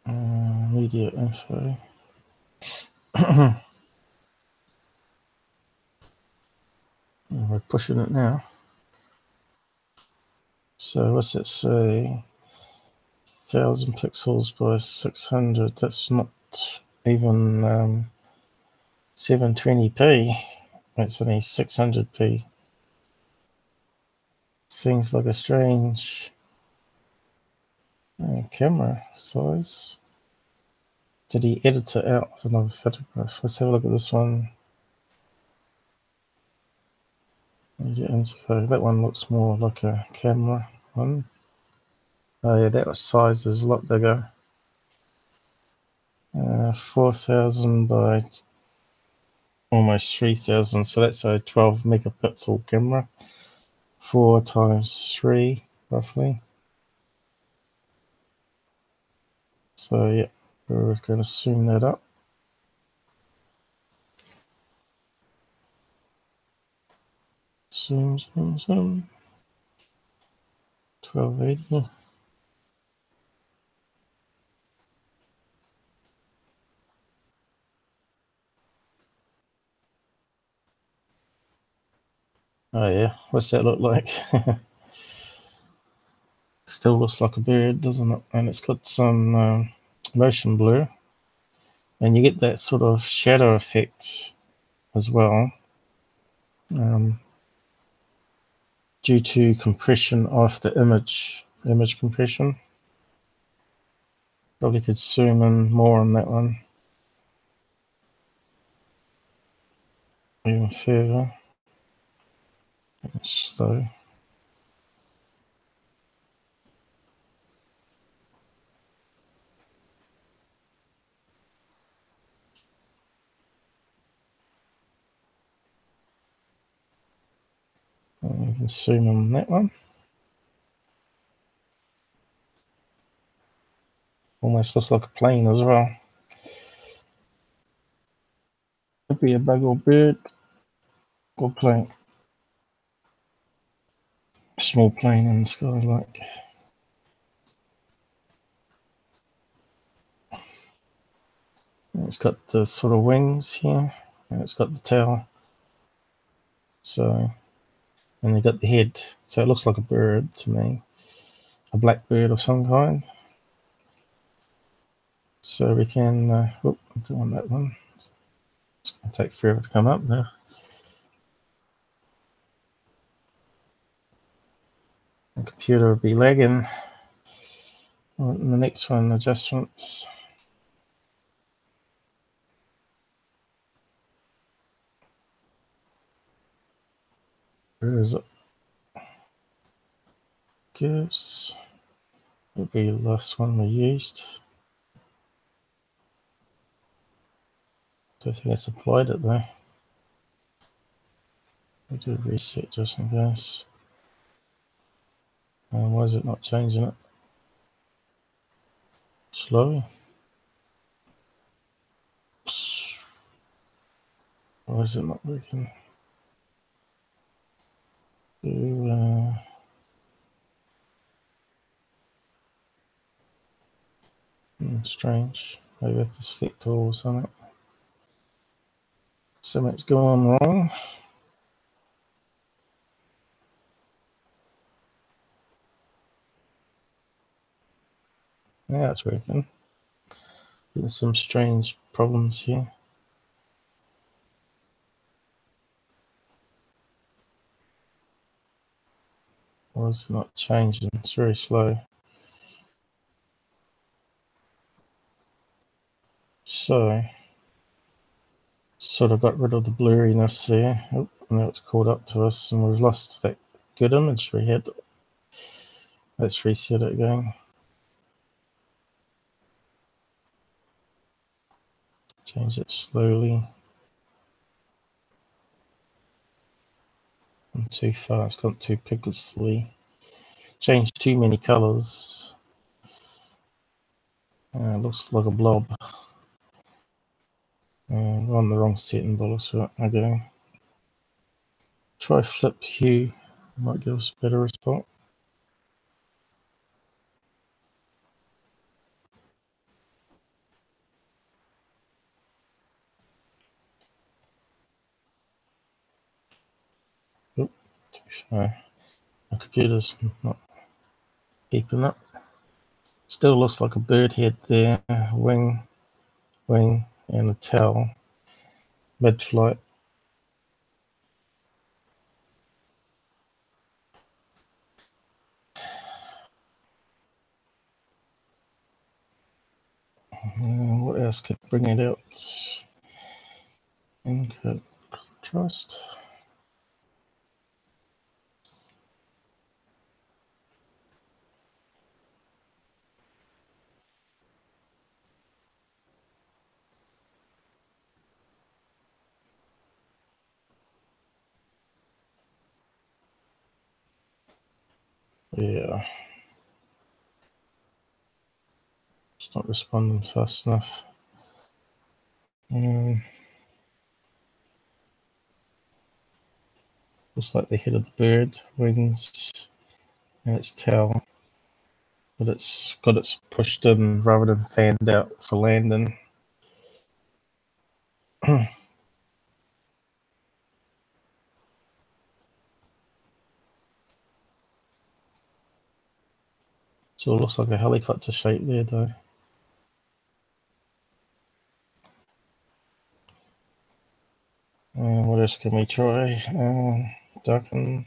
Media info. We're pushing it now. So what's it say? 1000 pixels by 600. That's not even 720p. It's only 600p. Seems like a strange camera size. Did he edit it out of another photograph? Let's have a look at this one. Media info. That one looks more like a camera one. Oh yeah, that size is a lot bigger. 4000 by almost 3000. So that's a 12 megapixel camera. 4 times 3 roughly. So yeah, we're going to zoom that up. Zoom, zoom, zoom. 1280. Oh yeah, what's that look like? Still looks like a bird, doesn't it? And it's got some motion blur. And you get that sort of shadow effect as well. Due to compression of the image compression. Probably could zoom in more on that one. Even further. Slow. And you can zoom on that one. Almost looks like a plane as well. Could be a bug or bird or plane. Small plane in the sky, like. And it's got the sort of wings here, and it's got the tail. So, and you got the head. So it looks like a bird to me, a black bird of some kind. So we can. I don't want that one. It's going to take forever to come up now. The computer will be lagging. And the next one, adjustments. Where is it? Gives. It'll be the last one we used. Don't think it's applied it though. We'll do a reset just in case. Why is it not changing it? Slow. Why is it not working? Strange. Maybe I have to select all or something. Something's going wrong. Now it's working. There's some strange problems here. Or it's not changing. It's very slow. So, sort of got rid of the blurriness there. Oh, now it's caught up to us and we've lost that good image we had. Let's reset it again. Change it slowly. I'm too far, it's gone too pixely. Changed too many colours. Looks like a blob. We're on the wrong setting, but let's okay. Try flip hue, might give us a better result. Oop, too far. My computer's not keeping up. Still looks like a bird head there, wing, and a tail. Mid-flight. What else could bring it out? Input contrast. Yeah. It's not responding fast enough. Looks like the head of the bird, wings, and its tail. But it's got its pushed in rather than fanned out for landing. So it looks like a helicopter shape there, though. What else can we try? Darken.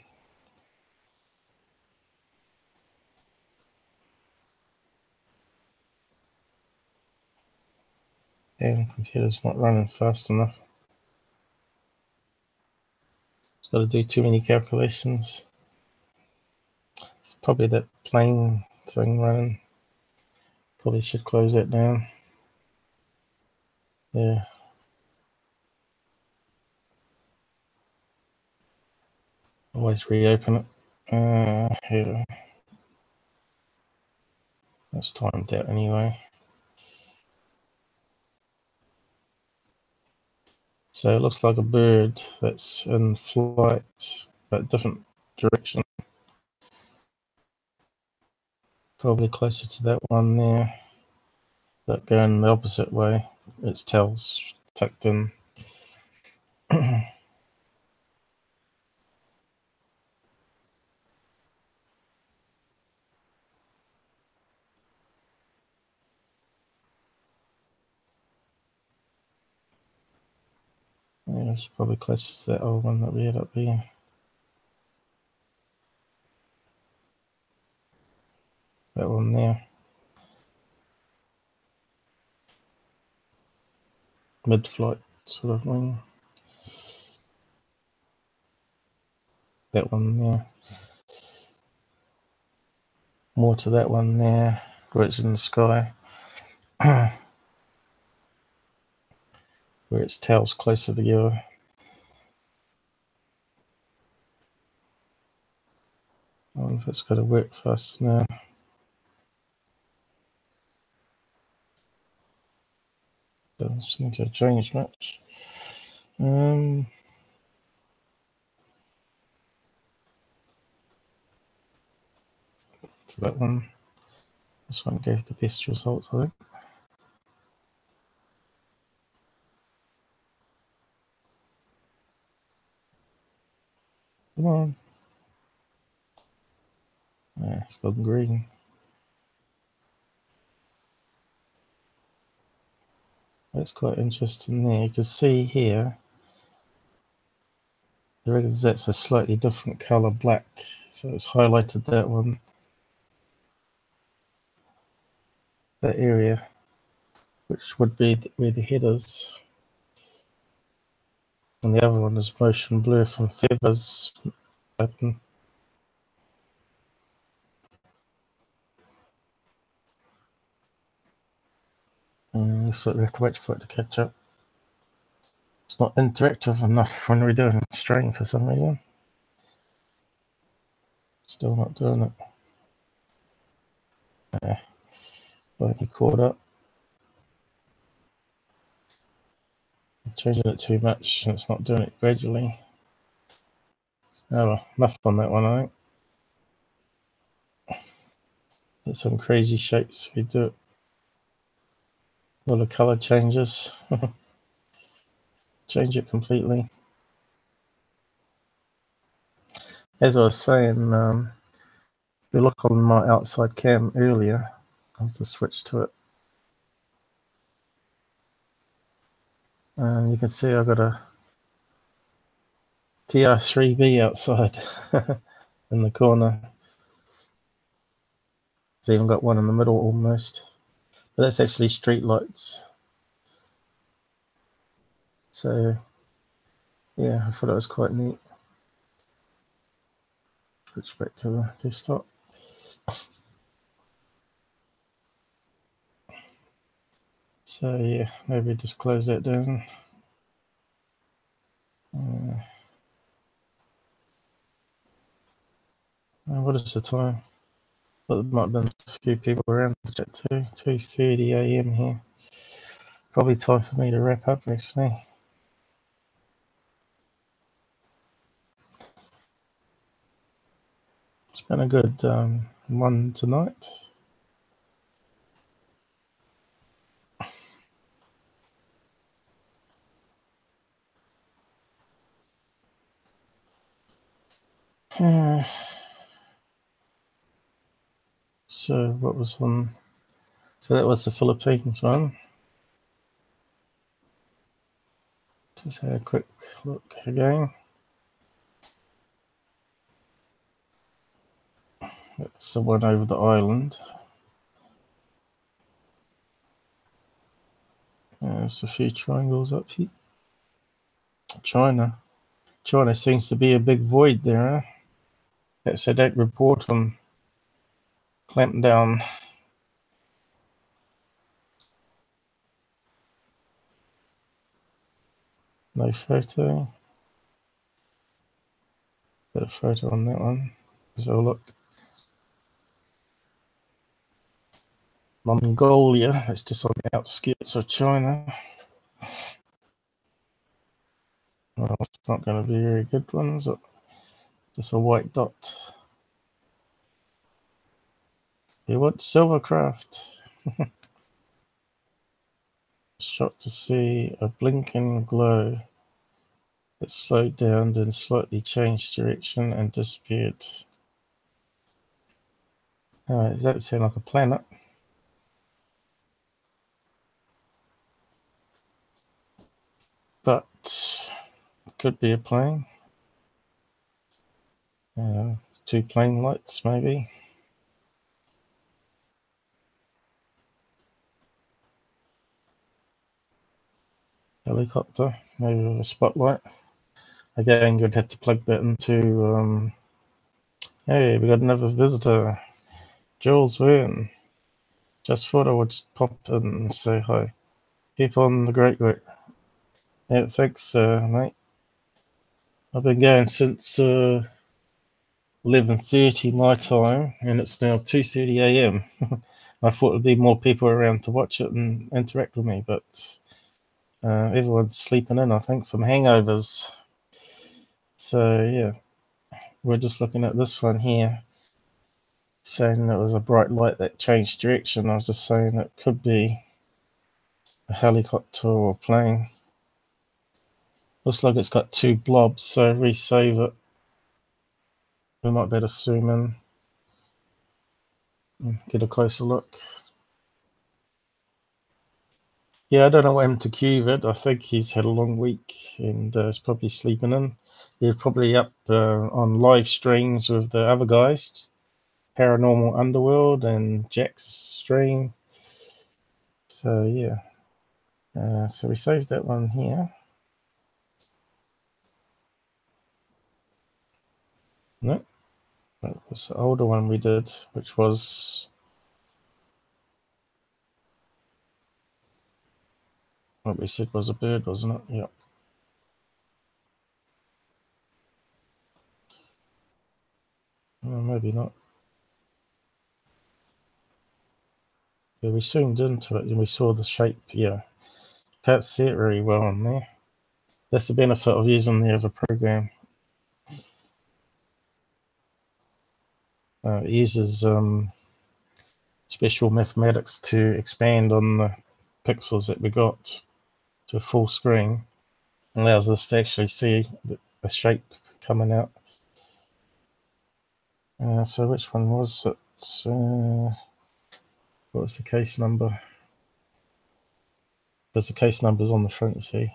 Damn, computer's not running fast enough. It's got to do too many calculations. It's probably that plane thing running. Probably should close that down. Yeah. Always reopen it. Here. That's timed out anyway. So it looks like a bird that's in flight, but different direction. Probably closer to that one there, but going the opposite way. Its tail's tucked in. Yeah, it's probably closer to that old one that we had up here. That one there. Mid-flight sort of wing. That one there. More to that one there, where it's in the sky. Where its tail's closer together. I wonder if it's got to work fast now. Doesn't seem to have changed much. to that one. This one gave the best results, I think. Come on. Yeah, it's gone green. That's quite interesting there. You can see here, I reckon that's a slightly different colour, black. So it's highlighted that one, that area, which would be where the head is. And the other one is motion blur from feathers open. So we have to wait for it to catch up. It's not interactive enough when we're doing strain for some reason. Still not doing it. Yeah. Already caught up. I'm changing it too much and it's not doing it gradually. Oh well, enough on that one, I think. Get some crazy shapes. We do it. A lot of colour changes. Change it completely. As I was saying, if you look on my outside cam earlier, I'll just switch to it. And you can see I've got a TR3B outside in the corner. It's even got one in the middle almost. But that's actually street lights. So, yeah, I thought it was quite neat. Switch back to the desktop. So, yeah, maybe just close that down. What is the time? Well, there might have been a few people around to chat too. 2:30 AM here. Probably time for me to wrap up, actually. It's been a good one tonight. So what was on? So that was the Philippines one. Just have a quick look again. That's the one over the island. There's a few triangles up here. China. China seems to be a big void there. Perhaps they don't report on clamp down. No photo. Got a photo on that one. So look. Mongolia. It's just on the outskirts of China. Well, it's not going to be very good ones. Just a white dot. You want Silvercraft. Shot to see a blinking glow that slowed down, then slightly changed direction and disappeared. Does that sound like a planet? But it could be a plane. 2 plane lights, maybe. Helicopter, maybe with a spotlight. Again, you'd have to plug that into. Hey, we got another visitor. Jules Wern. Just thought I would pop in and say hi. Keep on the great work. Yeah, thanks, mate. I've been going since 11:30 my time, and it's now 2:30 AM. I thought there'd be more people around to watch it and interact with me, but everyone's sleeping in, I think, from hangovers. So, yeah, we're just looking at this one here. saying it was a bright light that changed direction. I was just saying it could be a helicopter or plane. Looks like it's got two blobs, so resave it. We might better zoom in and get a closer look. Yeah, I don't know what happened to Vid. I think he's had a long week and is probably sleeping in. He's probably up on live streams with the other guys, Paranormal Underworld and Jack's stream. So yeah, so we saved that one here. Nope, that was the older one we did, which was what we said was a bird, wasn't it? Yep. Maybe not. Yeah, we zoomed into it and we saw the shape. Yeah, can't see it very well on there. That's the benefit of using the other program. It uses special mathematics to expand on the pixels that we got to full screen. Allows us to actually see the shape coming out. So which one was it? What was the case number? There's the case numbers on the front, you see.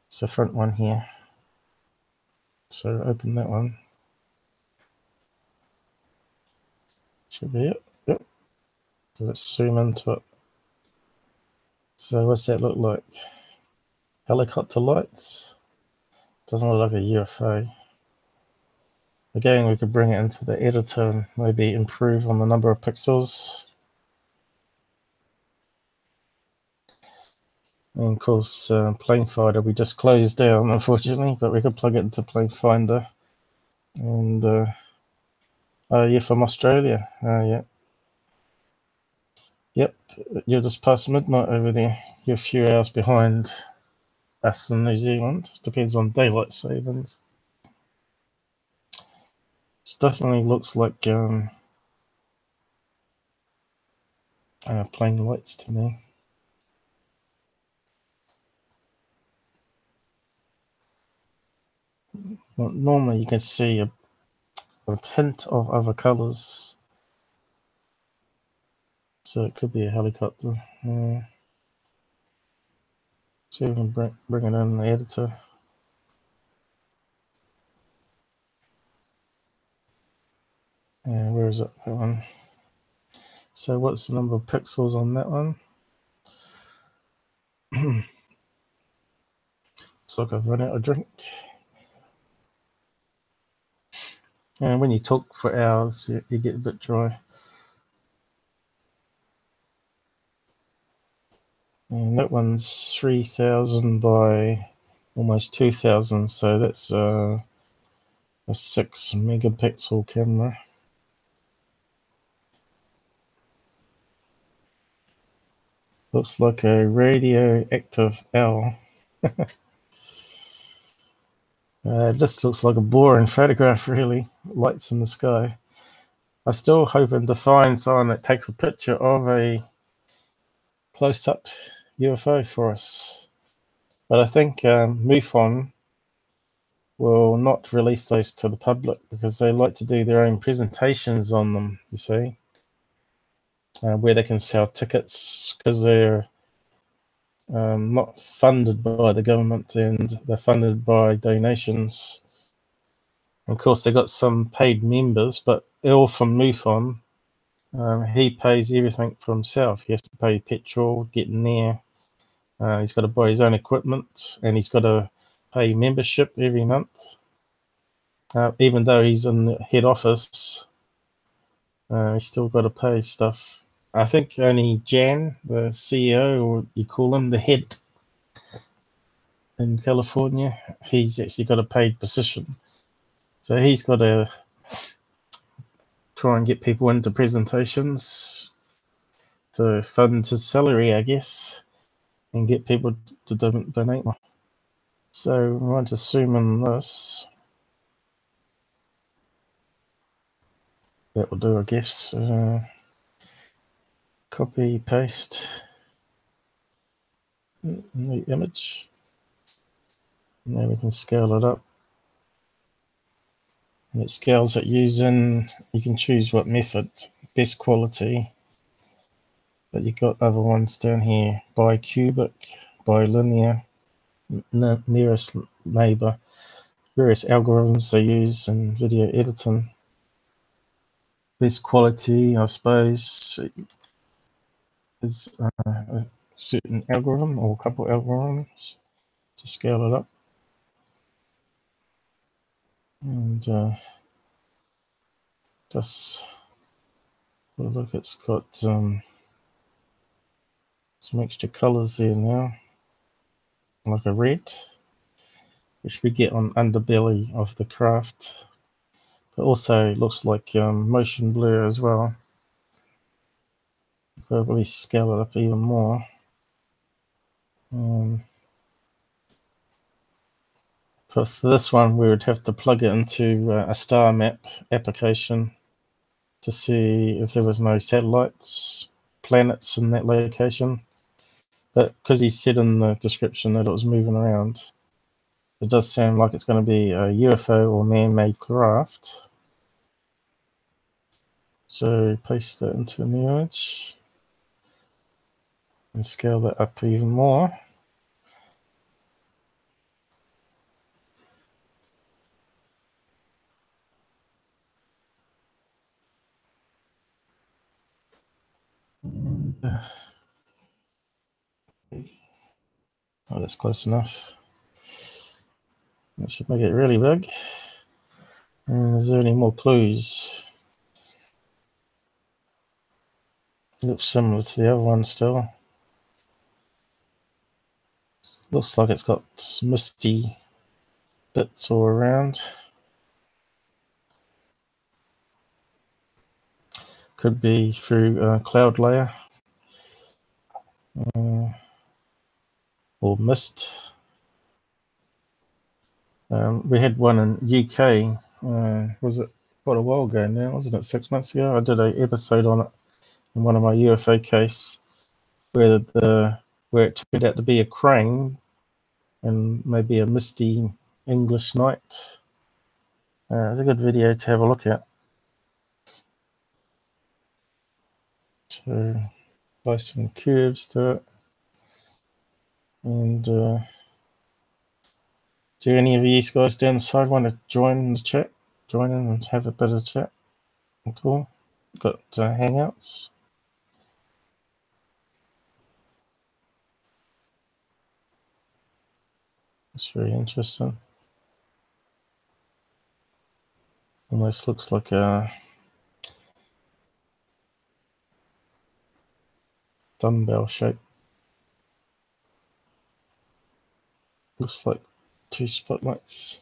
It's the front one here. So open that one. Should be it. Yep. So let's zoom into it. So what's that look like? Helicopter lights. Doesn't look like a UFO. Again, we could bring it into the editor and maybe improve on the number of pixels. And of course, Plane Finder we just closed down, unfortunately, but we could plug it into Plane Finder. And oh, you're from Australia. Yeah. Yep, you're just past midnight over there. You're a few hours behind us in New Zealand. Depends on daylight savings. It definitely looks like plane lights to me. Well, normally you can see a tint of other colours. So it could be a helicopter. So we can bring it in the editor. Where is it? That one. So what's the number of pixels on that one? Looks like I've run out of drink. And when you talk for hours, you get a bit dry. And that one's 3,000 by almost 2,000, so that's a 6 megapixel camera. Looks like a radioactive owl. This looks like a boring photograph, really. Lights in the sky. I'm still hoping to find someone that takes a picture of a close-up UFO for us. But I think MUFON will not release those to the public because they like to do their own presentations on them, you see, where they can sell tickets because they're not funded by the government and they're funded by donations. Of course, they've got some paid members, but all from MUFON. He pays everything for himself. He has to pay petrol, getting there. He's got to buy his own equipment, and he's got to pay membership every month. Even though he's in the head office, he's still got to pay stuff. I think only Jan, the CEO, or you call him the head in California, he's actually got a paid position. So he's got to try and get people into presentations to fund his salary, I guess, and get people to donate more. So we want to zoom in this. that will do, I guess. Copy, paste the image. Now we can scale it up. And it scales it using, you can choose what method, best quality. But you've got other ones down here, bicubic, bilinear, nearest neighbor, various algorithms they use in video editing. Best quality, I suppose, is a certain algorithm or a couple algorithms to scale it up. And just look, it's got some extra colors there now, like a red, which we get on underbelly of the craft. But also looks like motion blur as well. Probably scale it up even more. Plus this one, we would have to plug it into a star map application to see if there was no satellites, planets in that location. But because he said in the description that it was moving around, it does sound like it's going to be a UFO or man-made craft. So paste that into an image and scale that up even more. Oh, that's close enough. That should make it really big. And is there any more clues? It looks similar to the other one still. Looks like it's got misty bits all around. Could be through a cloud layer or mist. We had one in UK. Was it quite a while ago now? Wasn't it 6 months ago? I did an episode on it in one of my UFO cases where it turned out to be a crane and maybe a misty English night. It's a good video to have a look at. So apply some curves to it. And do any of you guys down the side want to join the chat? Join in and have a bit of chat at all? Got Hangouts? It's very interesting. Almost looks like a dumbbell shape. Looks like 2 spotlights.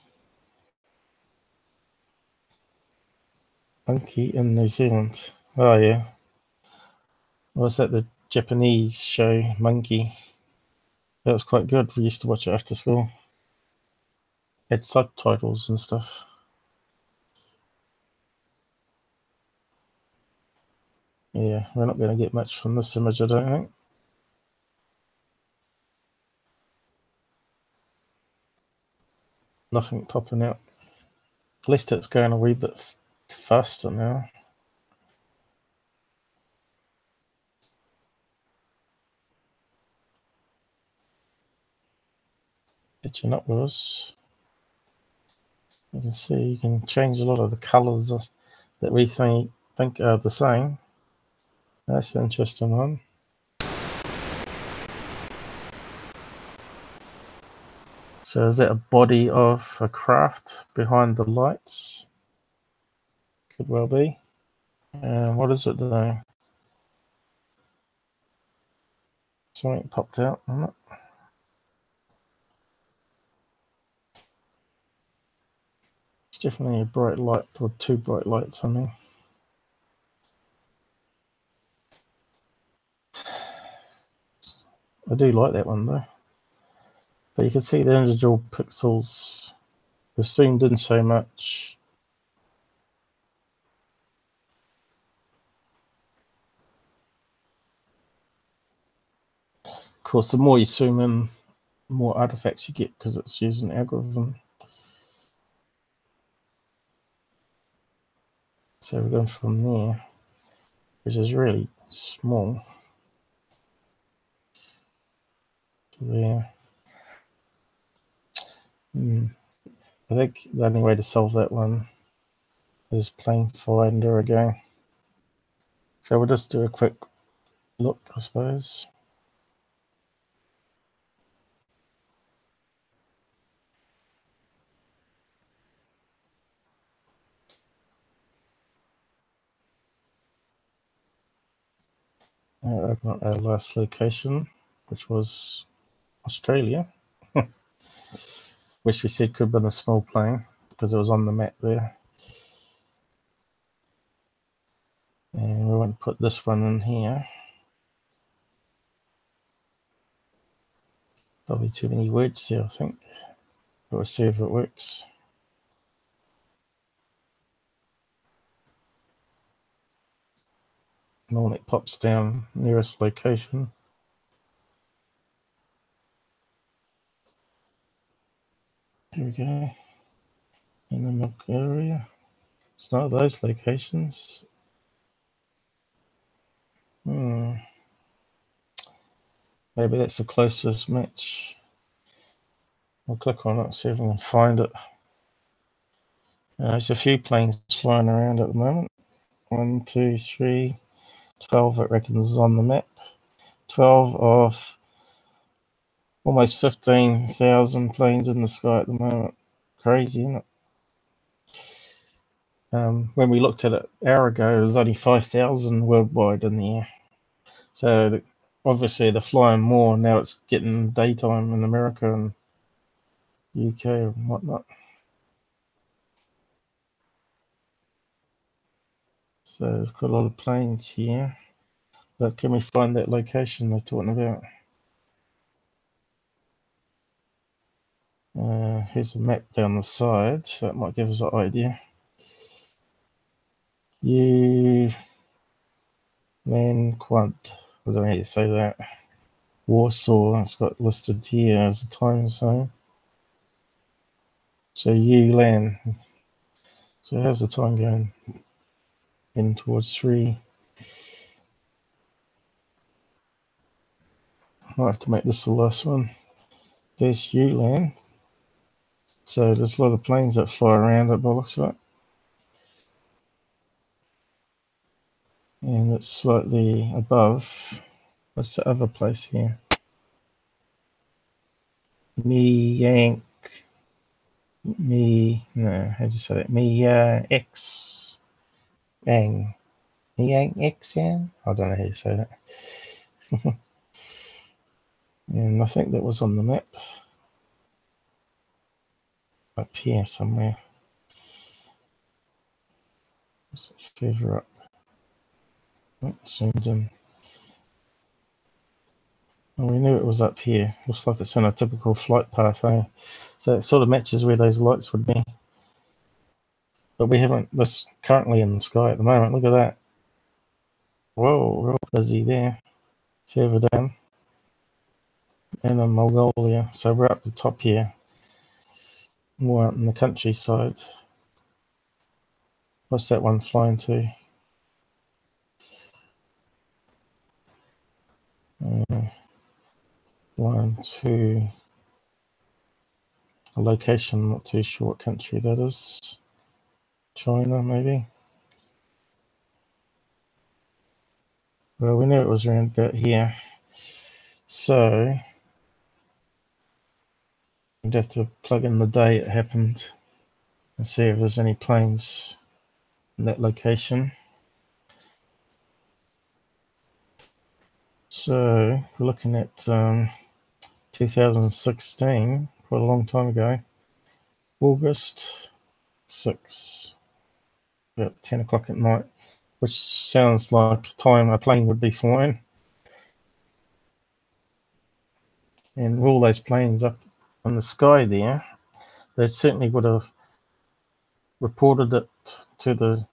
Monkey in New Zealand. Oh yeah. Was that the Japanese show Monkey? That was quite good. We used to watch it after school. Had subtitles and stuff. Yeah, we're not going to get much from this image, I don't think. Nothing popping out. At least it's going a wee bit faster now. Catching up with us. You can see you can change a lot of the colours that we think are the same. That's an interesting one. So is that a body of a craft behind the lights? Could well be. What is it though? Something popped out on it. It's definitely a bright light or 2 bright lights on there. I do like that one though. But you can see the individual pixels. We've zoomed in so much. course, the more you zoom in, the more artifacts you get because it's using algorithm. So we're going from there, which is really small, to there. I think the only way to solve that one is plane finder again. So we'll just do a quick look, I suppose. Open up our last location, which was Australia, which we said could have been a small plane because it was on the map there. And we want to put this one in here. Probably too many words here, I think. But we'll see if it works. Normally it pops down nearest location. Here we go. In the Merc area. It's not those locations. Maybe that's the closest match. I'll click on it, see if I can find it. There's a few planes flying around at the moment. 1, 2, 3, 12 it reckons is on the map. 12 of almost 15,000 planes in the sky at the moment. Crazy, isn't it? When we looked at it an hour ago, there was only 5,000 worldwide in the air. So obviously they're flying more. Now it's getting daytime in America and UK and whatnot. So there's got a lot of planes here. But can we find that location they're talking about? Here's a map down the side. So that might give us an idea. Quant. I don't know how you say that. Warsaw, it's got listed here as a time zone. So ULAN. So how's the time going? In towards 3. I'll have to make this the last one. There's ULAN. So there's a lot of planes that fly around at the looks of it. And it's slightly above. What's the other place here? How do you say that? X. Bang. Xian? I don't know how you say that. And I think that was on the map. Up here somewhere. Further up. Oh, zoomed in. Well, we knew it was up here. Looks like it's in a typical flight path, eh? So it sort of matches where those lights would be. But we haven't, that's currently in the sky at the moment. Look at that. Whoa, real busy there. Further down. And in Mongolia. So we're up the top here. More out in the countryside. What's that one flying to? 1, 2. A location, not too sure what country that is. China, maybe. Well, we knew it was around about here. So we'd have to plug in the day it happened and see if there's any planes in that location. So we're looking at 2016, quite a long time ago. August 6, about 10 o'clock at night, which sounds like a time a plane would be flying. And all those planes up in the sky there, they certainly would have reported it to the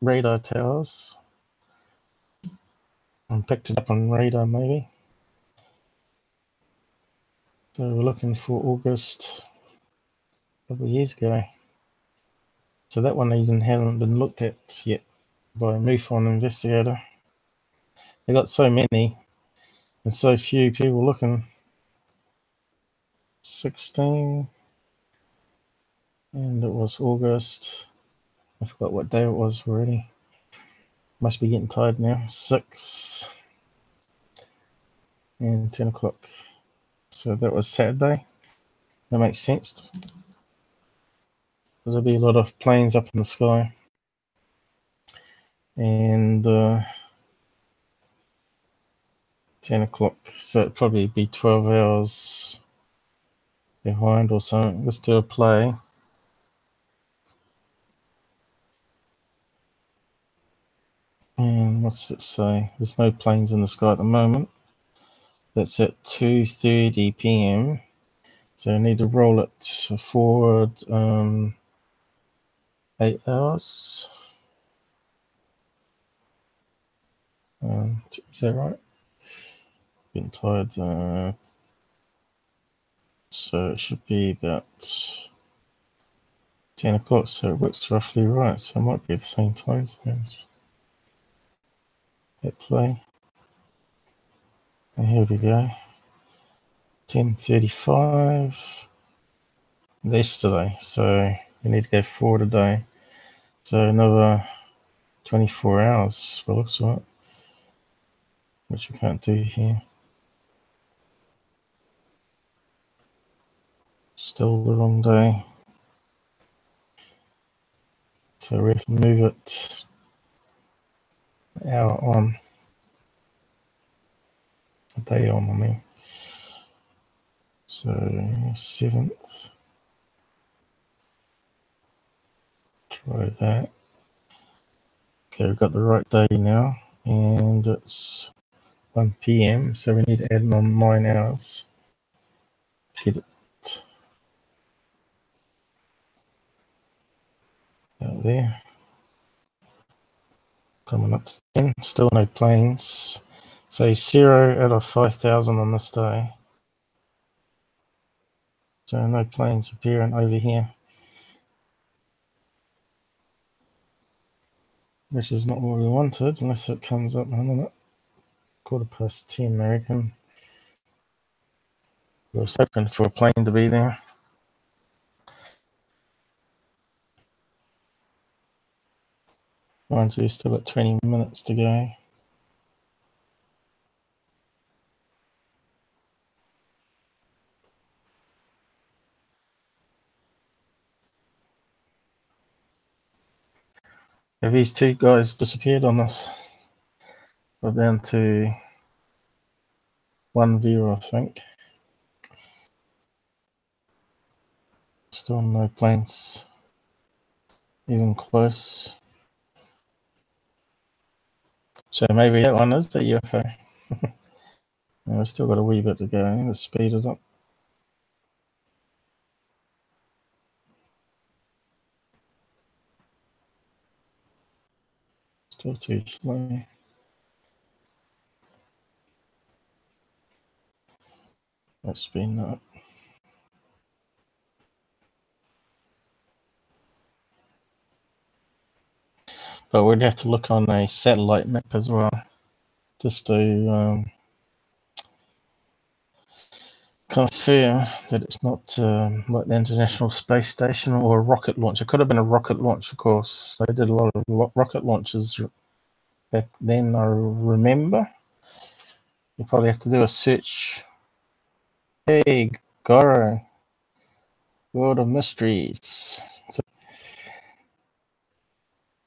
radar towers and picked it up on radar maybe. So we're looking for August a couple of years ago. So that one even hasn't been looked at yet by a MUFON investigator. They got so many and so few people looking. 16, and it was August. I forgot what day it was already. Must be getting tired now. 6 and 10 o'clock. So that was Saturday. That makes sense. There'll be a lot of planes up in the sky. And 10 o'clock. So it'd probably be 12 hours behind or something. Let's do a play. And what's it say? There's no planes in the sky at the moment. That's at 2:30 p.m. So I need to roll it forward 8 hours. Is that right? Getting tired. So it should be about 10 o'clock. So it works roughly right. So it might be at the same time as that play. And here we go. 10:35. Yesterday. So we need to go forward a day. So another 24 hours, it looks like, which we can't do here. Still the wrong day. So we have to move it an hour on. A day on, I mean. So 7th. Try that. Okay, we've got the right day now. And it's 1 p.m. So we need to add on 9 hours to get it out there. Coming up to 10. Still no planes. So 0 out of 5,000 on this day. So no planes appearing over here. Which is not what we wanted, unless it comes up in a minute. 10:15, I reckon. I was hoping for a plane to be there. Mind you, still got 20 minutes to go. Have these two guys disappeared on us? We're down to 1 viewer, I think. Still no planes even close. So maybe that one is the UFO. We've still got a wee bit to go. Let's speed it up. Still too slow. Let's speed that up. But we'd have to look on a satellite map as well, just to confirm that it's not like the International Space Station or a rocket launch. It could have been a rocket launch, of course. They did a lot of rocket launches back then, I remember. You probably have to do a search. Hey, Goro, World of Mysteries.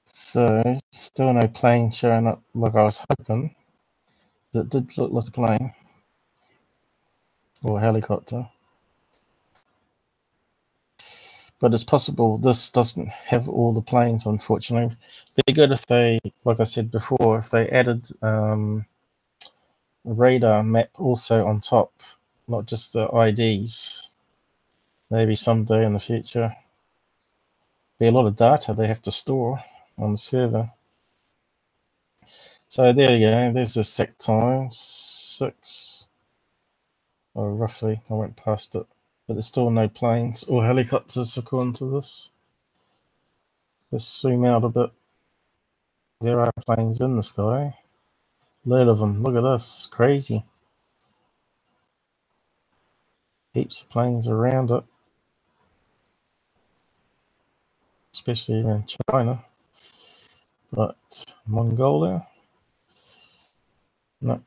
So still no plane showing up like I was hoping. It did look like a plane or a helicopter. But it's possible this doesn't have all the planes, unfortunately. It'd be good if they, like I said before, if they added a radar map also on top, not just the IDs. Maybe someday in the future. Be a lot of data they have to store on the server. So there you go, there's the sec time, 6. or roughly. I went past it, but there's still no planes or helicopters according to this. Let's zoom out a bit. There are planes in the sky. A lot of them. Look at this. Crazy. Heaps of planes around it, especially in China. But Mongolia? No.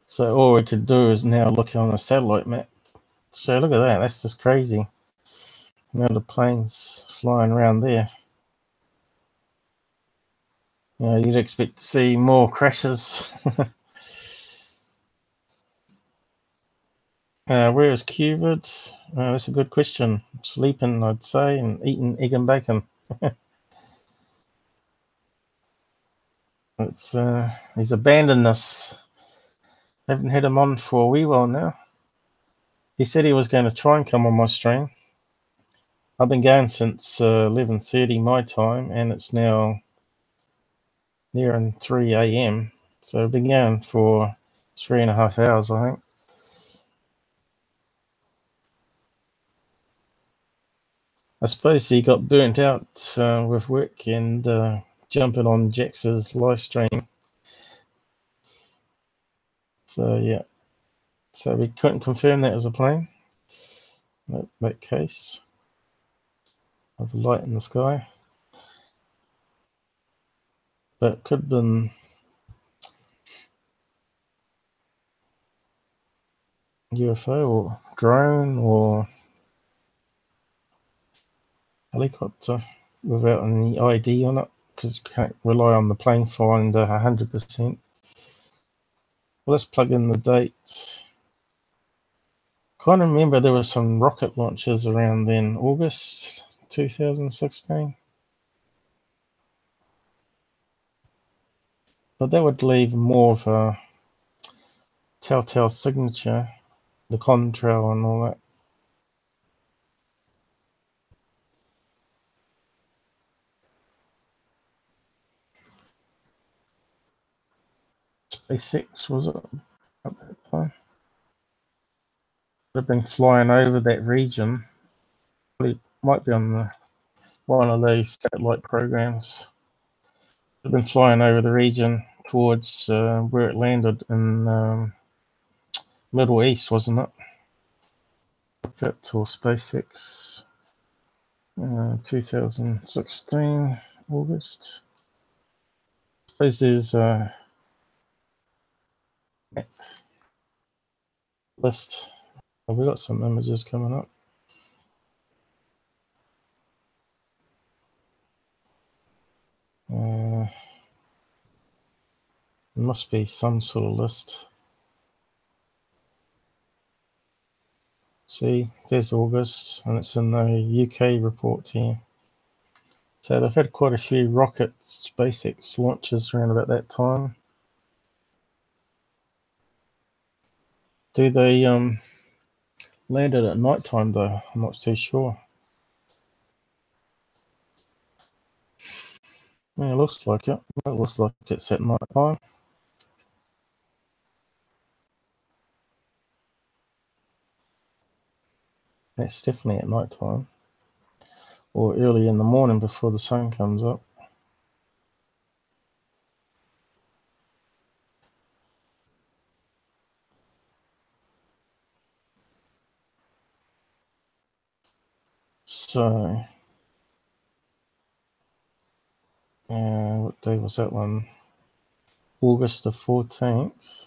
So all we could do is now look on a satellite map. So look at that. That's just crazy. Now the planes flying around there. You know, you'd expect to see more crashes. Where is Cupid? That's a good question. Sleeping, I'd say, and eating egg and bacon. It's he's abandoned us. Haven't had him on for a wee while now. He said he was going to try and come on my stream. I've been going since 11:30 my time, and it's now nearing 3 a.m. So I've been going for 3.5 hours, I think. I suppose he got burnt out with work and jumping on Jax's live stream. So yeah, so we couldn't confirm that as a plane. That case of the light in the sky, but it could have been UFO or drone or helicopter without any ID on it, because you can't rely on the plane finder 100%. Well, let's plug in the date. Can't remember, there were some rocket launches around then, August 2016. But that would leave more of a telltale signature, the contrail and all that. SpaceX, was it, at that time? They've been flying over that region. It might be on one of those satellite programs. They've been flying over the region towards where it landed in Middle East, wasn't it? Rocket or SpaceX, 2016 August. I suppose there's a list. Have we got some images coming up? There must be some sort of list. See, there's August, and it's in the UK report here. So they've had quite a few rocket SpaceX launches around about that time. Do they land it at night time though? I'm not too sure. Yeah, it looks like it. It looks like it's at night time. It's definitely at night time, or early in the morning before the sun comes up. So, what day was that one? August the 14th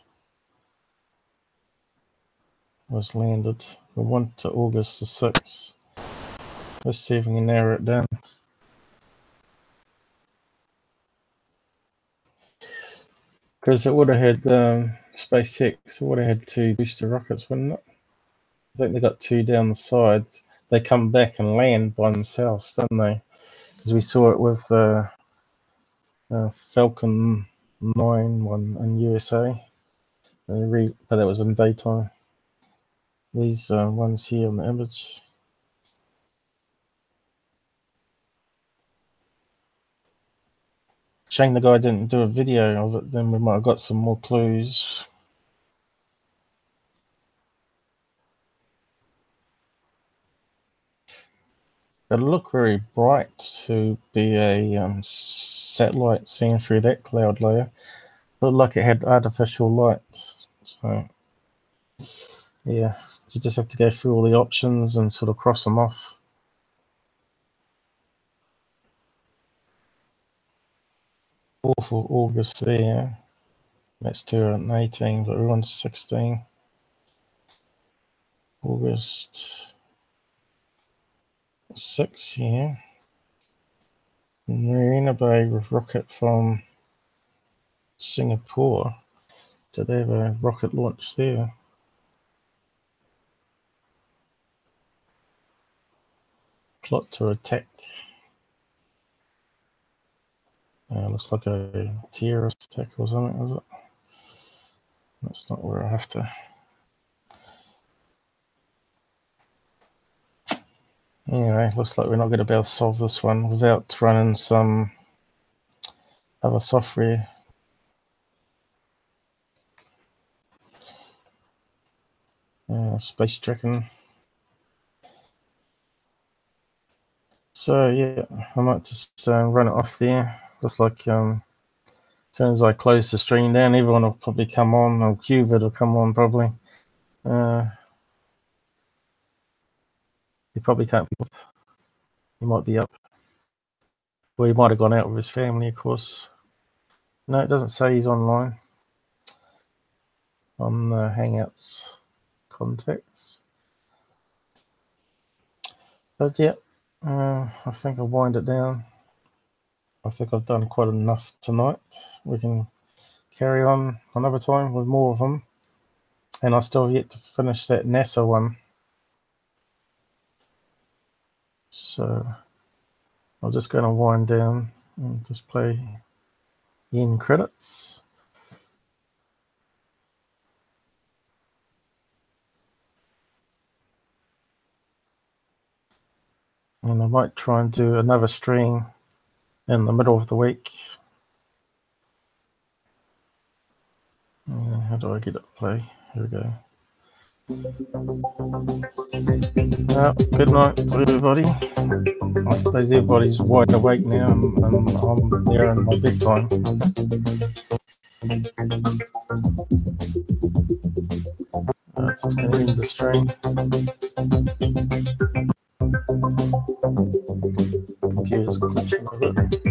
was landed. The one to August the 6th. Let's see if we can narrow it down. Because it would have had SpaceX, it would have had 2 booster rockets, wouldn't it? I think they got 2 down the sides. They come back and land by themselves, don't they? Because we saw it with the Falcon 9 one in USA. But that was in daytime. These ones here in the image. Shame the guy didn't do a video of it, then we might have got some more clues. It looked very bright to be a satellite seen through that cloud layer. Looked like it had artificial light. So yeah, you just have to go through all the options and sort of cross them off. Awful August there. That's 2018, but we're on 16. August 6 here. Marina Bay with rocket from Singapore. Did they have a rocket launch there? Plot to attack. Looks like a terrorist attack or something, is it? That's not where I have to. Anyway, looks like we're not going to be able to solve this one without running some other software. Space tracking. So yeah, I might just run it off there. Looks like as soon as I close the stream down, everyone will probably come on, or Qvid will come on probably. He probably can't be up. He might be up. Well, he might have gone out with his family, of course. No, it doesn't say he's online on Hangouts contacts. But yeah, I think I'll wind it down. I think I've done quite enough tonight. We can carry on another time with more of them. And I still have yet to finish that NASA one. So I'm just going to wind down and just play the end credits. And I might try and do another stream in the middle of the week. How do I get it to play? Here we go. Good night to everybody. I suppose everybody's wide awake now, and I'm there in my bedtime. It's going to end the stream. Computer's glitching a bit.